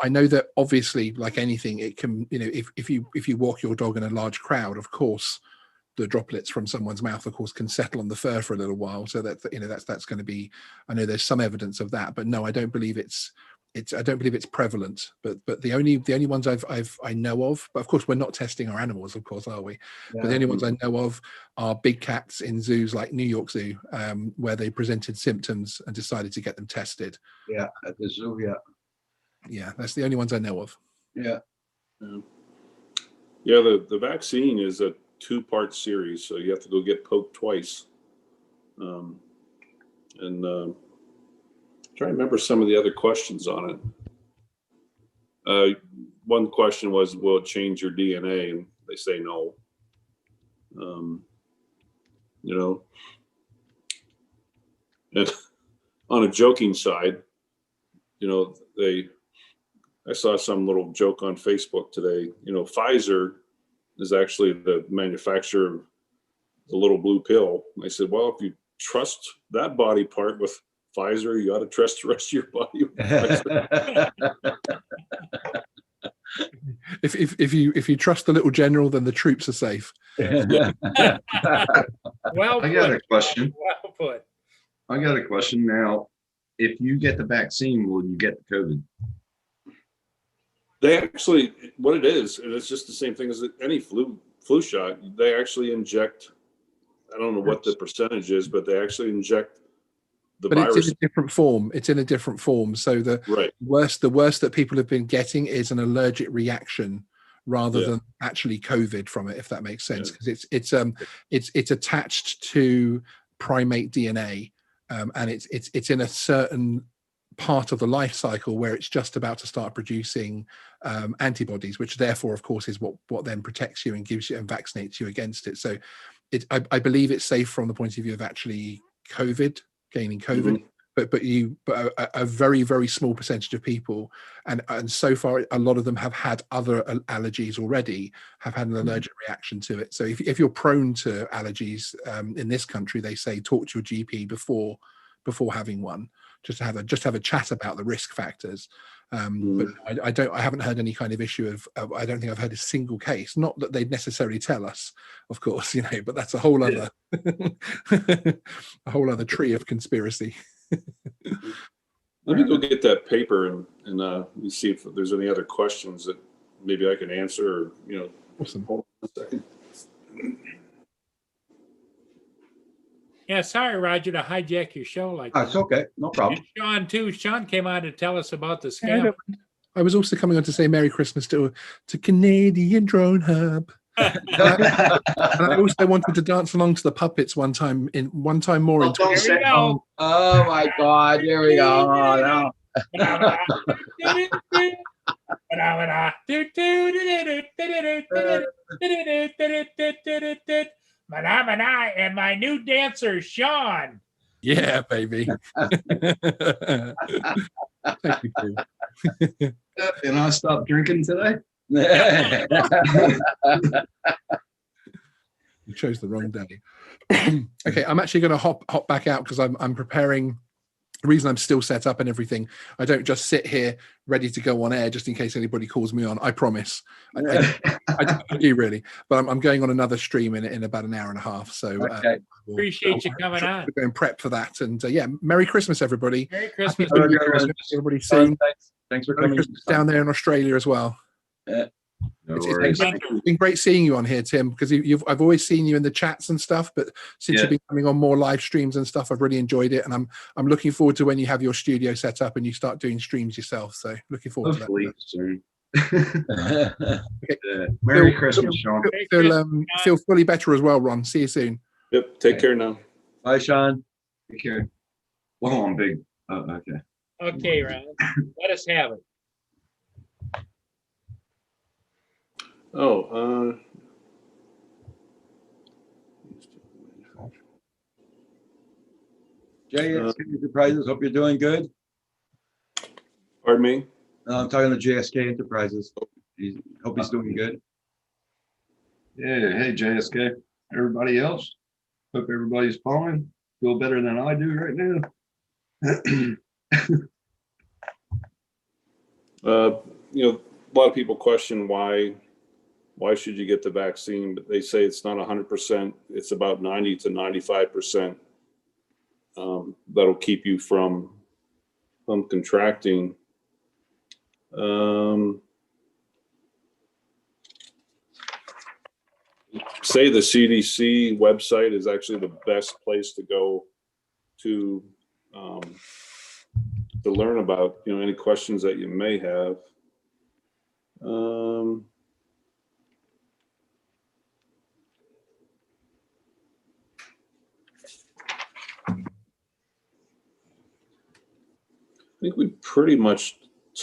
I know that obviously, like anything, it can, if you walk your dog in a large crowd, of course, the droplets from someone's mouth, of course, can settle on the fur for a little while. So that that's going to be. I know there's some evidence of that, but no, I don't believe it's prevalent. But the only ones I know of, but of course we're not testing our animals, of course, are we? Yeah. But the only ones I know of are big cats in zoos like New York Zoo, where they presented symptoms and decided to get them tested. Yeah, at the zoo. Yeah, that's the only ones I know of. Yeah. Yeah, the vaccine is a 2-part series, so you have to go get poked twice. Trying to remember some of the other questions on it. One question was, will it change your DNA? And they say no. And on a joking side, I saw some little joke on Facebook today. Pfizer is actually the manufacturer of the little blue pill. And I said, well, if you trust that body part with Pfizer, you ought to trust the rest of your body with Pfizer. If you trust the little general, then the troops are safe. Well I got a question. Well put. I got a question now. If you get the vaccine, will you get the COVID? They actually, what it is, and it's just the same thing as any flu shot. They actually inject. I don't know what the percentage is, but they actually inject the But virus. it's in a different form. It's in a different form. So the Right. worst that people have been getting is an allergic reaction rather than actually COVID from it, if that makes sense, because it's attached to primate DNA, and it's in a certain part of the life cycle where it's just about to start producing antibodies, which therefore, of course, is what then protects you and gives you and vaccinates you against it. So I believe it's safe from the point of view of actually gaining COVID, but a very, very small percentage of people, and so far a lot of them have had other allergies already, have had an allergic reaction to it. So if you're prone to allergies in this country, they say talk to your GP before having one, just have a chat about the risk factors. But I haven't heard any kind of issue of I don't think I've heard a single case. Not that they'd necessarily tell us, of course, but that's a whole other a whole other tree of conspiracy. Let me go get that paper and let me see if there's any other questions that maybe I can answer. Or, Awesome. Hold on a second. Yeah, sorry, Roger, to hijack your show like that. That's okay. No problem. And Sean, too. Sean came on to tell us about the scam. I was also coming on to say Merry Christmas to Canadian Drone Hub. And I also wanted to dance along to the puppets one time more. Oh, don't say, oh my God, here we go. Oh, no. And my new dancer, Sean. Yeah, baby. Thank you, Drew. And I stopped drinking today. You chose the wrong day. Okay, I'm actually going to hop back out because I'm preparing. The reason I'm still set up and everything, I don't just sit here ready to go on air just in case anybody calls me on. I promise. I do really, but I'm going on another stream in about an hour and a half. So Appreciate you coming on. We're going prep for that, and Merry Christmas, everybody. Merry Christmas. Happy New Year, everybody. Soon. Thanks for Merry coming Christmas down there in Australia as well. It's been great seeing you on here, Tim, because I've always seen you in the chats and stuff, but since you've been coming on more live streams and stuff, I've really enjoyed it, and I'm looking forward to when you have your studio set up and you start doing streams yourself. So looking forward to that. Soon. Merry Christmas, Sean. Feel fully better as well, Ron. See you soon. Yep. Take care now. Bye, Sean. Take care. Well, I'm big. Okay. Okay, Ron. Let us have it. JSK Enterprises, hope you're doing good. Pardon me? I'm talking to JSK Enterprises. Hope he's doing good. Yeah. Hey, JSK. Everybody else. Hope everybody's fine. Feel better than I do right now. A lot of people question why should you get the vaccine, but they say it's not 100%. It's about 90 to 95%. That'll keep you from contracting. Say the CDC website is actually the best place to go to learn about any questions that you may have. I think we pretty much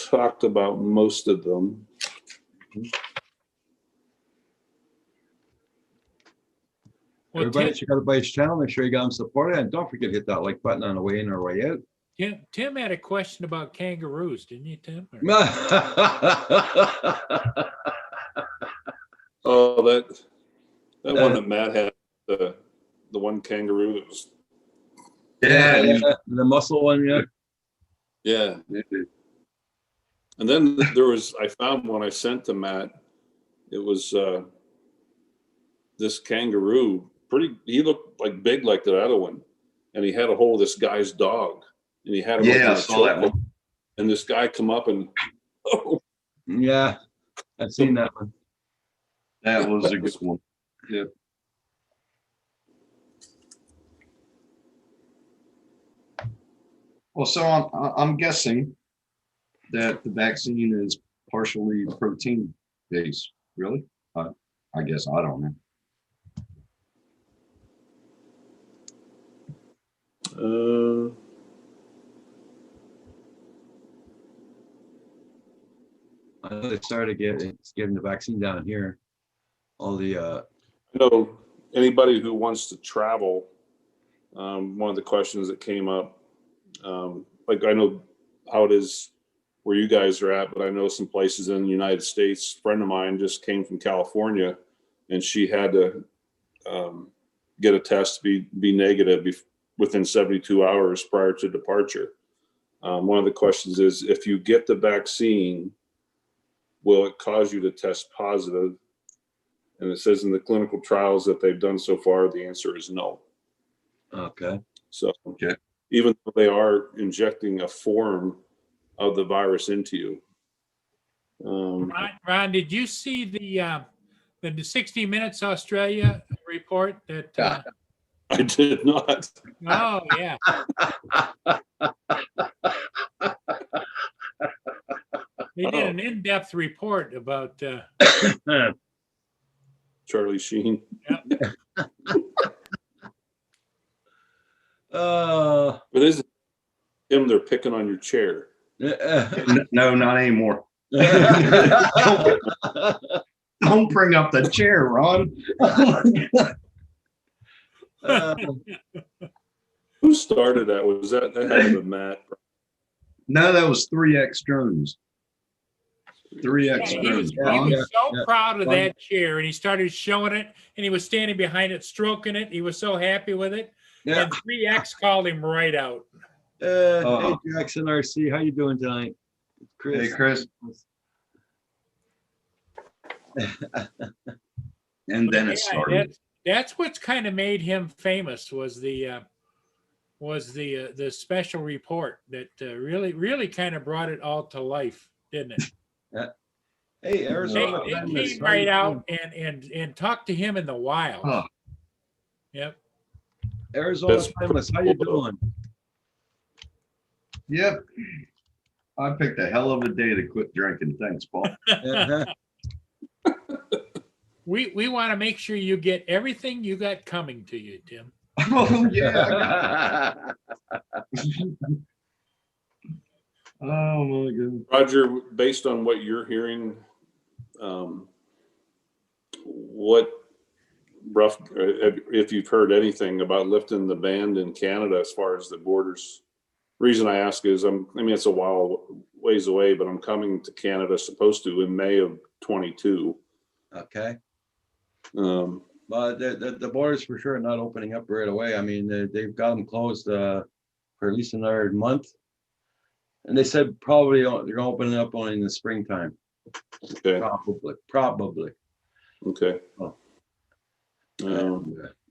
talked about most of them. Well, Everybody, check out everybody's channel. Make sure you got them supported, and don't forget to hit that like button on the way in or way out. Tim had a question about kangaroos, didn't you, Tim? Oh, that one that Matt had, the one kangaroo that was. Yeah, the muscle one, yeah. Yeah. And then I found one I sent to Matt. It was this kangaroo, he looked like big like the other one. And he had a hold of this guy's dog. And he had him. Yeah, I saw that one. And this guy come up and Yeah, I've seen that one. That was a good one. Yep. Well, so I'm guessing that the vaccine is partially protein based. Really? I guess I don't know. I know they started getting the vaccine down here. All the I know anybody who wants to travel, one of the questions that came up, like I know how it is where you guys are at, but I know some places in the United States. A friend of mine just came from California, and she had to get a test be negative within 72 hours prior to departure. One of the questions is, if you get the vaccine, will it cause you to test positive? And it says in the clinical trials that they've done so far, the answer is no. okay. So Okay. even though they are injecting a form of the virus into you. Ron, did you see the 60 Minutes Australia report that? I did not. Oh yeah. They did an in-depth report about. Charlie Sheen. Uh, But is it him? They're picking on your chair. No, not anymore. Don't bring up the chair, Ron. Who started that? Was that had to have been Matt? No, that was 3X drones. 3X He drones. was so proud of that chair, and he started showing it, and he was standing behind it, stroking it. He was so happy with it. Yeah. And 3X called him right out. Hey Jackson RC, how you doing tonight? Hey, Chris. And then it started. That's what's kind of made him famous was the special report that really kind of brought it all to life, didn't it? Hey, Arizona. They came right out and talked to him in the wild. Huh. Yep. Arizona Timeless, how you doing? Yep. I picked a hell of a day to quit drinking. Thanks, Paul. We want to make sure you get everything you got coming to you, Tim. Oh, yeah. Oh, my God. Roger, based on what you're hearing, what rough, if you've heard anything about lifting the ban in Canada as far as the borders? Reason I ask is it's a ways away, but I'm coming to Canada, supposed to, in May of 22. Okay. But the borders for sure are not opening up right away. I mean, they've got them closed for at least another month. And they said probably they're going to open it up only in the springtime. Okay. Probably. Okay. Oh.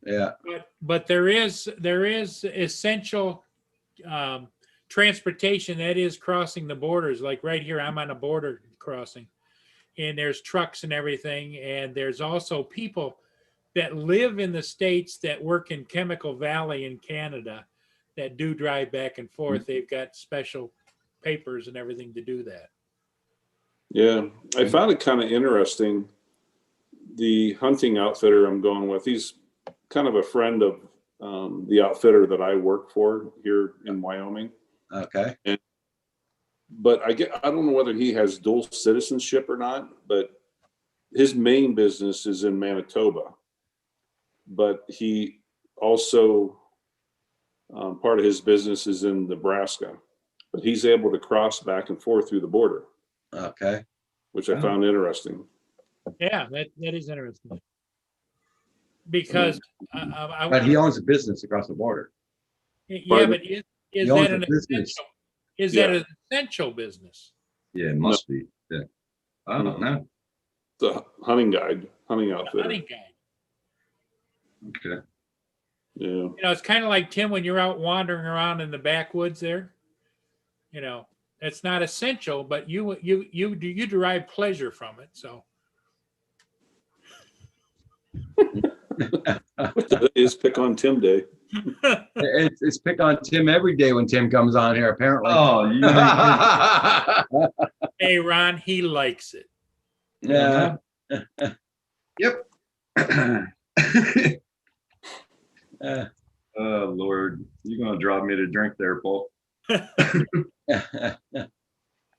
Yeah. But there is essential transportation that is crossing the borders. Like right here, I'm on a border crossing, and there's trucks and everything. And there's also people that live in the States that work in Chemical Valley in Canada that do drive back and forth. Mm-hmm. They've got special papers and everything to do that. Yeah, I found it kind of interesting. The hunting outfitter I'm going with, he's kind of a friend of the outfitter that I work for here in Wyoming. Okay. But I don't know whether he has dual citizenship or not, but his main business is in Manitoba. But he also, part of his business is in Nebraska. But he's able to cross back and forth through the border. Okay. Which I found interesting. Yeah, that is interesting. Because but he owns a business across the border. Yeah, but is that an essential? Is that an essential business? Yeah, it must be. Yeah, I don't know. The hunting outfitter. Hunting guide. Okay. Yeah. It's kind of like Tim when you're out wandering around in the backwoods there. It's not essential, but you derive pleasure from it. So Today is Pick on Tim Day. It's pick on Tim every day when Tim comes on here, apparently. Oh, you ain't hey, Ron, he likes it. Yeah. Yep. Uh, Oh, Lord. You're going to drop me to drink there, Paul.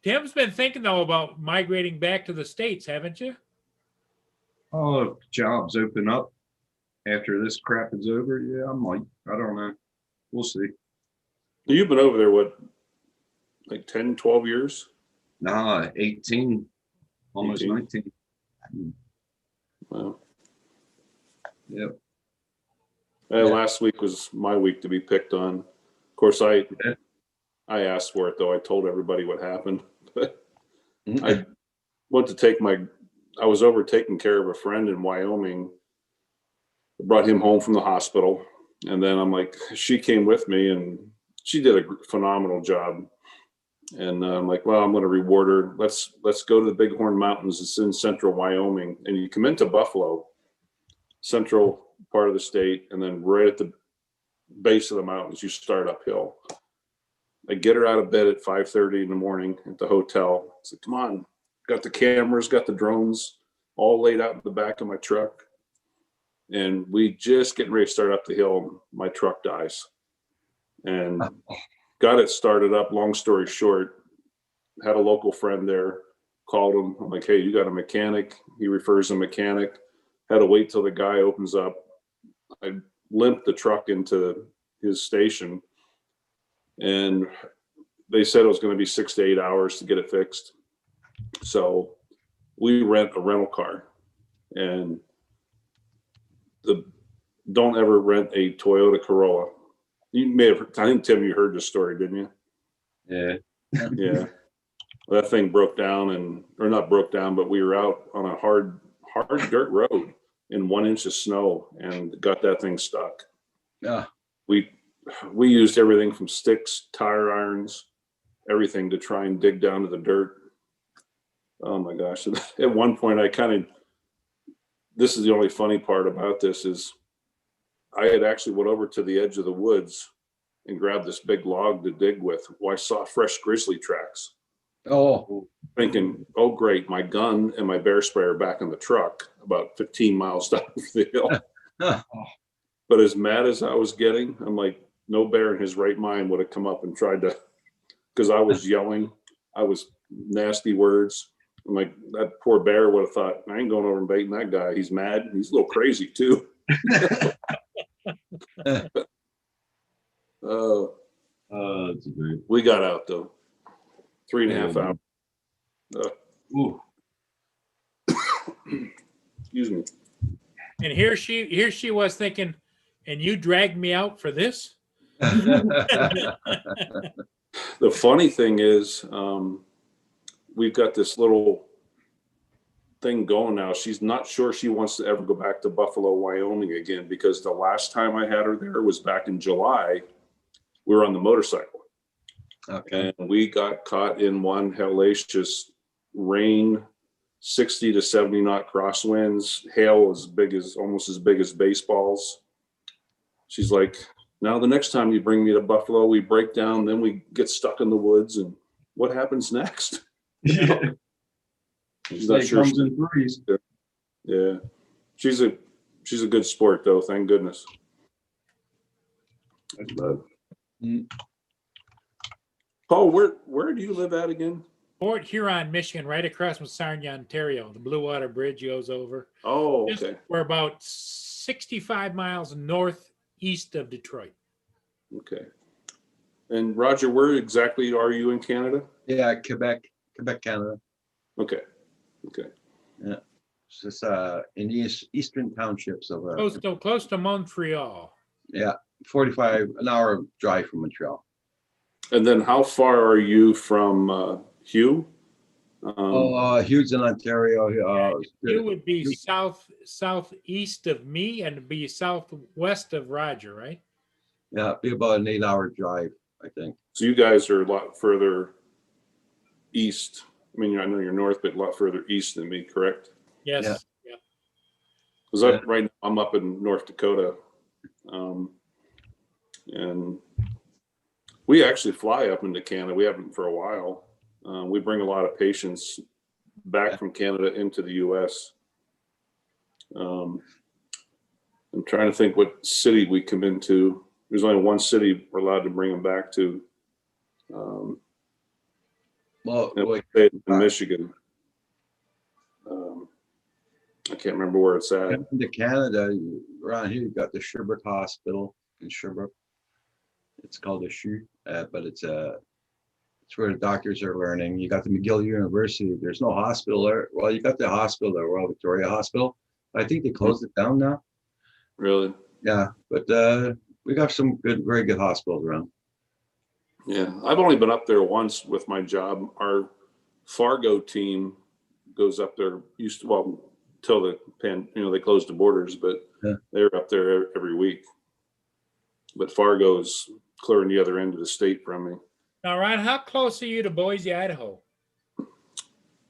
Tim's been thinking though about migrating back to the States, haven't you? Oh, if jobs open up after this crap is over, yeah, I might. I don't know. We'll see. You've been over there, what, like 10, 12 years? Nah, 18, almost 18. 19. Wow. Yep. Last week was my week to be picked on. Of course, I asked for it, though. I told everybody what happened. I went to take I was over taking care of a friend in Wyoming. I brought him home from the hospital. And then I'm like, she came with me and she did a phenomenal job. And I'm like, well, I'm going to reward her. Let's go to the Bighorn Mountains. It's in central Wyoming. And you come into Buffalo, central part of the state, and then right at the base of the mountains, you start uphill. I get her out of bed at 5:30 in the morning at the hotel. I said, come on, got the cameras, got the drones all laid out in the back of my truck. And we just getting ready to start up the hill. My truck dies. And got it started up. Long story short, had a local friend there, called him. I'm like, hey, you got a mechanic? He refers a mechanic. Had to wait till the guy opens up. I limped the truck into his station. And they said it was going to be 6 to 8 hours to get it fixed. So we rent a rental car. And don't ever rent a Toyota Corolla. You may have, I think, Tim, you heard this story, didn't you? Yeah. Yeah. Well, that thing broke down or not broke down, but we were out on a hard dirt road in 1 inch of snow and got that thing stuck. Yeah. We used everything from sticks, tire irons, everything to try and dig down to the dirt. Oh my gosh. At one point this is the only funny part about this is I had actually went over to the edge of the woods and grabbed this big log to dig with. Well, I saw fresh grizzly tracks. Oh. Thinking, oh great, my gun and my bear spray are back in the truck about 15 miles down the hill. But as mad as I was getting, I'm like, no bear in his right mind would have come up and tried to, because I was yelling. I was nasty words. I'm like, that poor bear would have thought, I ain't going over and baiting that guy. He's mad. He's a little crazy too. That's great. We got out though. 3.5 hours. Ooh. Excuse me. And here she was thinking, and you dragged me out for this? The funny thing is, we've got this little thing going now. She's not sure she wants to ever go back to Buffalo, Wyoming again, because the last time I had her there was back in July. We were on the motorcycle. Okay. And we got caught in one hellacious rain, 60 to 70 knot crosswinds, hail almost as big as baseballs. She's like, now the next time you bring me to Buffalo, we break down, then we get stuck in the woods, and what happens next? Yeah. She's not sure. Comes in threes. Yeah. She's a good sport though, thank goodness. Paul, where do you live at again? Fort Huron, Michigan, right across from Sarnia, Ontario. The Blue Water Bridge goes over. Oh, okay. We're about 65 miles northeast of Detroit. Okay. And Roger, where exactly are you in Canada? Yeah, Quebec, Canada. Okay. Yeah. It's just in the eastern townships of Close to Montreal. yeah, 45 an hour drive from Montreal. And then how far are you from Hugh? Hugh's in Ontario. You would be southeast of me and be southwest of Roger, right? Yeah, be about an 8 hour drive, I think. So you guys are a lot further east. I mean, I know you're north, but a lot further east than me, correct? Yes. Yeah. Yeah. Because right now I'm up in North Dakota, and we actually fly up into Canada. We haven't for a while. We bring a lot of patients back from Canada into the U.S. I'm trying to think what city we come into. There's only one city we're allowed to bring them back to. Well, In Michigan. I can't remember where it's at. coming to Canada, around here, you got the Sherbrooke Hospital in Sherbrooke. It's called the CHU, but it's where the doctors are learning. You got the McGill University. There's no hospital there. Well, you got the hospital, the Royal Victoria Hospital. I think they closed it down now. Really? Yeah, but we got some very good hospitals around. Yeah, I've only been up there once with my job. Our Fargo team goes up there. Till they closed the borders, but they're up there every week. But Fargo's clear on the other end of the state from me. Now, Ron, how close are you to Boise, Idaho?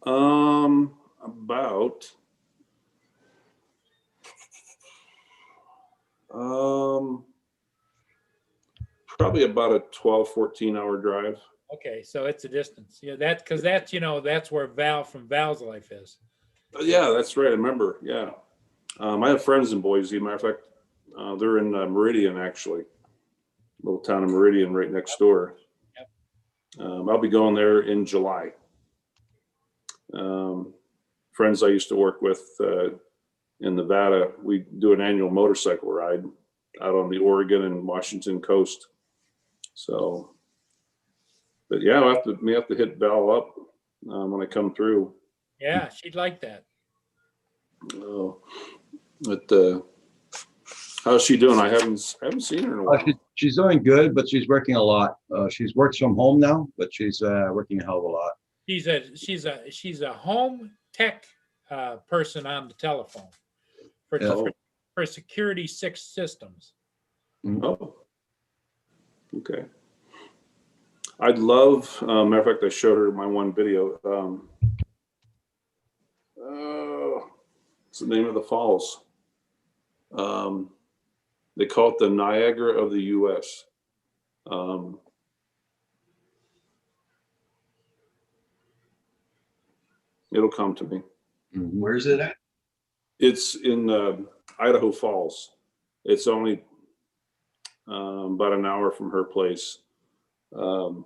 About probably about a 12-14 hour drive. Okay, so it's a distance. Yeah, that's where Val from Val's Life is. Yeah, that's right. I remember. Yeah. I have friends in Boise. Matter of fact, they're in Meridian, actually. Little town of Meridian right next door. Yep. I'll be going there in July. Friends I used to work with in Nevada, we do an annual motorcycle ride out on the Oregon and Washington coast. So, but yeah, may have to hit Val up when I come through. Yeah, she'd like that. Oh, but how's she doing? I haven't seen her in a while. She's doing good, but she's working a lot. She's works from home now, but she's working a hell of a lot. She's a home tech person on the telephone for Security 6 systems. Oh, okay. I'd love. Matter of fact, I showed her my one video. What's the name of the falls? They call it the Niagara of the U.S. It'll come to me. Where's it at? It's in Idaho Falls. It's only about an hour from her place. Let's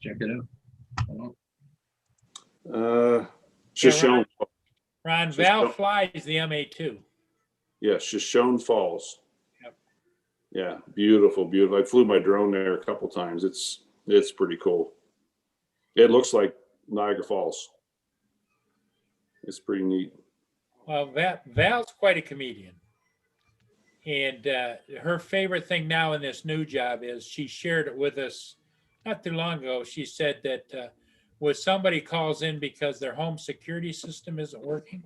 check it out. Shoshone. Ron, Val flies the MA2. Yeah, Shoshone Falls. Yep. Yeah, beautiful, beautiful. I flew my drone there a couple times. It's pretty cool. It looks like Niagara Falls. It's pretty neat. Well, Val's quite a comedian. And her favorite thing now in this new job is she shared it with us not too long ago. She said that when somebody calls in because their home security system isn't working,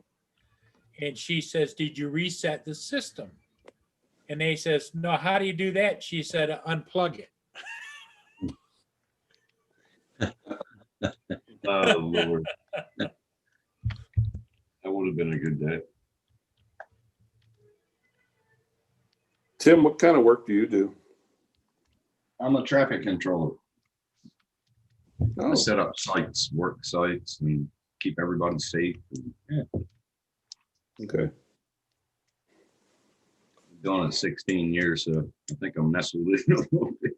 and she says, "Did you reset the system?" And they says, "No, how do you do that?" She said, "Unplug it." Oh, Lord. That would have been a good day. Tim, what kind of work do you do? I'm a traffic controller. Oh. I set up sites, work sites, and keep everybody safe. And, Okay. doing it 16 years, so I think I'm messing with it a little bit.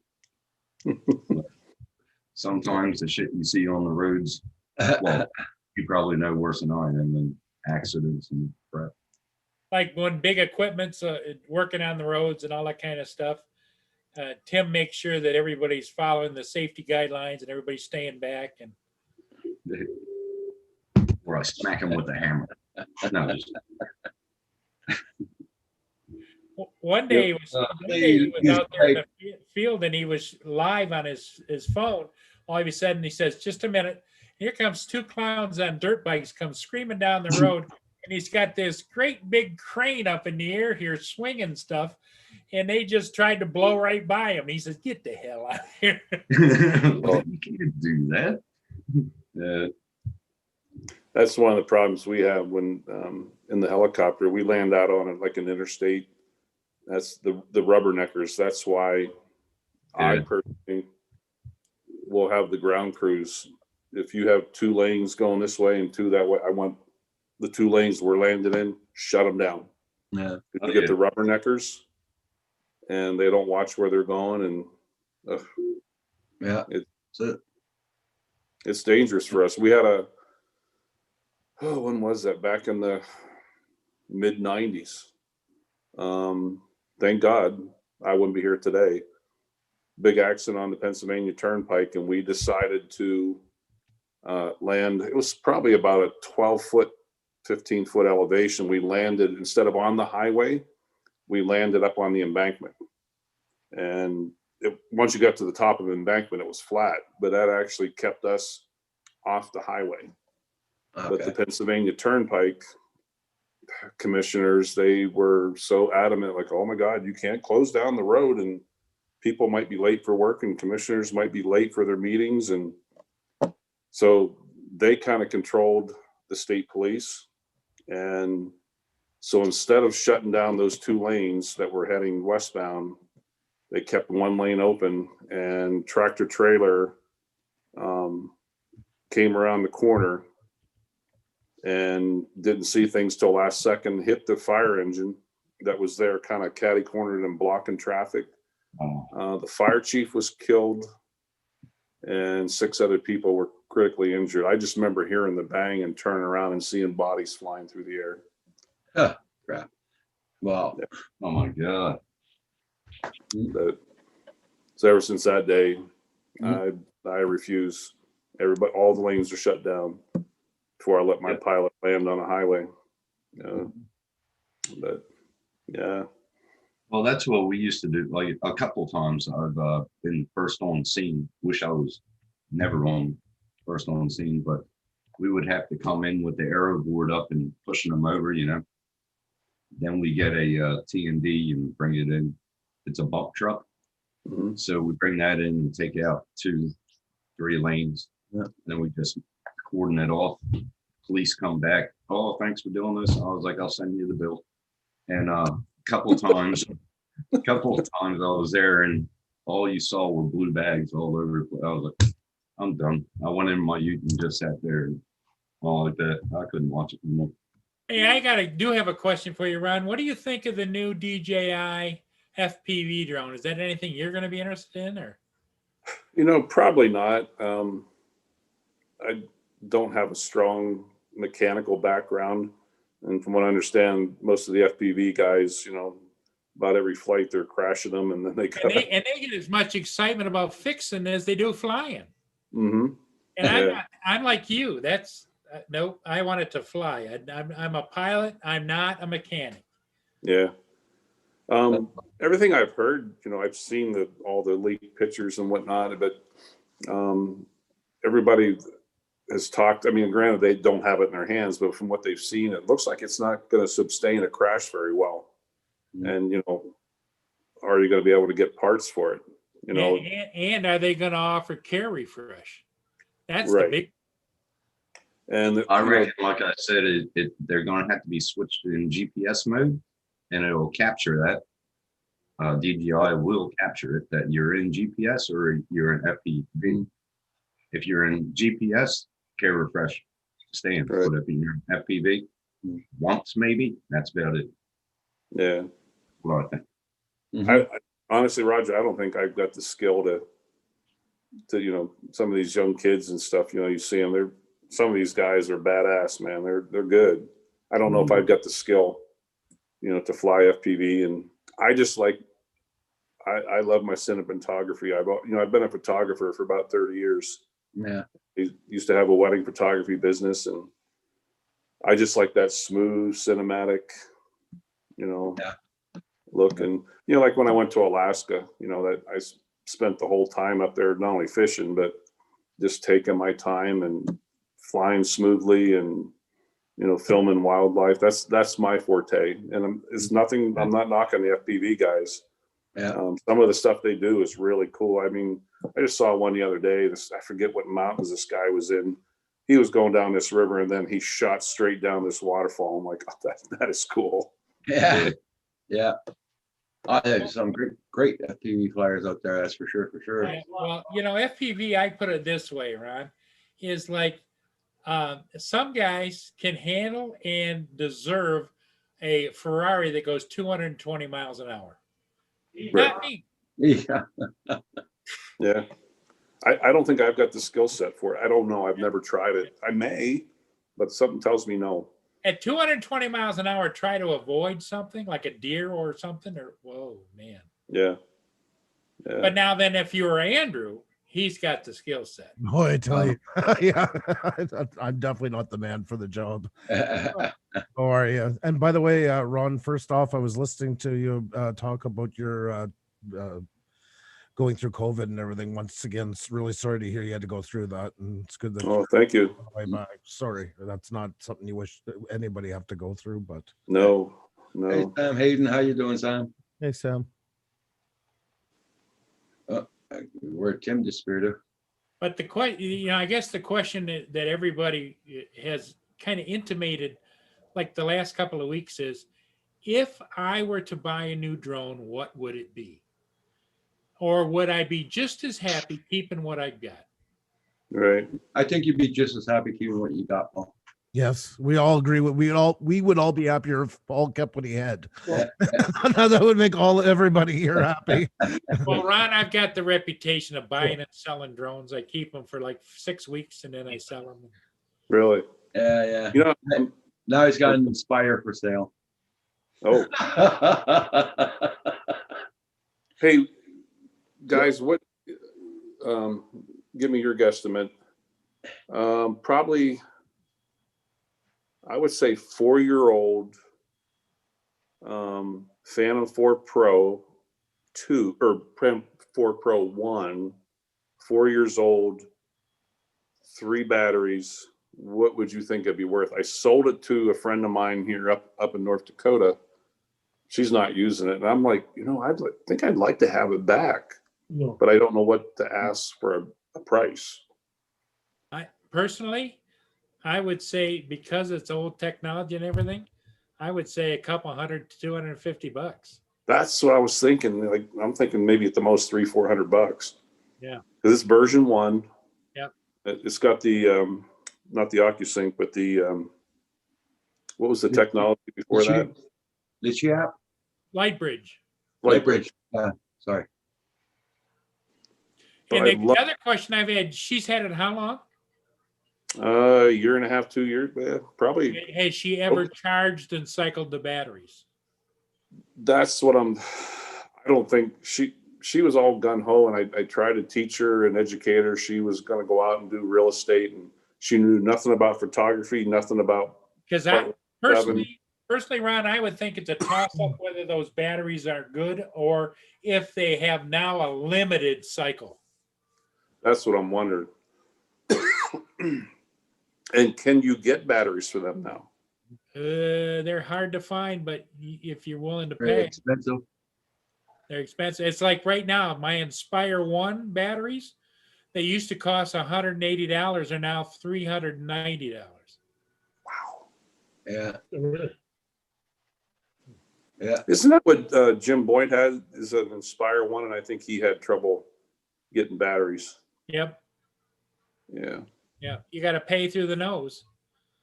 Sometimes the shit you see on the roads, well, you probably know worse than I am, than accidents and crap. Like when big equipment's working on the roads and all that kind of stuff, Tim makes sure that everybody's following the safety guidelines and everybody's staying back. And Or I smack him with a hammer. No, just, one day he was out there in the field and he was live on his phone. All of a sudden he says, "Just a minute, here comes two clowns on dirt bikes come screaming down the road." And he's got this great big crane up in the air here swinging stuff. and they just tried to blow right by him. He says, "Get the hell out of here." Well, you can't do that. That's one of the problems we have when in the helicopter, we land out on it like an interstate. That's the rubberneckers. That's why I Yeah. personally will have the ground crews. If you have 2 lanes going this way and 2 that way, I want the 2 lanes we're landing in, shut them down. Yeah. If you get the rubberneckers and they don't watch where they're going, and Yeah. That's it. it's dangerous for us. We had when was that? Back in the mid 90s. Thank God I wouldn't be here today. Big accident on the Pennsylvania Turnpike, and we decided to land. It was probably about a 12-foot, 15-foot elevation. We landed, instead of on the highway, we landed up on the embankment. And once you got to the top of the embankment, it was flat, but that actually kept us off the highway. But the Pennsylvania Turnpike commissioners, they were so adamant, like, oh my God, you can't close down the road, and people might be late for work, and commissioners might be late for their meetings. And so they kind of controlled the state police. And so instead of shutting down those 2 lanes that were heading westbound, they kept 1 lane open, and tractor trailer came around the corner and didn't see things till last second, hit the fire engine that was there, kind of catty cornered and blocking traffic. The fire chief was killed, and 6 other people were critically injured. I just remember hearing the bang and turning around and seeing bodies flying through the air. Oh, crap. Wow. Oh my God. So ever since that day, I refuse. All the lanes are shut down before I let my pilot land on a highway. But yeah. Well, that's what we used to do. Like a couple of times I've been first on scene. Wish I was never on first on scene, but we would have to come in with the aero board up and pushing them over, Then we get a T&D and bring it in. It's a bump truck. Mm-hmm. So we bring that in and take out 2, 3 lanes. Yeah. Then we just cordon it off. Police come back. Oh, thanks for doing this. I was like, I'll send you the bill. And a couple of times I was there, and all you saw were blue bags all over the place. I was like, I'm done. I went in my ute and just sat there and all like that. I couldn't watch it anymore. Hey, I do have a question for you, Ron. What do you think of the new DJI FPV drone? Is that anything you're going to be interested in, or? Probably not. I don't have a strong mechanical background, and from what I understand, most of the FPV guys, about every flight they're crashing them, and then they get as much excitement about fixing as they do flying. Mm-hmm. And I'm like you. That's no. I want it to fly. I'm a pilot. I'm not a mechanic. Yeah. Everything I've heard, I've seen all the leaked pictures and whatnot, but everybody has talked. I mean, granted, they don't have it in their hands, but from what they've seen, it looks like it's not going to sustain a crash very well. Mm-hmm. And, are you going to be able to get parts for it? And are they going to offer care refresh? That's right. The big. And I reckon, like I said, they're going to have to be switched in GPS mode, and it'll capture that. DJI will capture it that you're in GPS or you're in FPV. If you're in GPS, care refresh stands. Right. But if you're in FPV, once maybe, that's about it. Yeah. Well, I think. Mm-hmm. I honestly, Roger, I don't think I've got the skill to some of these young kids and stuff. You see them. Some of these guys are badass, man. They're good. I don't know if I've got the skill, to fly FPV. And I just I love my cinematography. I've been a photographer for about 30 years. Yeah. He used to have a wedding photography business, and I just like that smooth cinematic, look. And, like when I went to Alaska, that I spent the whole time up there, not only fishing, but just taking my time and flying smoothly and, filming wildlife. That's my forte. And it's nothing, I'm not knocking the FPV guys. Yeah. Some of the stuff they do is really cool. I mean, I just saw one the other day. I forget what mountains this guy was in. He was going down this river and then he shot straight down this waterfall. I'm like, oh, that is cool. Yeah. Yeah. There's some great FPV flyers out there. That's for sure. Yeah, well, FPV, I put it this way, Ron, is like some guys can handle and deserve a Ferrari that goes 220 miles an hour. Not me. Yeah. Yeah. I don't think I've got the skill set for it. I don't know. I've never tried it. I may, but something tells me no. At 220 miles an hour, try to avoid something like a deer or something, or whoa, man. Yeah. But now then, if you were Andrew, he's got the skill set. Oh, I tell you, yeah, I'm definitely not the man for the job. How are you? And by the way, Ron, first off, I was listening to you talk about your going through COVID and everything. Once again, it's really sorry to hear you had to go through that, and it's good that. Oh, thank you. Sorry, that's not something you wish anybody have to go through, but no. Hey, Sam Hayden, how you doing, Sam? Hey, Sam. Where Tim disappeared. But the question, I guess the question that everybody has kind of intimated, like the last couple of weeks, is if I were to buy a new drone, what would it be? Or would I be just as happy keeping what I've got? Right. I think you'd be just as happy keeping what you got, Paul. Yes, we all agree. We would all be happier if Paul kept what he had. That would make everybody here happy. Well, Ron, I've got the reputation of buying and selling drones. I keep them for like 6 weeks and then I sell them. Really? Yeah. Now he's got an Inspire for sale. Oh. Hey, guys, what? Give me your guesstimate. Probably, I would say 4-year-old Phantom 4 Pro 2 or Phantom 4 Pro 1, 4 years old, 3 batteries. What would you think it'd be worth? I sold it to a friend of mine here up in North Dakota. She's not using it, and I'm like, I think I'd like to have it back, but I don't know what to ask for a price. Personally, I would say, because it's old technology and everything, I would say a couple $100 to $250. That's what I was thinking. Like, I'm thinking maybe at the most $300-400. Yeah. Because it's version 1. Yep. It's got the not the OcuSync, but the what was the technology before that? Litchi app? Lightbridge. Lightbridge. Sorry. And the other question I've had, she's had it how long? A year and a half, 2 years, probably. Has she ever charged and cycled the batteries? That's what I don't think she was all gun ho, and I tried to teach her and educate her. She was going to go out and do real estate, and she knew nothing about photography, nothing about. Because I personally, Ron, I would think it's a toss up whether those batteries are good or if they have now a limited cycle. That's what I'm wondering. And can you get batteries for them now? They're hard to find, but if you're willing to Very pay, expensive. they're expensive. It's like right now, my Inspire 1 batteries, they used to cost $180, are now $390. Wow. Yeah. Isn't that what Jim Boyd had? Is an Inspire 1, and I think he had trouble getting batteries. Yep. Yeah. You got to pay through the nose.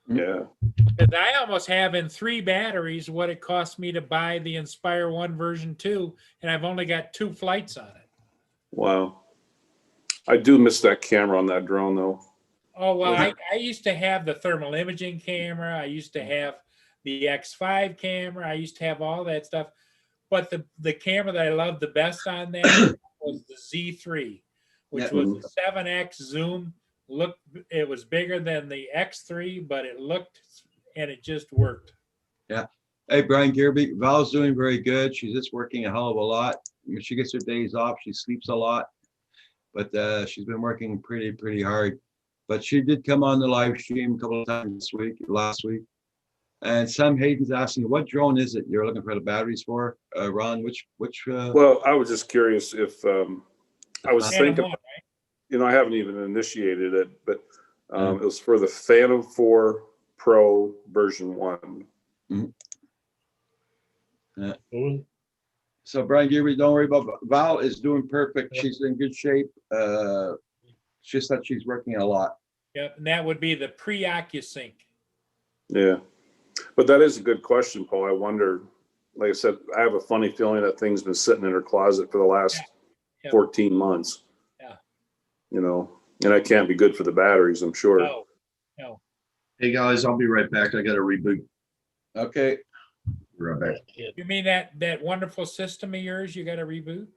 Yeah. Because I almost have in 3 batteries what it cost me to buy the Inspire 1 version 2, and I've only got 2 flights on it. Wow. I do miss that camera on that drone, though. Oh, well, I used to have the thermal imaging camera. I used to have the X5 camera. I used to have all that stuff. But the camera that I loved the best on that was the Z3, which was a 7X zoom. It was bigger than the X3, but it looked and it just worked. Yeah. Hey, Brian Gearby, Val's doing very good. She's just working a hell of a lot. When she gets her days off, she sleeps a lot, but she's been working pretty hard. But she did come on the live stream a couple of times last week. And Sam Hayden's asking, what drone is it you're looking for the batteries for? Ron, which Well, I was just curious if I was Phantom thinking, One, right? you know, I haven't even initiated it, but it was for the Phantom 4 Pro version 1. So Brian Gilbert, don't worry about Val is doing perfect. She's in good shape. Just that she's working a lot. Yep, and that would be the pre-OcuSync. Yeah, but that is a good question, Paul. I wonder, like I said, I have a funny feeling that thing's been sitting in her closet for the last 14 months. Yeah. You know, and that can't be good for the batteries, I'm sure. No. Hey guys, I'll be right back. I got to reboot. Okay. Be right back. You mean that wonderful system of yours you got to reboot?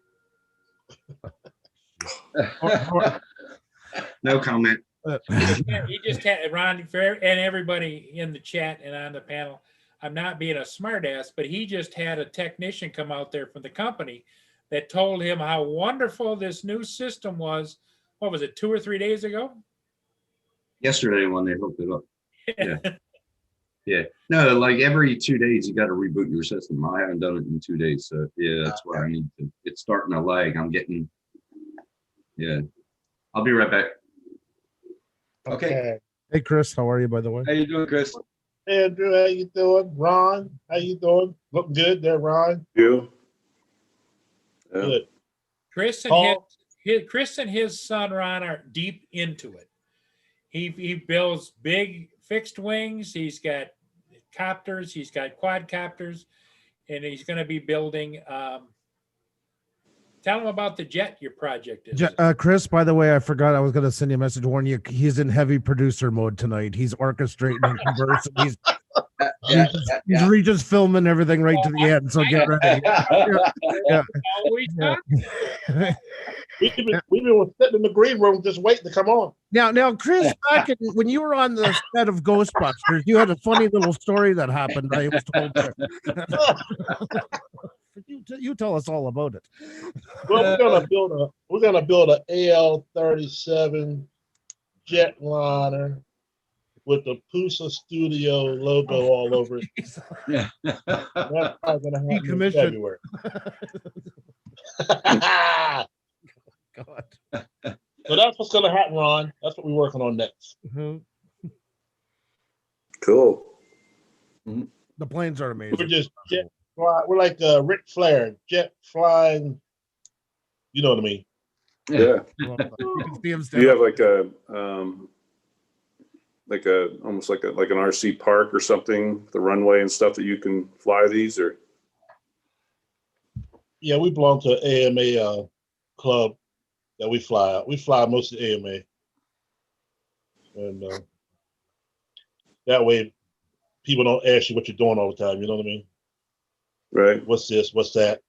No comment. He just had Ron and everybody in the chat and on the panel. I'm not being a smartass, but he just had a technician come out there from the company that told him how wonderful this new system was. What was it, 2 or 3 days ago? Yesterday when they hooked it up. Yeah. Yeah. No, like every 2 days you got to reboot your system. I haven't done it in 2 days. So yeah, that's why I need to. It's starting to lag. I'm getting. Yeah. I'll be right back. Okay. Hey, Chris, how are you, by the way? How you doing, Chris? Hey, Andrew, how you doing? Ron, how you doing? Look good there, Ron. You? Yeah. Good. Chris and Paul? Chris and his son Ron are deep into it. He builds big fixed wings. He's got copters. He's got quadcopters, and he's going to be building. Tell him about the jet your project is. Chris, by the way, I forgot I was going to send you a message warn you. He's in heavy producer mode tonight. He's orchestrating and conversing. He's Regis filming everything right to the end. So get ready. We've been sitting in the green room just waiting to come on. Now, Chris, when you were on the set of Ghostbusters, you had a funny little story that happened. I was told. You tell us all about it. Well, we're gonna build a AL-37 jetliner with the Pusa Studio logo all over it. Yeah. That's probably gonna happen in February. God. So that's what's gonna happen, Ron. That's what we're working on next. Cool. The planes are amazing. We're just we're like Ric Flair, jet flying. You know what I mean? Yeah. You can see him Do you have like almost like an RC park or something, the runway and stuff that you can fly these, or? Yeah, we belong to an AMA club that we fly out. We fly most of the AMA, and that way people don't ask you what you're doing all the time. You know what I mean? Right. What's this? What's that?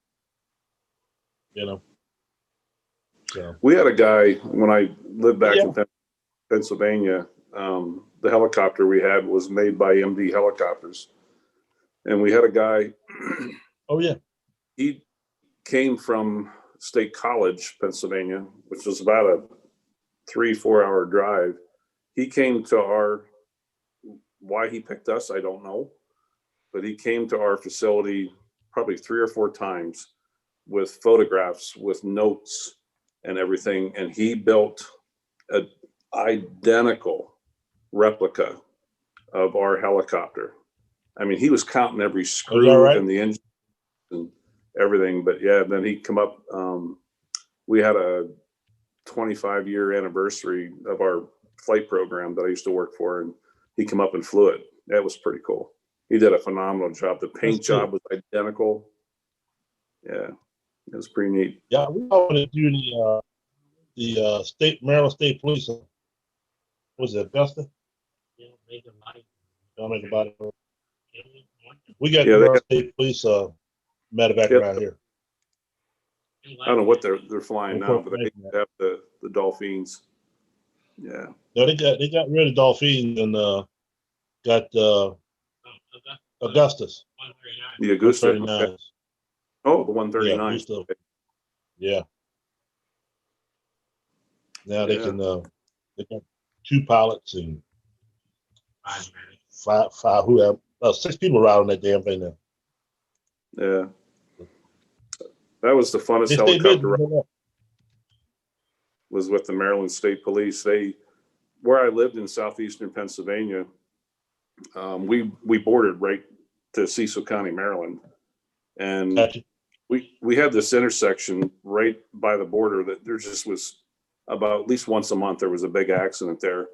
You know. So. We had a guy when I lived back in Pennsylvania. The helicopter we had was made by MD Helicopters, and we had a guy. Oh yeah. He came from State College, Pennsylvania, which was about a 3-4 hour drive. He came to why he picked us, I don't know, but he came to our facility probably 3 or 4 times with photographs, with notes and everything. And he built an identical replica of our helicopter. I mean, he was counting every screw in the engine and everything, but yeah, then he come up, we had a 25-year anniversary of our flight program that I used to work for, and he come up and flew it. That was pretty cool. He did a phenomenal job. The paint job was identical. Yeah, it was pretty neat. Yeah, we want to do the Maryland State Police. Was it Augusta? Don't make about it. We got the Maryland State Police medevac around here. I don't know what they're flying now, but they have the Dolphins. Yeah. No, they got rid of Dolphins and got Augustus. The Augusta. 139s. Oh, the 139. Yeah. Now they can they got 2 pilots and five About 6 people ride on that damn thing now. Yeah. That was the funnest They stay busy. helicopter ride was with the Maryland State Police. Where I lived in southeastern Pennsylvania, we bordered right to Cecil County, Maryland. And Gotcha. we had this intersection right by the border that there just was about at least once a month, there was a big accident there.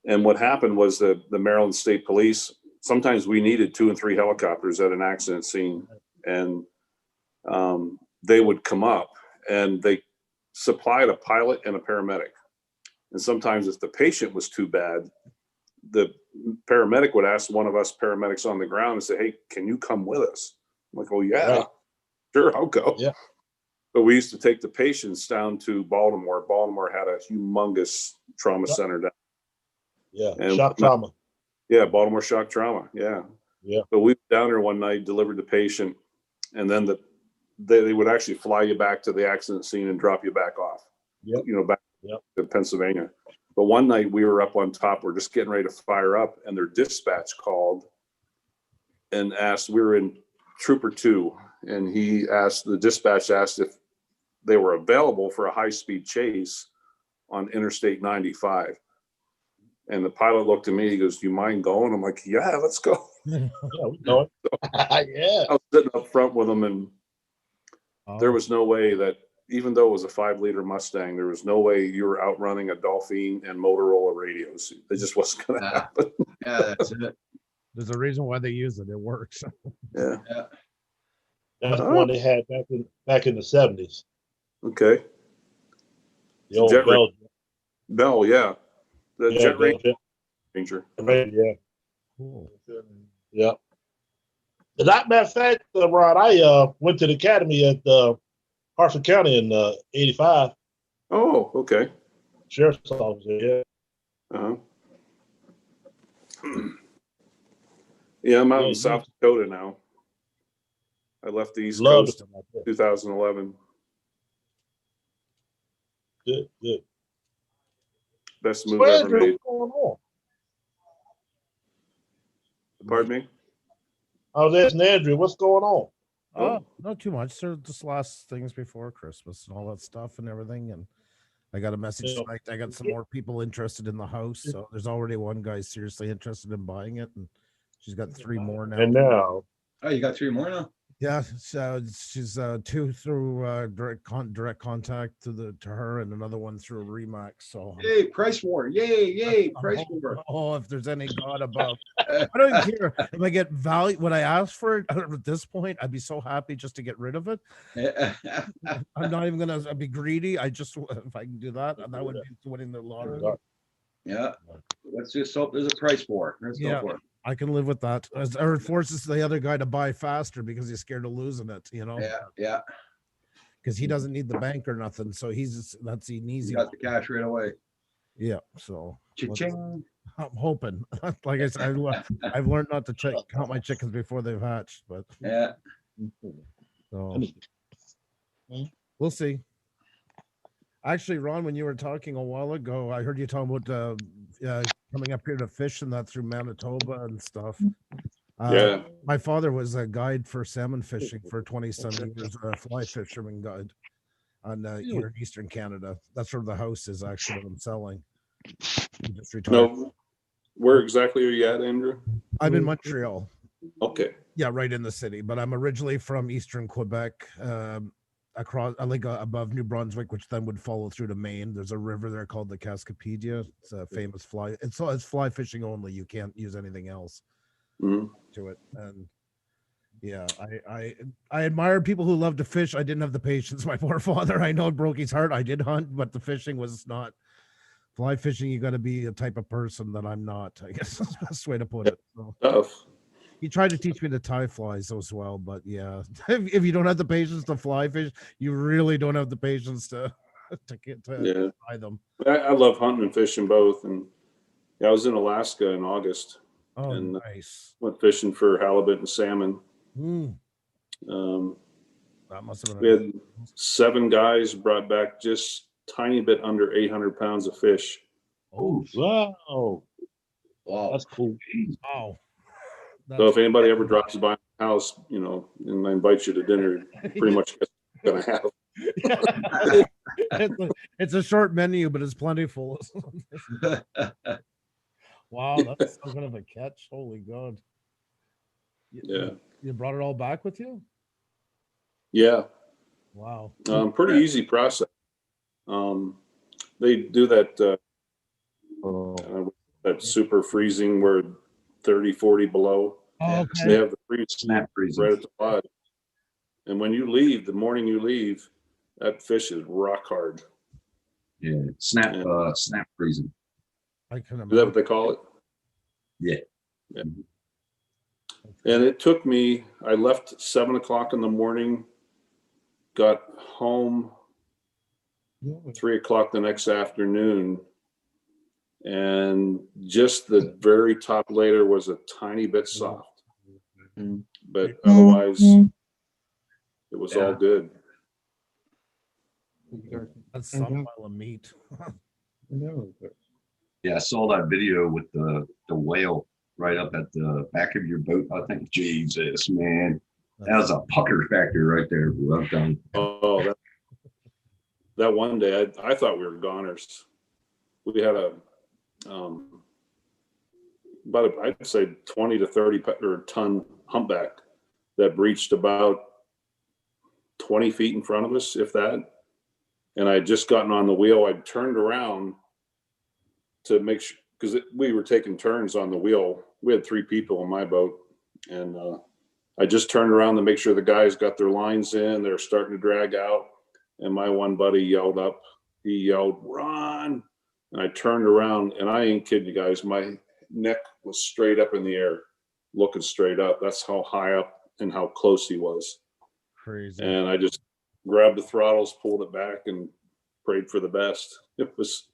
And what happened was the Maryland State Police, sometimes we needed 2 and 3 helicopters at an accident scene, and they would come up and they supplied a pilot and a paramedic. And sometimes if the patient was too bad, the paramedic would ask one of us paramedics on the ground and say, "Hey, can you come with us?" I'm like, "Oh yeah, Right. sure, I'll go." Yeah. But we used to take the patients down to Baltimore. Baltimore had a humongous trauma Yep. center down. Yeah. And Shock trauma. Yeah, Baltimore shock trauma. Yeah. Yeah. But we were down there one night, delivered the patient, and then they would actually fly you back to the accident scene and drop you back off. Yep. Back Yep. to Pennsylvania. But one night we were up on top, we're just getting ready to fire up, and their dispatch called and asked, we were in Trooper 2, and the dispatch asked if they were available for a high-speed chase on Interstate 95. And the pilot looked at me, he goes, "Do you mind going?" I'm like, "Yeah, let's go." Yeah, we know it. Yeah. I was sitting up front with them, and Oh, there was no way that, even though it was a 5-liter Mustang, there was no way you were outrunning a Dolphin and Motorola radios. It just wasn't going to happen. Yeah, that's it. there's a reason why they use it. It works. Yeah. Yeah. That's the one they had back in the 70s. Okay. The old Jet Bell. Bell, yeah. The Yeah, Jet Bell Ranger. Yeah. Cool. Yeah. As a matter of fact, Rod, I went to the academy at Harford County in '85. Oh, okay. Sheriff's office. Yeah. Uh-huh. Yeah, I'm out Yeah, in South Dakota now. I left the East Love Coast it like that. 2011. Good, good. Best move So, ever Andrew, made. what's going on? Pardon me? I was asking Andrew, what's going on? Oh, not too much. They're just last things before Christmas and all that stuff and everything. And I got a message Yeah. tonight. I got some more people interested in the house. So there's already one guy seriously interested in buying it, and she's got 3 more now. And now, Oh, you got 3 more now? Yeah, so she's 2 through direct contact to her, and another one through Remax. So Yay, price war. Yay, price war. oh, if there's any God above, I don't even care if I get value. When I ask for it at this point, I'd be so happy just to get rid of it. I'm not even gonna be greedy. I just, if I can do that, that would be winning the lottery. Yeah. Let's just hope there's a price war. Let's Yeah. go for it. I can live with that. Or it forces the other guy to buy faster because he's scared of losing it, Yeah. because he doesn't need the bank or nothing. So that's an You easy. got the cash right away. Yeah. So Cha-ching. I'm hoping. Like I said, I've learned not to count my chickens before they've hatched, but Yeah. so we'll see. Actually, Ron, when you were talking a while ago, I heard you talking about coming up here to fish and that through Manitoba and stuff. Yeah. My father was a guide for salmon fishing for 20-some years, a fly fisherman guide on here in Eastern Canada. That's where the house is actually that I'm selling. He just retired. No, where exactly are you at, Andrew? I'm in Montreal. Okay. Yeah, right in the city, but I'm originally from Eastern Quebec, across like above New Brunswick, which then would follow through to Maine. There's a river there called the Cascapedia. It's a famous fly. It's fly fishing only. You can't use anything else to it. And yeah, I admire people who love to fish. I didn't have the patience. My poor father, I know it broke his heart. I did hunt, but the fishing was not fly fishing. You got to be a type of person that I'm not. I guess that's the best way to put it. So. Tough. He tried to teach me to tie flies as well, but yeah, if you don't have the patience to fly fish, you really don't have the patience to tie them. I love hunting and fishing both, and I was in Alaska in August. Oh, and nice. Went fishing for halibut and salmon. That must have been. We had 7 guys brought back just tiny bit under 800 pounds of fish. Oh, wow. That's cool. Wow. So if anybody ever drops by my house, you know, and invites you to dinner, pretty much gonna have. It's a short menu, but it's plentiful. Wow, that's so good of a catch. Holy God. Yeah. You brought it all back with you? Yeah. Wow. Pretty easy process. They do that that super freezing where 30, 40 below. Oh, okay. They have the freeze Snap freezing. right at the lodge. And when you leave, the morning you leave, that fish is rock hard. Yeah, snap freezing. I can Is that what they call it? Yeah. Yeah. And it took me, I left 7 o'clock in the morning, got home 3 o'clock the next afternoon, and just the very top layer was a tiny bit soft. But otherwise, it was all good. That's some pile of meat. Yeah, I saw that video with the whale right up at the back of your boat. I think, Jesus, man, that was a pucker factor right there. Bro. I'm done. Oh, that one day, I thought we were goners. We had about I'd say 20 to 30 ton humpback that breached about 20 feet in front of us, if that. And I had just gotten on the wheel. I turned around to make sure, because we were taking turns on the wheel. We had 3 people in my boat, and I just turned around to make sure the guys got their lines in. They're starting to drag out, and my one buddy yelled up. He yelled, "Run!" And I turned around, and I ain't kidding you guys. My neck was straight up in the air, looking straight up. That's how high up and how close he was. Crazy. And I just grabbed the throttles, pulled it back, and prayed for the best. It was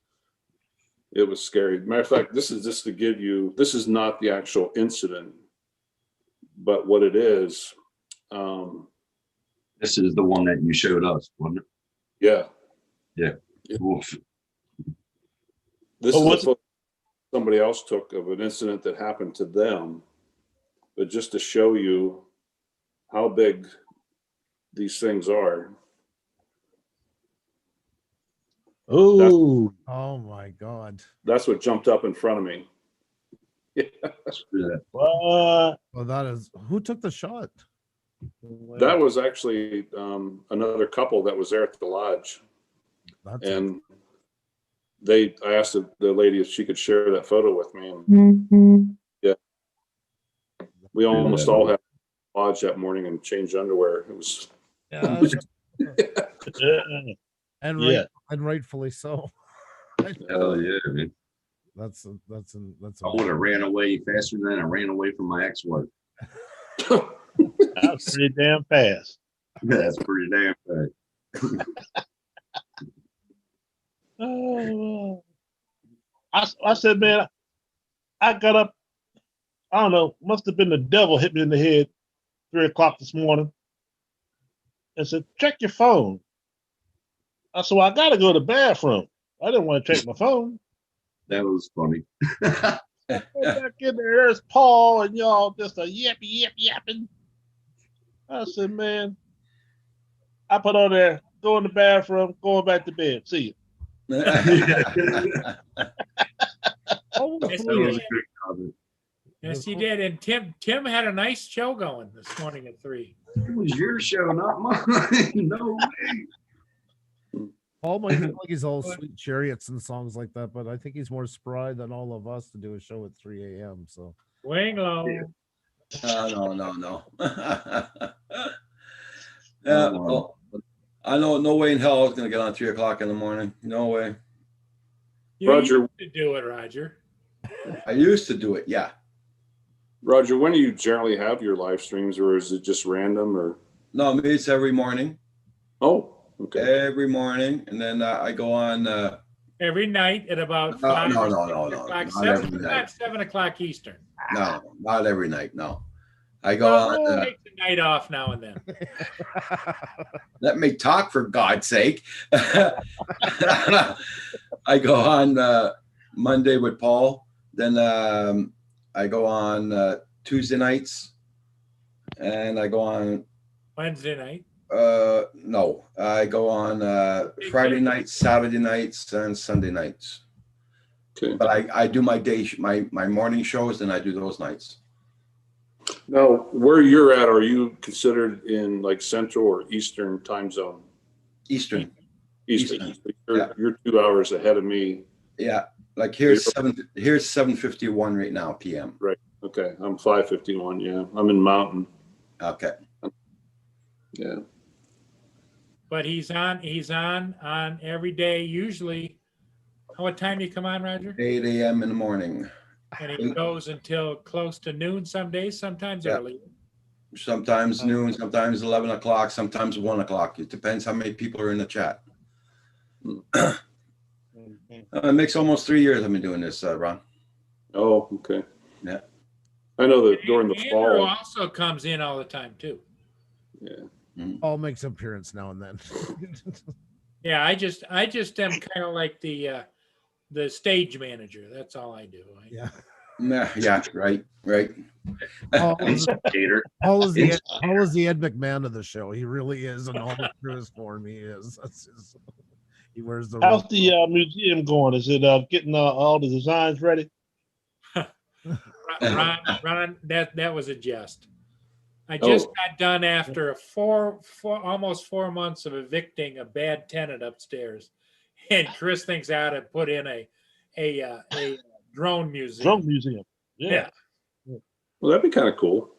scary. Matter of fact, this is just to give you, this is not the actual incident, but what it is. This is the one that you showed us, wasn't it? Yeah. Yeah. Oof. This is what somebody else took of an incident that happened to them, but just to show you how big these things are. Oh, my God. That's what jumped up in front of me. Yeah. What? Well, that is, who took the shot? That was actually another couple that was there at the lodge. And I asked the lady if she could share that photo with me. And yeah, we almost all had lodge that morning and changed underwear. It was. And rightfully so. Hell yeah, man. That's I would have ran away faster than I ran away from my ex-wife. That's pretty damn fast. That's pretty damn fast. I said, man, I got up. I don't know. Must have been the devil hit me in the head 3 o'clock this morning. And said, check your phone. I said, well, I got to go to the bathroom. I didn't want to check my phone. That was funny. Back in there's Paul and y'all just a yapping. I said, man, I put on there, go in the bathroom, going back to bed. See you. Yes, he did. And Tim had a nice show going this morning at 3. It was your show, not mine. No way. Paul might feel like he's all sweet chariots and songs like that, but I think he's more spry than all of us to do a show at 3 a.m. So wing low. No. Well, I know no way in hell I was going to get on 3 o'clock in the morning. No way. Roger, you used to do it, Roger. I used to do it. Yeah. Roger, when do you generally have your live streams, or is it just random? Or no, me, it's every morning. Oh, okay. Every morning, and then I go on every night at about 5 o'clock, 7 o'clock Eastern. No, not every night. No, I go on. Take the night off now and then. Let me talk, for God's sake. I go on Monday with Paul. Then I go on Tuesday nights, and I go on. Wednesday night. No, I go on Friday nights, Saturday nights, and Sunday nights. Okay. But I do my my morning shows, and I do those nights. Now, where you're at, are you considered in like Central or Eastern time zone? Eastern. Eastern. Yeah. You're 2 hours ahead of me. Yeah, like here's 7:51 right now p.m. Right. Okay. I'm 5:51. Yeah. I'm in Mountain. Okay. Yeah. But he's on every day, usually. What time do you come on, Roger? 8 a.m. in the morning. And he goes until close to noon some days, sometimes Yeah. early. Sometimes noon, sometimes 11 o'clock, sometimes 1 o'clock. It depends how many people are in the chat. It makes almost 3 years I've been doing this, Ron. Oh, okay. Yeah. I know that during the Andrew fall. also comes in all the time too. Yeah. All makes an appearance now and then. Yeah, I just am kind of like the stage manager. That's all I do. Yeah. Yeah, right. Paul is Instigator. Paul is the Ed McMahon of the show. He really is, and all the truest form he is. He wears the. How's the museum going? Is it getting all the designs ready? Ron, that was a jest. I just got done after almost 4 months of evicting a bad tenant upstairs, and Chris thinks I ought to put in a drone museum. Drone museum. Yeah. Well, that'd be kind of cool.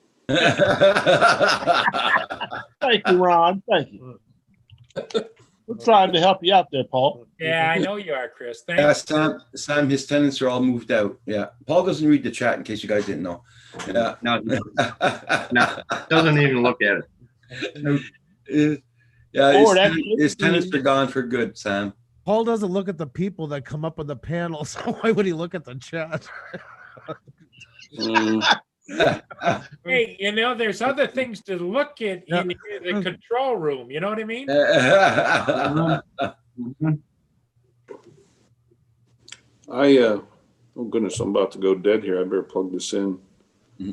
Thank you, Ron. Thank you. We're trying to help you out there, Paul. Yeah, I know you are, Chris. Yeah, Thanks. Sam, his tenants are all moved out. Yeah. Paul doesn't read the chat in case you guys didn't know. Yeah. No, doesn't even look at it. Yeah, his tenants are gone for good, Sam. Paul doesn't look at the people that come up on the panel, so why would he look at the chat? Hey, there's other things to look at in the control room. You know what I mean? Oh goodness, I'm about to go dead here. I better plug this in.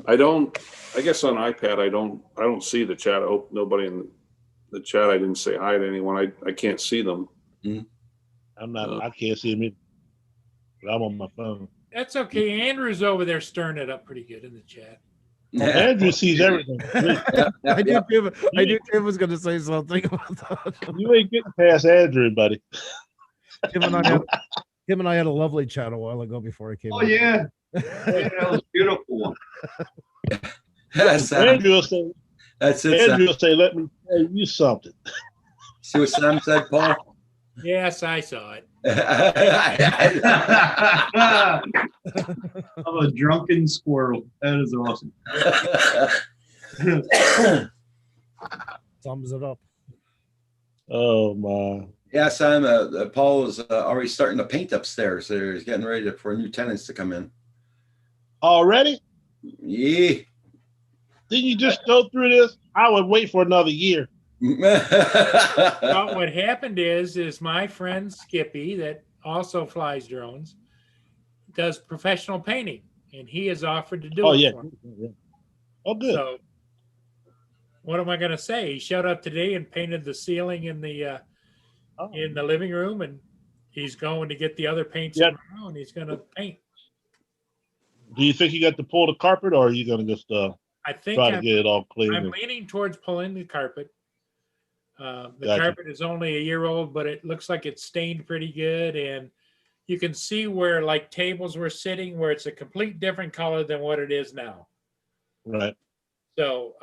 I guess on iPad, I don't see the chat. I hope nobody in the chat, I didn't say hi to anyone. I can't see them. I can't see them, but I'm on my phone. That's okay. Andrew's over there stirring it up pretty good in the chat. Andrew sees everything. I knew Tim was going to say something about that. You ain't getting past Andrew, buddy. Tim and I had a lovely chat a while ago before I came. Oh yeah, that was a beautiful. Andrew will say, That's it. Andrew will say, "Let me tell you something." See what Sam said, Paul? Yes, I saw it. I'm a drunken squirrel. That is awesome. Thumbs it up. Oh my. Yeah, Sam. Paul is already starting to paint upstairs. He's getting ready for new tenants to come in. Already? Yeah. Didn't you just go through this? I would wait for another year. Well, what happened is my friend Skippy, that also flies drones, does professional painting, and he has offered to do it for me. Oh, good. So, what am I going to say? He showed up today and painted the ceiling in the living room, and he's going to get the other paints tomorrow, and he's going to paint. Do you think you got to pull the carpet, or are you going to just I think try to get it all clean? I'm leaning towards pulling the carpet. The Gotcha. carpet is only a year old, but it looks like it's stained pretty good, and you can see where like tables were sitting, where it's a complete different color than what it is now. Right. So,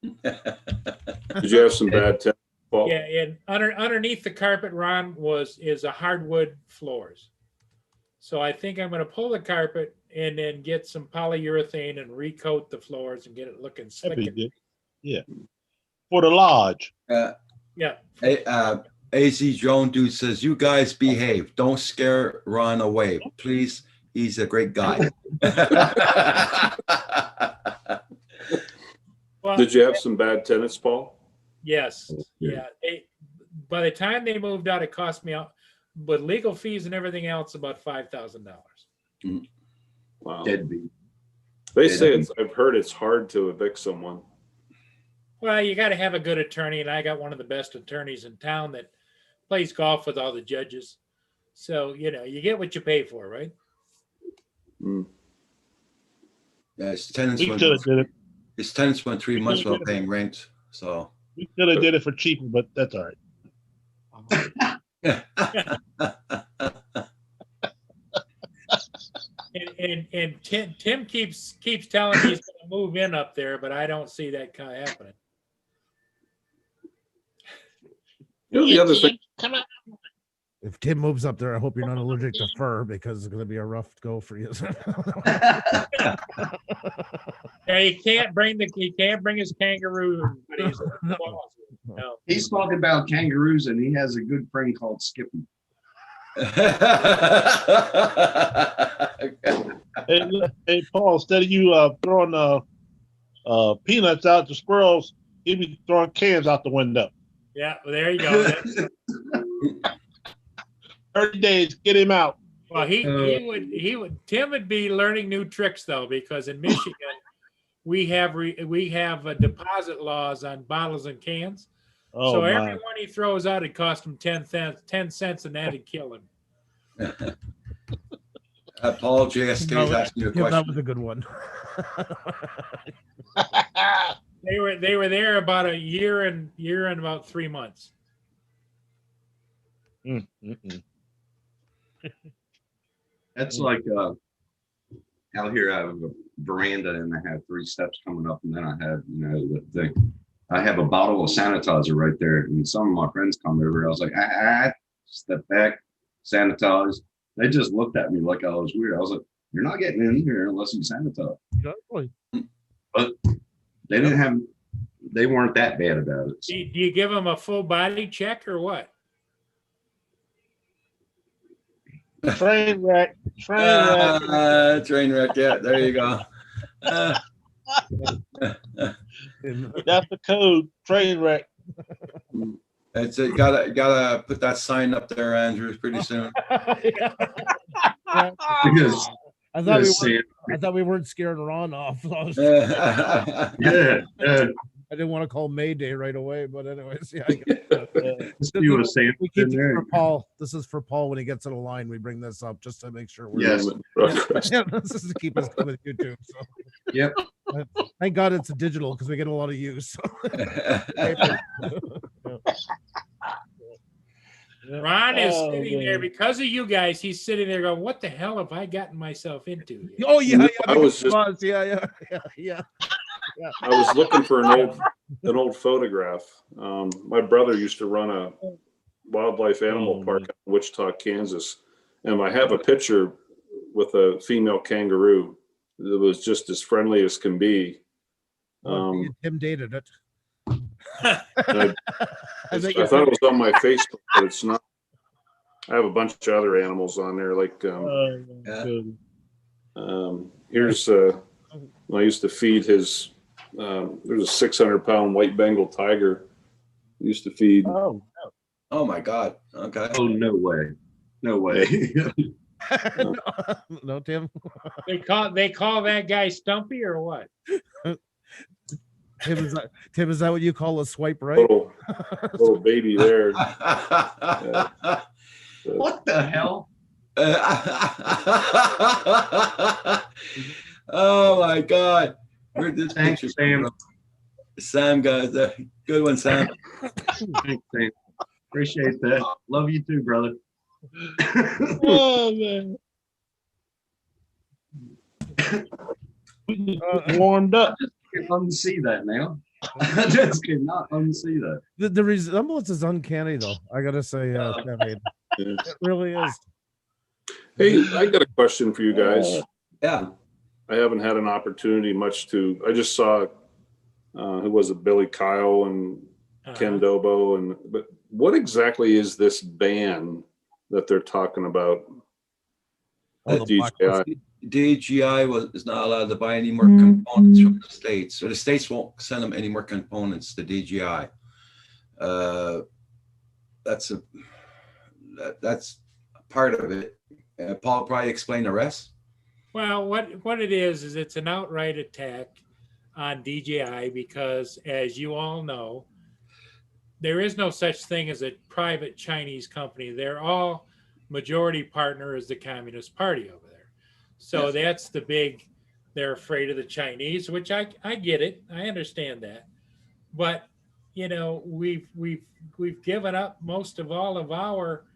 Did you have some bad tenants, Paul? yeah, and underneath the carpet, Ron, is a hardwood floors. So I think I'm going to pull the carpet and then get some polyurethane and recoat the floors and get it looking slick. That'd be good. Yeah. For the lodge. Yeah. Hey, AZ Drone Dude says, "You guys behave. Don't scare Ron away, please. He's a great guy." Well, Did you have some bad tenants, Paul? Yes. Yeah. By the time they moved out, it cost me, with legal fees and everything else, about $5,000. Wow. Deadbeat. They say I've heard it's hard to evict someone. Well, you got to have a good attorney, and I got one of the best attorneys in town that plays golf with all the judges. So, you know, you get what you pay for, right? Mm. Yeah, his tenants We went, could have did it. his tenants went 3 months without paying rent. So We could have did it for cheaper, but that's all right. And Tim keeps telling me he's going to move in up there, but I don't see that kind of happening. You know, the other thing, Come on. If Tim moves up there, I hope you're not allergic to fur because it's going to be a rough go for you. Yeah, he can't bring his kangaroo. But he's no. He's talking about kangaroos, and he has a good friend called Skippy. Hey, Paul, instead of you throwing peanuts out to squirrels, he'd be throwing cans out the window. Yeah, well, there you go. 30 days, get him out. Well, he would. Tim would be learning new tricks though, because in Michigan we have deposit laws on bottles and cans. Oh, so my. every one he throws out, it cost him 10 cents, and that'd kill him. Paul JSK is asking you a question. That was a good one. They were there about a year and about 3 months. That's like out here. I have a veranda, and I have 3 steps coming up, and then I have, you know, the thing. I have a bottle of sanitizer right there, and some of my friends come over. I was like, step back, sanitize. They just looked at me like I was weird. I was like, you're not getting in here unless you sanitize. Exactly. But they weren't that bad about it. Do you give them a full body check or what? Train wreck. Train wreck. Yeah, there you go. That's the code. Train wreck. It's gotta put that sign up there, Andrews, pretty soon. Because I thought we weren't scaring Ron off. So I was yeah. I didn't want to call Mayday right away, but anyways, yeah. We keep this for Paul. This is for Paul when he gets in a line. We bring this up just to make sure we're Yes. this is to keep us with YouTube. So Yep. Thank God it's a digital because we get a lot of use. So. Ron is sitting there because of you guys. He's sitting there going, "What the hell have I gotten myself into?" Oh yeah, I was just, yeah. I was looking for an old photograph. My brother used to run a wildlife animal park in Wichita, Kansas, and I have a picture with a female kangaroo that was just as friendly as can be. Tim dated it. I thought it was on my Facebook, but it's not. I have a bunch of other animals on there, like here's I used to feed his. There's a 600-pound white Bengal tiger. Used to feed. Oh my God! Okay. Oh no way! No way! No, Tim. They call that guy Stumpy or what? Tim, is that what you call a swipe right? Little baby there. What the hell? Oh my God! Where'd this picture Sam? Sam got that. Good one, Sam. Thanks, Sam. Appreciate that. Love you too, brother. Oh man. Warmed up. I just can't unsee that now. I just cannot unsee that. The resemblance is uncanny, though. I gotta say, it really is. Hey, I got a question for you guys. Yeah. I haven't had an opportunity much to. I just saw who was it, Billy Kyle and Ken Dobo, but what exactly is this ban that they're talking about at DJI? DJI is not allowed to buy any more components from the states, so the states won't send them any more components to DJI. That's part of it. Paul probably explain the rest. Well, what it is it's an outright attack on DJI because, as you all know, there is no such thing as a private Chinese company. They're all majority partner is the Communist Party over there. So that's the big, they're afraid of the Chinese, which I get it. I understand that. But, you know, we've given up most of all of our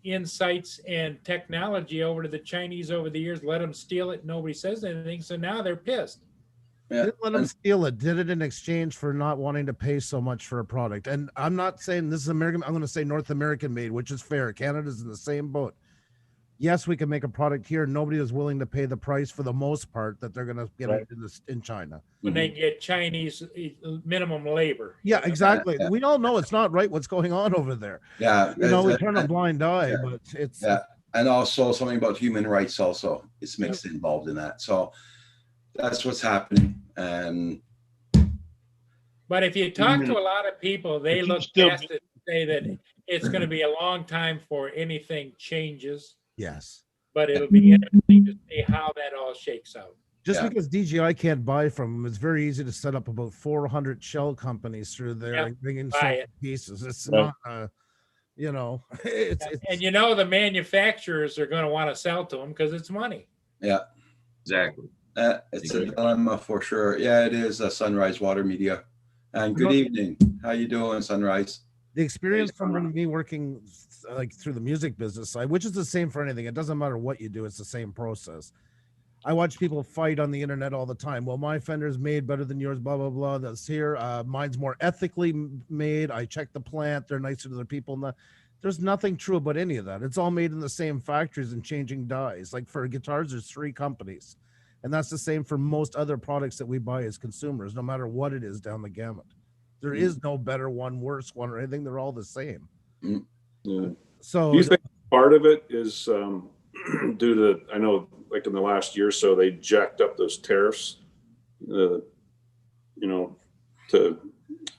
insights and technology over to the Chinese over the years, let them steal it. Nobody says anything. So now they're pissed. Yeah. Didn't let them steal it. Did it in exchange for not wanting to pay so much for a product. And I'm not saying this is American. I'm going to say North American made, which is fair. Canada's in the same boat. Yes, we can make a product here. Nobody is willing to pay the price for the most part that they're going to get it in China. When they get Chinese minimum labor. Yeah, exactly. Yeah. We all know it's not right what's going on over there. Yeah. You know, we turn a blind eye, but it's. Yeah. And also something about human rights also is mixed involved in that. So that's what's happening. And but if you talk to a lot of people, they look past it and say that it's going to be a long time before anything changes. Yes. But it'll be interesting to see how that all shakes out. Just because DJI can't buy from them, it's very easy to set up about 400 shell companies through there and bring in some pieces. It's not, you know, it's, and you know, the manufacturers are going to want to sell to them because it's money. Yeah, exactly. It's a dilemma for sure. Yeah, it is. Sunrise Water Media. And good evening. How you doing, Sunrise? The experience from me working like through the music business side, which is the same for anything. It doesn't matter what you do. It's the same process. I watch people fight on the internet all the time. Well, my Fender's made better than yours, blah, blah, blah. That's here. Mine's more ethically made. I check the plant. They're nicer to their people. There's nothing true about any of that. It's all made in the same factories and changing dies. Like for guitars, there's 3 companies. And that's the same for most other products that we buy as consumers, no matter what it is down the gamut. There is no better one, worse one, or anything. They're all the same. Yeah. So do you think part of it is due to, I know like in the last year or so, they jacked up those tariffs, you know, to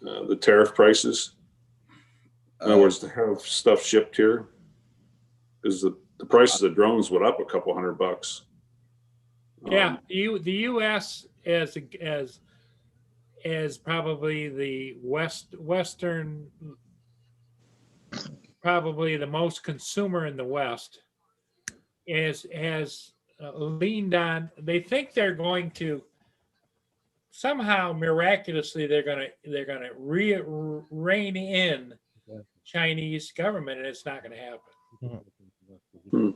the tariff prices. In other words, to have stuff shipped here, is the prices of drones went up a couple $100. Yeah, the U.S. as probably the Western, probably the most consumer in the West, has leaned on. They think they're going to somehow miraculously they're gonna rein in Chinese government, and it's not going to happen.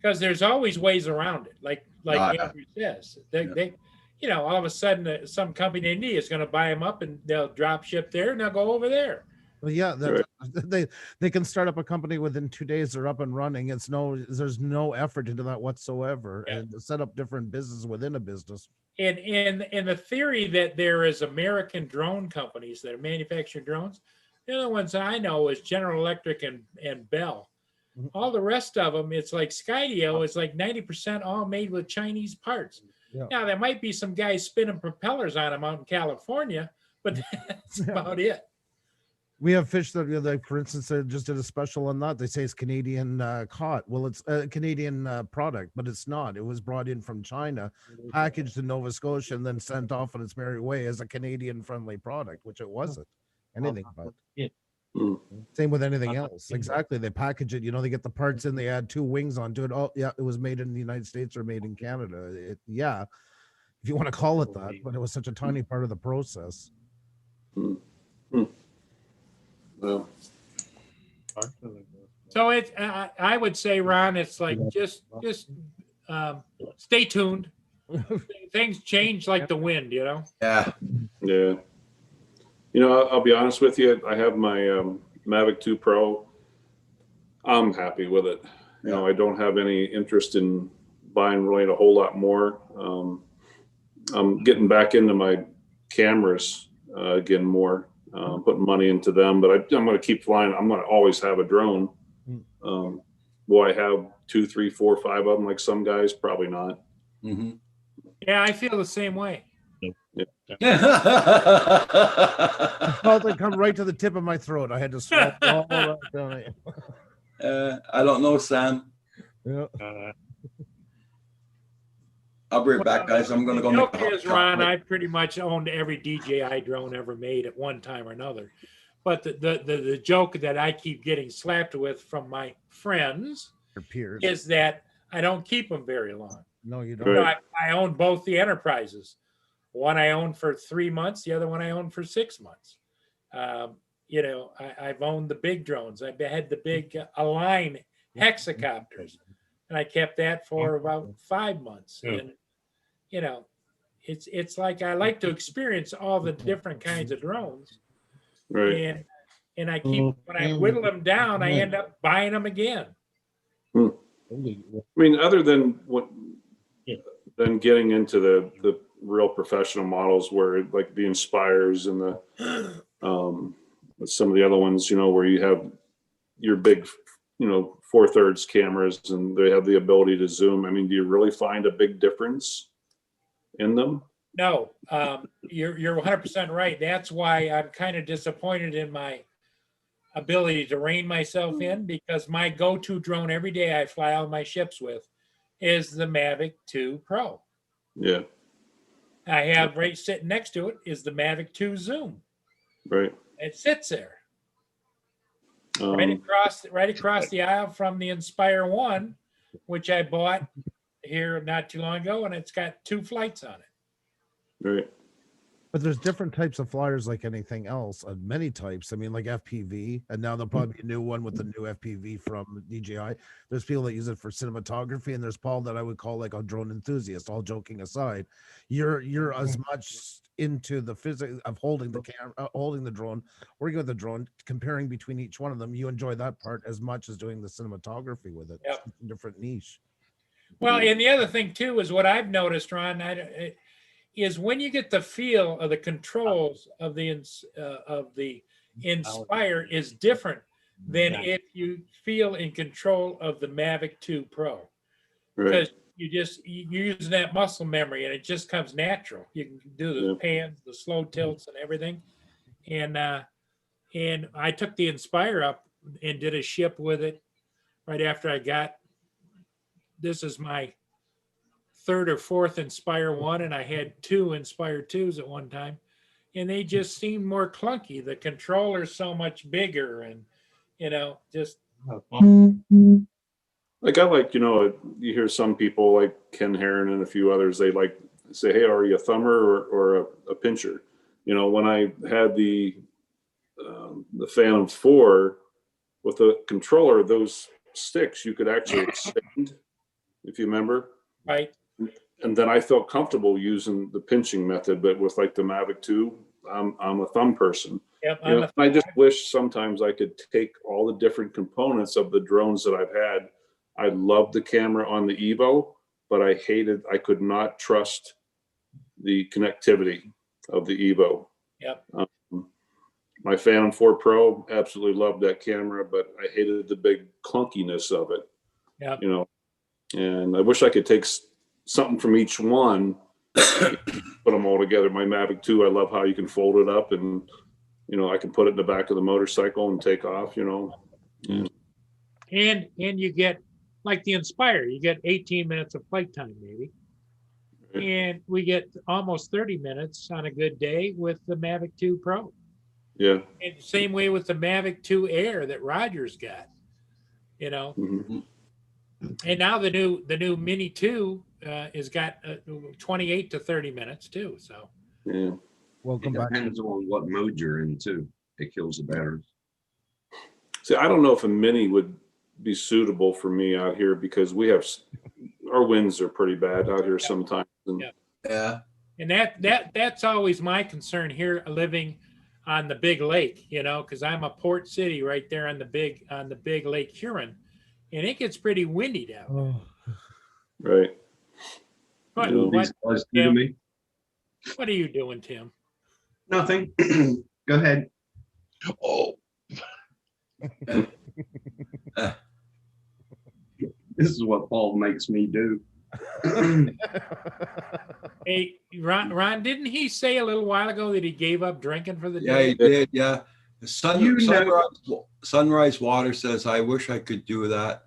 Because there's always ways around it, like Andrew says. They, you know, all of a sudden some company in India is going to buy them up, and they'll drop ship there, and they'll go over there. Well, yeah, they can start up a company within 2 days. They're up and running. There's no effort into that whatsoever, and set up different business within a business. And the theory that there is American drone companies that manufacture drones, the other ones I know is General Electric and Bell. All the rest of them, it's like Skydio is like 90% all made with Chinese parts. Yeah. Now, there might be some guys spinning propellers on them out in California, but that's about it. We have fish that, like, for instance, they just did a special on that. They say it's Canadian caught. Well, it's a Canadian product, but it's not. It was brought in from China, packaged in Nova Scotia, and then sent off on its merry way as a Canadian-friendly product, which it wasn't anything but. Same with anything else. Exactly. They package it, they get the parts in, they add 2 wings onto it. Oh, yeah, it was made in the United States or made in Canada. If you want to call it that, but it was such a tiny part of the process. Well, so it's I would say, Ron, it's like just stay tuned. Things change like the wind, Yeah. I'll be honest with you. I have my Mavic 2 Pro. I'm happy with it. I don't have any interest in buying really a whole lot more. I'm getting back into my cameras again more, putting money into them. But I'm going to keep flying. I'm going to always have a drone. Will I have 2, 3, 4, 5 of them like some guys? Probably not. Mm-hmm. Yeah, I feel the same way. I felt it come right to the tip of my throat. I had to swallow all that down. I don't know, Sam. Yeah. I'll be right back, guys. I'm gonna go The make joke a hot is, Ron, chocolate. I pretty much owned every DJI drone ever made at one time or another. But the joke that I keep getting slapped with from my friends Your peers. is that I don't keep them very long. No, you You don't. know, I own both the enterprises. One I owned for 3 months, the other one I owned for 6 months. You know, I've owned the big drones. I had the big Align hexacopters, and I kept that for about 5 months. Yeah. And you know, it's like I like to experience all the different kinds of drones, Right. and I keep when I whittle them down, I end up buying them again. I mean, other than than getting into the real professional models where like the Inspires and the some of the other ones, you know, where you have your big, you know, 4/3 cameras and they have the ability to zoom. I mean, do you really find a big difference in them? No, you're 100% right. That's why I'm kind of disappointed in my ability to rein myself in, because my go-to drone every day I fly all my ships with is the Mavic 2 Pro. Yeah. I have right sitting next to it is the Mavic 2 Zoom. Right. It sits there right across the aisle from the Inspire 1, which I bought here not too long ago, and it's got 2 flights on it. Right. But there's different types of flyers like anything else, many types. I mean, like FPV, and now there'll probably be a new one with the new FPV from DJI. There's people that use it for cinematography, and there's Paul that I would call like a drone enthusiast. All joking aside, you're as much into the physics of holding the camera, holding the drone, working with the drone, comparing between each one of them. You enjoy that part as much as doing the cinematography with it. Yep. It's a different niche. Well, and the other thing too is what I've noticed, Ron, is when you get the feel of the controls of the Inspire is different than if you feel in control of the Mavic 2 Pro, because you're using that muscle memory and it just comes natural. You can do the pans, the slow tilts, and everything. And I took the Inspire up and did a ship with it right after I got. This is my 3rd or 4th Inspire 1, and I had 2 Inspire 2s at one time, and they just seemed more clunky. The controller's so much bigger, and you know, just Like I like, you know, you hear some people like Ken Heron and a few others, they like say, hey, are you a thumber or a pincher? You know, when I had the Phantom 4 with the controller, those sticks you could actually extend, if you remember. Right. And then I felt comfortable using the pinching method, but with like the Mavic 2, I'm a thumb person. Yep, You know, I just wish sometimes I could take all the different components of the drones that I've had. I loved the camera on the Evo, but I could not trust the connectivity of the Evo. Yep. My Phantom 4 Pro, absolutely loved that camera, but I hated the big clunkiness of it. Yep. You know, and I wish I could take something from each one, put them all together. My Mavic 2, I love how you can fold it up and, you know, I can put it in the back of the motorcycle and take off, you know. And you get, like the Inspire, you get 18 minutes of flight time maybe. And we get almost 30 minutes on a good day with the Mavic 2 Pro. Yeah. And the same way with the Mavic 2 Air that Roger's got, you know. Mm-hmm. And now the new Mini 2 has got 28 to 30 minutes too. So yeah. Welcome back. Depends on what mode you're in too. It kills the batteries. See, I don't know if a Mini would be suitable for me out here because we have our winds are pretty bad out here sometimes. And, Yeah. And that's always my concern here, living on the big lake, you know, because I'm a port city right there on the big Lake Huron, and it gets pretty windy down there. Right. What are you doing, Tim? Nothing. Go ahead. Oh. This is what Paul makes me do. Hey, Ron, didn't he say a little while ago that he gave up drinking for the Yeah, day? he did. Yeah. Sunrise Water says, I wish I could do that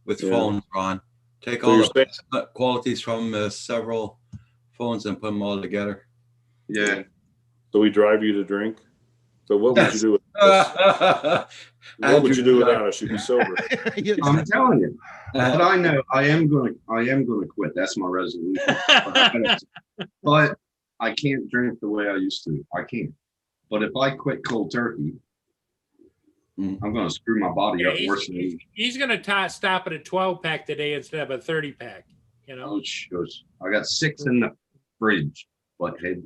with Yeah. phones, Ron. Take So all you're the qualities from several phones and put them all together. Yeah. So we drive you to drink. So what would you do with What what would you do without us? You'd be sober. I'm telling you. But I know I am gonna quit. That's my resolution. But I can't drink the way I used to. I can't. But if I quit cold turkey, I'm gonna screw my body up worse than He's going to stop at a 12-pack today instead of a 30-pack. You know. Oh shush. I got 6 in the fridge, butthead.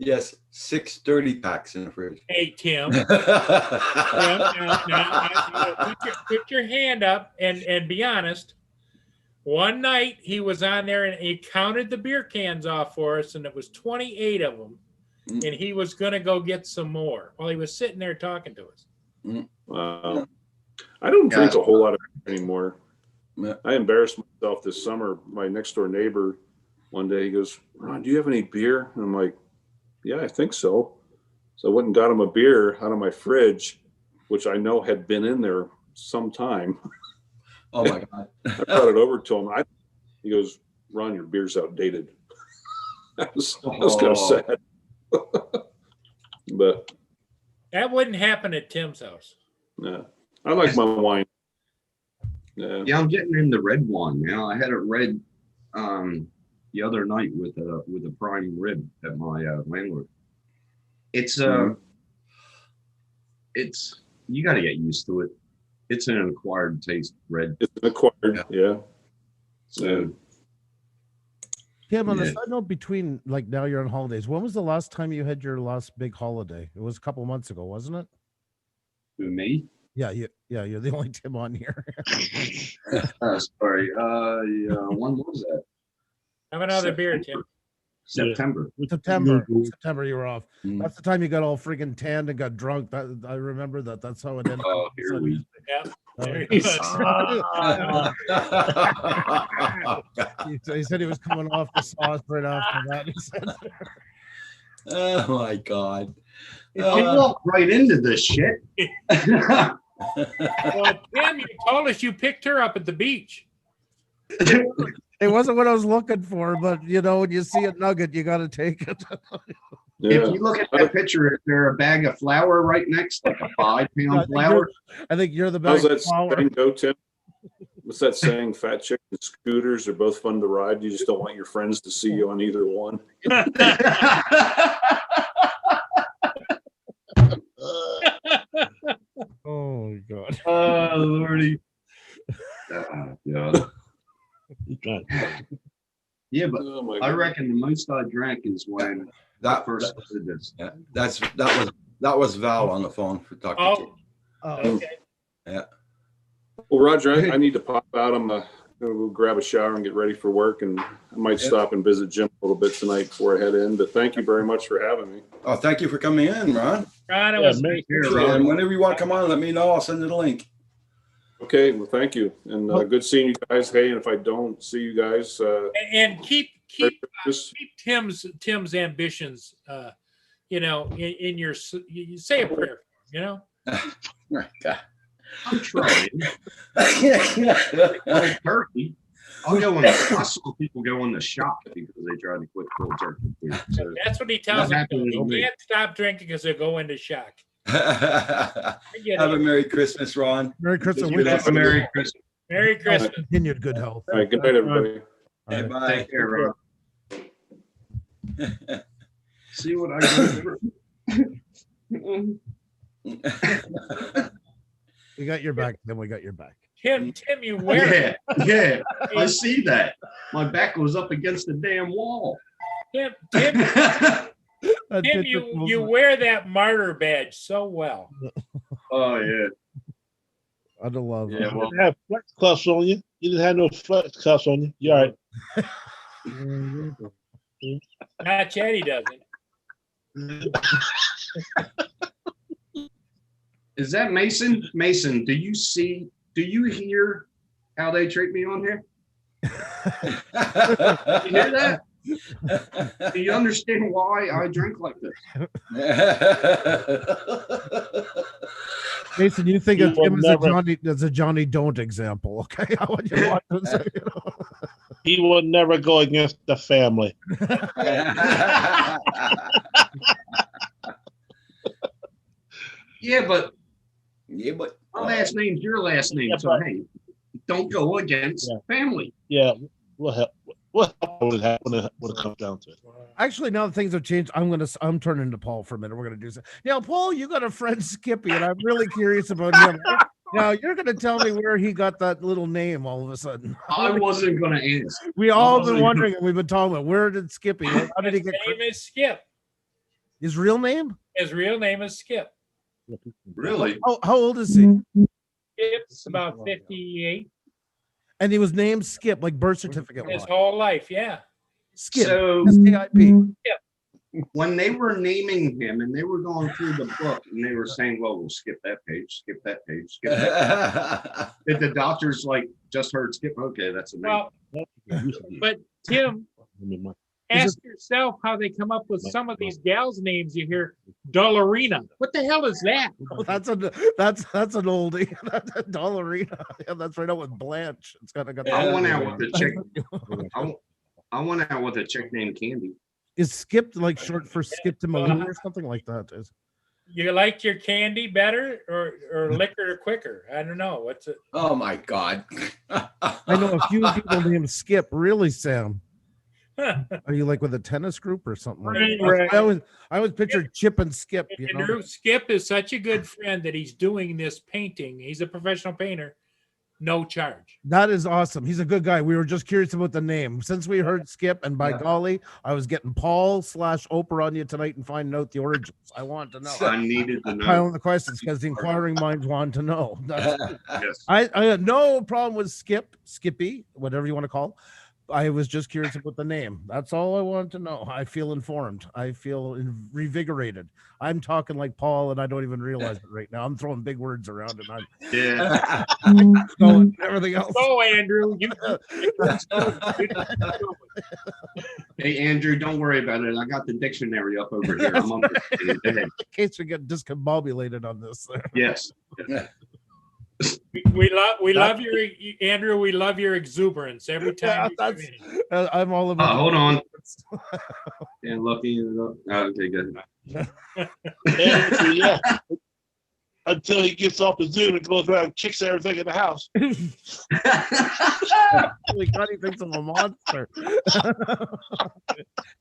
Yes, 6 30-packs in the fridge. Hey, Tim. Tim, put your hand up and be honest. One night he was on there and he counted the beer cans off for us, and it was 28 of them. And he was going to go get some more while he was sitting there talking to us. I don't drink a whole lot of beer anymore. I embarrassed myself this summer. My next door neighbor, one day, he goes, "Ron, do you have any beer?" And I'm like, "Yeah, I think so." So I went and got him a beer out of my fridge, which I know had been in there some time. Oh my God. I brought it over to him. He goes, "Ron, your beer's outdated." I was kind of sad. But that wouldn't happen at Tim's house. Yeah, I like my wine. Yeah, I'm getting into red wine now. I had a red the other night with a prime rib at my landlord. It's you got to get used to it. It's an acquired taste, red. It's an acquired, yeah. So, Tim, on a side note, between like now you're on holidays, when was the last time you had your last big holiday? It was a couple months ago, wasn't it? who, me? Yeah, you're the only Tim on here. Sorry. When was that? Have another beer, Tim. September. September you were off. That's the time you got all friggin' tanned and got drunk. That I remember that. That's how it ended. Oh, here we Yeah. There he was. He said he was coming off the sauce right after that. He said, Oh my God. You walked right into this shit. Well, Tim, you told us you picked her up at the beach. it wasn't what I was looking for, but you know, when you see a nugget, you got to take it. If you look at that picture, is there a bag of flour right next, like a 5-pound flour? I think you're the How's best. that saying go, Tim? What's that saying? Fat chicks and scooters are both fun to ride. You just don't want your friends to see you on either one. Oh God. Oh Lordy. God. Yeah, but I reckon the most I drank is when That first did this. Yeah, that was Val on the phone for talking to. Okay. Yeah. Well, Roger, I need to pop out. I'm gonna go grab a shower and get ready for work, and I might stop and visit Jim a little bit tonight before I head in. But thank you very much for having me. Oh, thank you for coming in, Ron. Ron, it was And whenever you want to come on, let me know. I'll send you the link. Okay, well, thank you, and good seeing you guys. Hey, and if I don't see you guys, and keep Tim's ambitions, in your, you say a prayer, God. I'm trying. Turkey. I'll go in. I saw people go in the shop because they tried to quit cold turkey food. So that's what he tells them. He can't stop drinking because they'll go into shock. Have a Merry Christmas, Ron. Merry Christmas. Merry Christmas. Merry Christmas. Continued good health. all right, good night, everybody. Hey, bye. Take care, Ron. See what I go through. We got your back, then we got your back. Tim, you wear Yeah, I see that. My back was up against the damn wall. Tim, you wear that martyr badge so well. Oh yeah. I'd love Yeah, it. well, You have flex cuffs on you. You didn't have no flex cuffs on you. You all right? Not yet, he doesn't. is that Mason? Mason, do you hear how they treat me on here? You hear that? Do you understand why I drink like this? Jason, you think He of him will as a Johnny Don't example, okay? I want you to watch him say, you know. He will never go against the family. Yeah, but Yeah, but my last name's your last name, Yeah, so but- hey, don't go against family. Yeah, we'll help. We'll help when it comes down to it. Actually, now that things have changed, I'm turning to Paul for a minute. We're gonna do something. Now, Paul, you got a friend Skippy, and I'm really curious about him. Now you're gonna tell me where he got that little name all of a sudden. I wasn't gonna ask. We all wasn't been wondering, and we've been talking about where did Skippy? How did he His get name is Skip. his real name? His real name is Skip. Really? Oh, how old is he? Skip's about 58. And he was named Skip, like birth certificate. His wise. whole life, yeah. Skip. So S-K-I-P. when they were naming him and they were going through the book and they were saying, well, we'll skip that page, skip that page, skip that. Did the doctors like just heard skip? Okay, that's a name. Well, but Tim, ask yourself how they come up with some of these gals' names you hear. Dollarina. What the hell is that? Oh, that's an oldie. That's a Dollarina. Yeah, that's right out with Blanche. It's got I went out with the chick. I went out with a chick named Candy. Is Skip like short for Skip to Malou or something like that? You like your candy better or liquor quicker? I don't know. What's it? Oh my God. I know a few people named Skip. Really, Sam? Are you like with a tennis group or something? Like that? Right. I always pictured Chip and Skip. You know? Andrew, Skip is such a good friend that he's doing this painting. He's a professional painter, no charge. That is awesome. He's a good guy. We were just curious about the name. Since we heard Skip, and by golly, I was getting Paul/Oprah on you tonight and finding out the origins. I want to know. I needed to know. Piling the questions because the inquiring minds want to know. Yes. I had no problem with Skippy, whatever you want to call. I was just curious about the name. That's all I wanted to know. I feel informed. I feel revigorated. I'm talking like Paul, and I don't even realize it right now. I'm throwing big words around, and I'm going everything else. Go, Andrew. Hey, Andrew, don't worry about it. I got the dictionary up over here. I'm up In case we get discombobulated on this. Yes. We love your Andrew. We love your exuberance every time. I'm all about. Hold on. Yeah, lucky. Okay, good. Yeah. Until he gets off the Zoom and goes around and kicks everything in the house. Holy God, he thinks I'm a monster.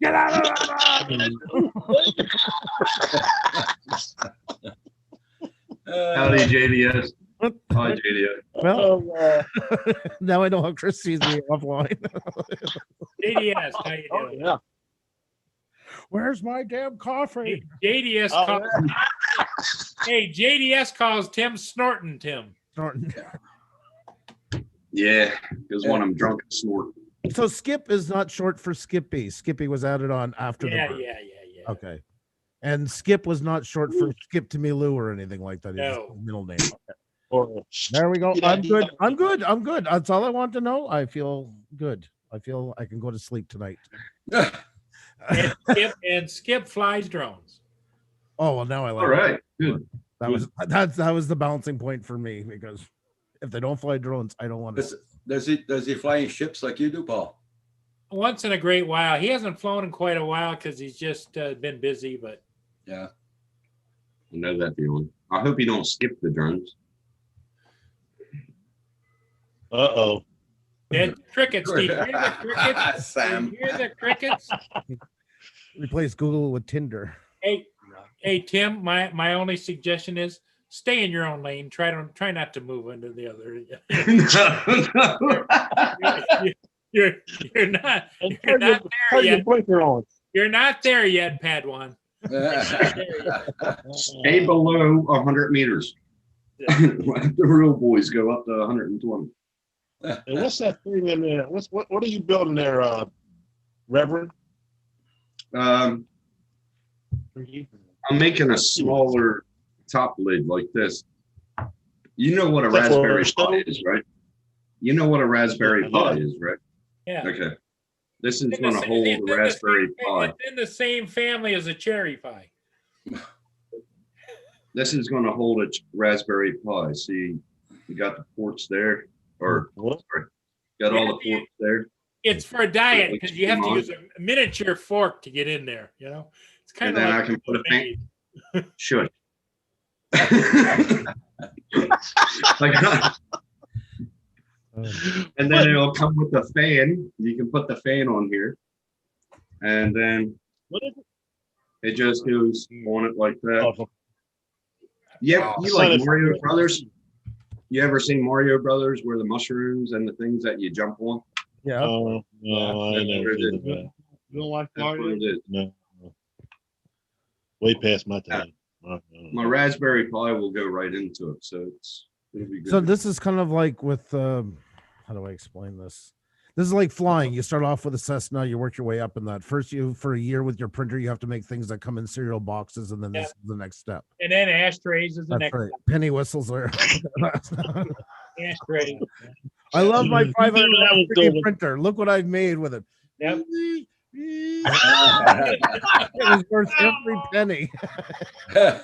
Get out of Howdy, JDS. Hi, JDS. Well, now I know how Chris sees me offline. JDS, how you doing? Yeah. Where's my damn coffee? JDS calls, hey, JDS calls Tim Snorton, Tim. Snorton. Yeah, because when I'm drunk, I snort. So Skip is not short for Skippy. Skippy was added on after Yeah, the birth. yeah. Okay. And Skip was not short for Skip to Milou or anything like that. It's No. his middle name. Okay. There we go. I'm good. I'm good. I'm good. That's all I want to know. I feel good. I feel I can go to sleep tonight. And Skip flies drones. Oh well, now I like. All right, it. good. That was the balancing point for me because if they don't fly drones, I don't want to. Does he fly in ships like you do, Paul? Once in a great while. He hasn't flown in quite a while because he's just been busy. But yeah, I know that feeling. I hope you don't skip the drones. Uh-oh. Dead crickets. Do you hear the crickets? Sam. Do you hear the crickets? Replace Google with Tinder. Hey, Tim. My only suggestion is stay in your own lane. Try not to move into the other. You're not there yet. Blinker on. You're not there yet, Padawan. Stay below 100 meters. The real boys go up to 120. And what's that thing in there? What are you building there, Reverend? I'm making a smaller top lid like this. You know what a That's for Raspberry stove? Pi is, right? You know what a Raspberry Pi is, right? Yeah. Okay. This is It's in going the to sa- hold it's in the the Raspberry same- Pi. It's in the same family as a cherry pie. This is going to hold a Raspberry Pi. See, you got the ports there, or What? sorry, got all the ports there. It's for a diet Like because you have to Pokemon. use a miniature fork to get in there. You know, it's kind And of then like I can put a maid. Shush. Like, and then it'll come with a fan. You can put the fan on here, and then What is it? it just goes on it like that. Oh, Yeah, you Son like of- Mario Brothers? You ever seen Mario Brothers where the mushrooms and the things that you jump on? Yeah. Oh, no, I ain't That's never what seen it that. is. You don't like That's what Mario? it is. No. Way past my time. My Raspberry Pi will go right into it, so it'll be good. So this is kind of like with how do I explain this? This is like flying. You start off with a Cessna, you work your way up in that. First, for a year with your printer, you have to make things that come in cereal boxes, and then this is the next step. And then ashtrays is the That's next right. Penny whistles are. ashtray. I love my You private knew that was 3D going. printer. Look what I've made with it. Yep. It was worth every penny. Yeah.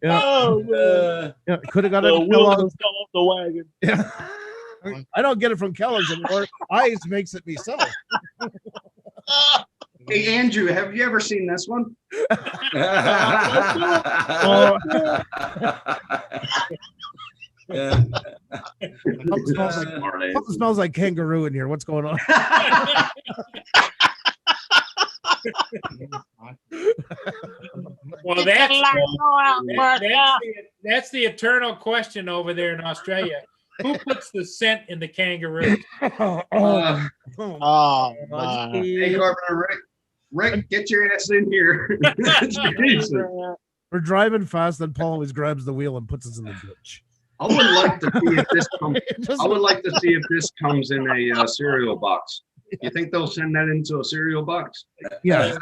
Oh, man. Yeah, could have got The it. wheels Kellogg's. fell off the wagon. Yeah. I don't get it from Kellogg's anymore. Ice makes it myself. Hey, Andrew, have you ever seen this one? Oh. Yeah. Something smells like, Smart ass. something smells like kangaroo in here. What's going on? Well, that's the eternal question over there in Australia. Who puts the scent in the kangaroo? Uh, Oh, my. hey, Carpenter Rick, get your ass in here. Jesus. We're driving fast, and Paul always grabs the wheel and puts us in the ditch. I would like to see if this comes. It just- I would like to see if this comes in a cereal box. You think they'll send that into a cereal box? Yeah,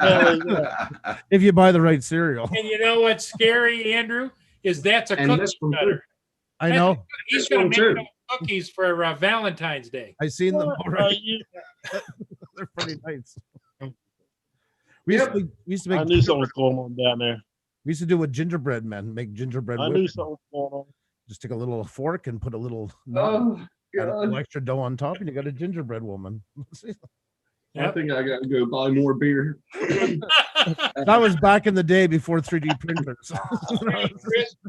if you buy the right cereal. And you know what's scary, Andrew? Is that's a And cookie this one too. cutter. I know. He's This going one to make too. those cookies for Valentine's Day. I seen them already. You- They're pretty nice. We used, Yep. to, we used to make. I knew something was going on down there. We used to do with gingerbread men. Make gingerbread. I whip. knew something was going on. Just take a little fork and put a little nut, Oh, add a little God. extra dough on top, and you got a gingerbread woman. I think I got to go buy more beer. That was back in the day before 3D printers.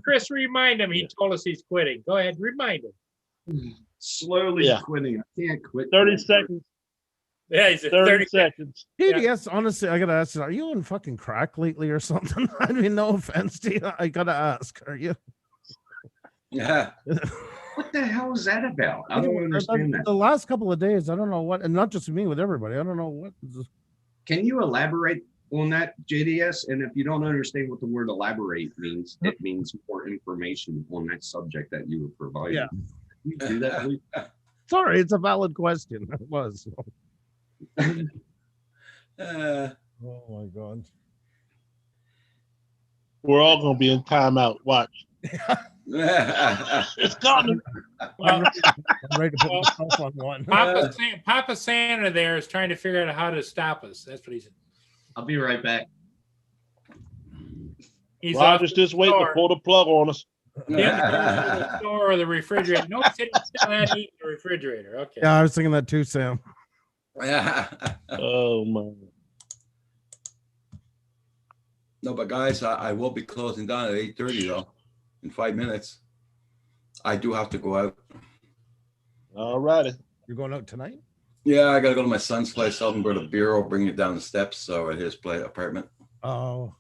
Chris, remind him. He told us he's quitting. Go ahead, remind him. Slowly Yeah. quitting. I can't quit. 30 seconds. Yeah, he's at 30 30. seconds. PDS, honestly, I gotta ask you, are you on fucking crack lately or something? I mean, no offense to you. I gotta ask, are you? Yeah. What the hell is that about? I don't understand that. The last couple of days, I don't know what, and not just me, with everybody. I don't know what. Can you elaborate on that, JDS? And if you don't understand what the word elaborate means, it means more information on that subject that you were providing. Yeah. Can you do that, please? Sorry, it's a valid question. It was. Uh, Oh my god. We're all going to be in timeout. Watch. It's coming. I'm ready to put myself on one. Papa Santa there is trying to figure out how to stop us. That's what he said. I'll be right back. He's Roger's just waiting to store. pull the plug on us. the store or the refrigerator. No, it's still not eating the refrigerator. Okay. Yeah, I was thinking that too, Sam. Oh, man. No, but guys, I will be closing down at 8:30 though, in 5 minutes. I do have to go out. All righty. You're going out tonight? Yeah, I gotta go to my son's place, help him go to the bureau, bring it down the steps, so at his apartment. Oh.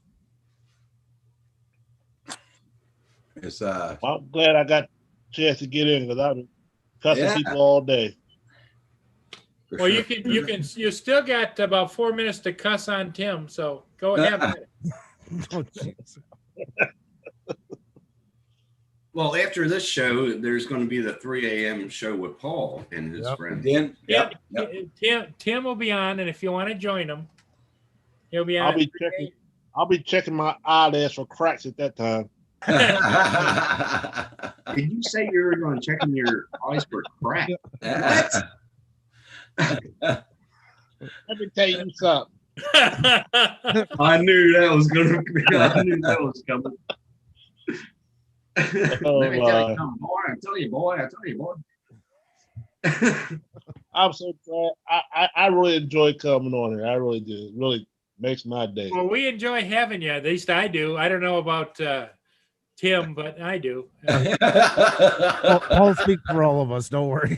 It's Well, I'm glad I got a chance to get in because I've been cussing Yeah. people all day. for Well, sure. you still got about 4 minutes to cuss on Tim. So go ahead. Oh, jeez. Well, after this show, there's going to be the 3 a.m. show with Paul and his Yep. friends. Dan? Yep. Tim will be on, and if you want to join him, he'll be on. I'll be checking my eyelash for cracks at that time. Did you say you were going to check in your eyes for crack? Let me tell you something. I knew that was gonna. I knew that was coming. Let me tell you something, boy. I tell you, boy. I tell you, boy. I'm so glad. I really enjoy coming on here. I really do. It really makes my day. Well, we enjoy having you. At least I do. I don't know about Tim, but I do. Paul speak for all of us. Don't worry.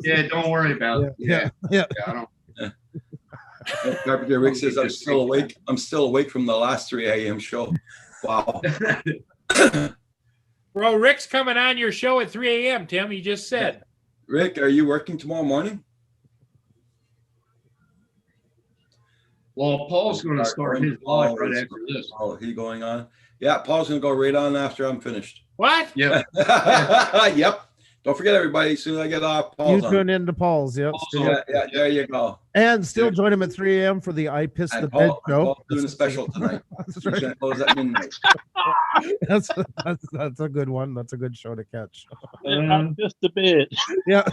Yeah, don't worry about it. Yeah. I don't. Carpenter Rick says I'm still awake. I'm still awake from the last 3 a.m. show. Wow. Bro, Rick's coming on your show at 3 a.m. Tim, you just said. Rick, are you working tomorrow morning? Well, Paul's going to start his live right after this. Oh, he going on? Yeah, Paul's going to go right on after I'm finished. What? Yep. Yep. Don't forget, everybody, as soon as I get off, You Paul's on. tune into Paul's, yep. Yeah, there you go. And still join him at 3 a.m. for the I Pissed the Bed show. Paul's doing a special tonight. That's He's right. going to close at midnight. That's a good one. That's a good show to catch. I'm just a bit. Yeah.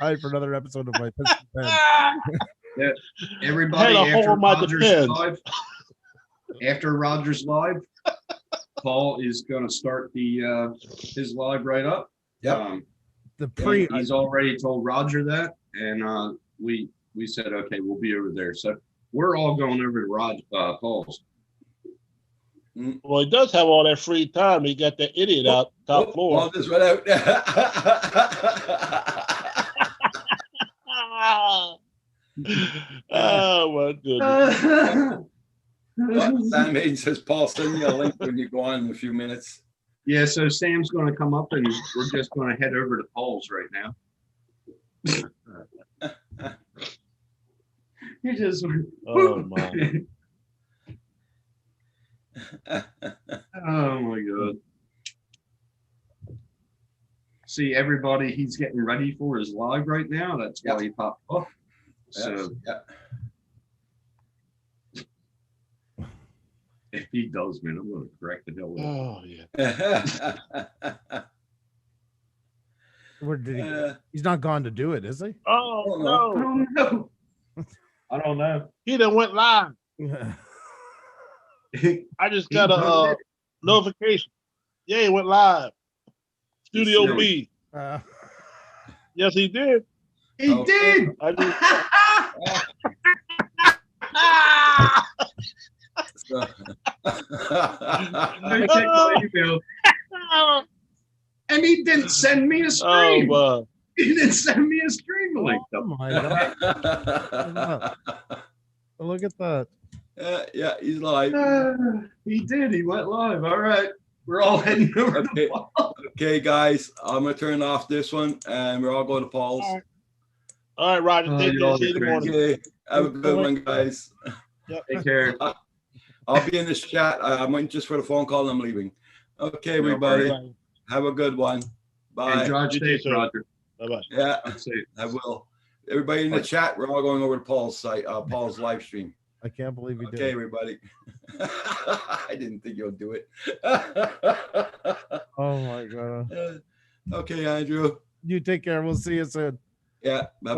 Time for another episode of My Pissed the Bed. Yeah. Everybody, Had a hole after in my Rogers defense. live, after Rogers live, Paul is going to start the his live right up. Yep. The pre. He's already told Roger that, and we said, okay, we'll be over there. So we're all going over to Paul's. Well, he does have all that free time. He got that idiot out top floor. Paul just went out. Oh my goodness. Sam Hayden says, Paul, send me a link when you go on in a few minutes. Yeah, so Sam's going to come up, and we're just going to head over to Paul's right now. He just. Oh my. Oh my God. See, everybody, he's getting ready for his live right now. That's why he popped up. So if he does, man, I'm going to correct the hell with him. Oh yeah. Where did he? He's not gone to do it, is he? Oh I no. don't know. I don't know. He done went live. I just got a notification. Yeah, he went live. Studio B. Yes, he did. He did. I just, I checked my email. And he didn't send me a stream. He didn't send me a stream link. Oh my God. Look at that. Yeah, he's live. He did. He went live. All right. We're all heading over to Paul. Okay, guys, I'm going to turn off this one, and we're all going to Paul's. all right, Roger. Take care. See you in the morning. Okay, have a good one, guys. Yep. Take care. I'll be in this chat. I went just for the phone call, and I'm leaving. Okay, everybody. Bye. Have a good one. Bye. And drive safe, Roger. Bye-bye. Yeah, Safe. I will. Everybody in the chat, we're all going over to Paul's site, Paul's live stream. I can't believe he did. Okay, everybody. I didn't think you'll do it. Oh my God. Okay, Andrew. You take care. We'll see you soon. Yeah, bye-bye.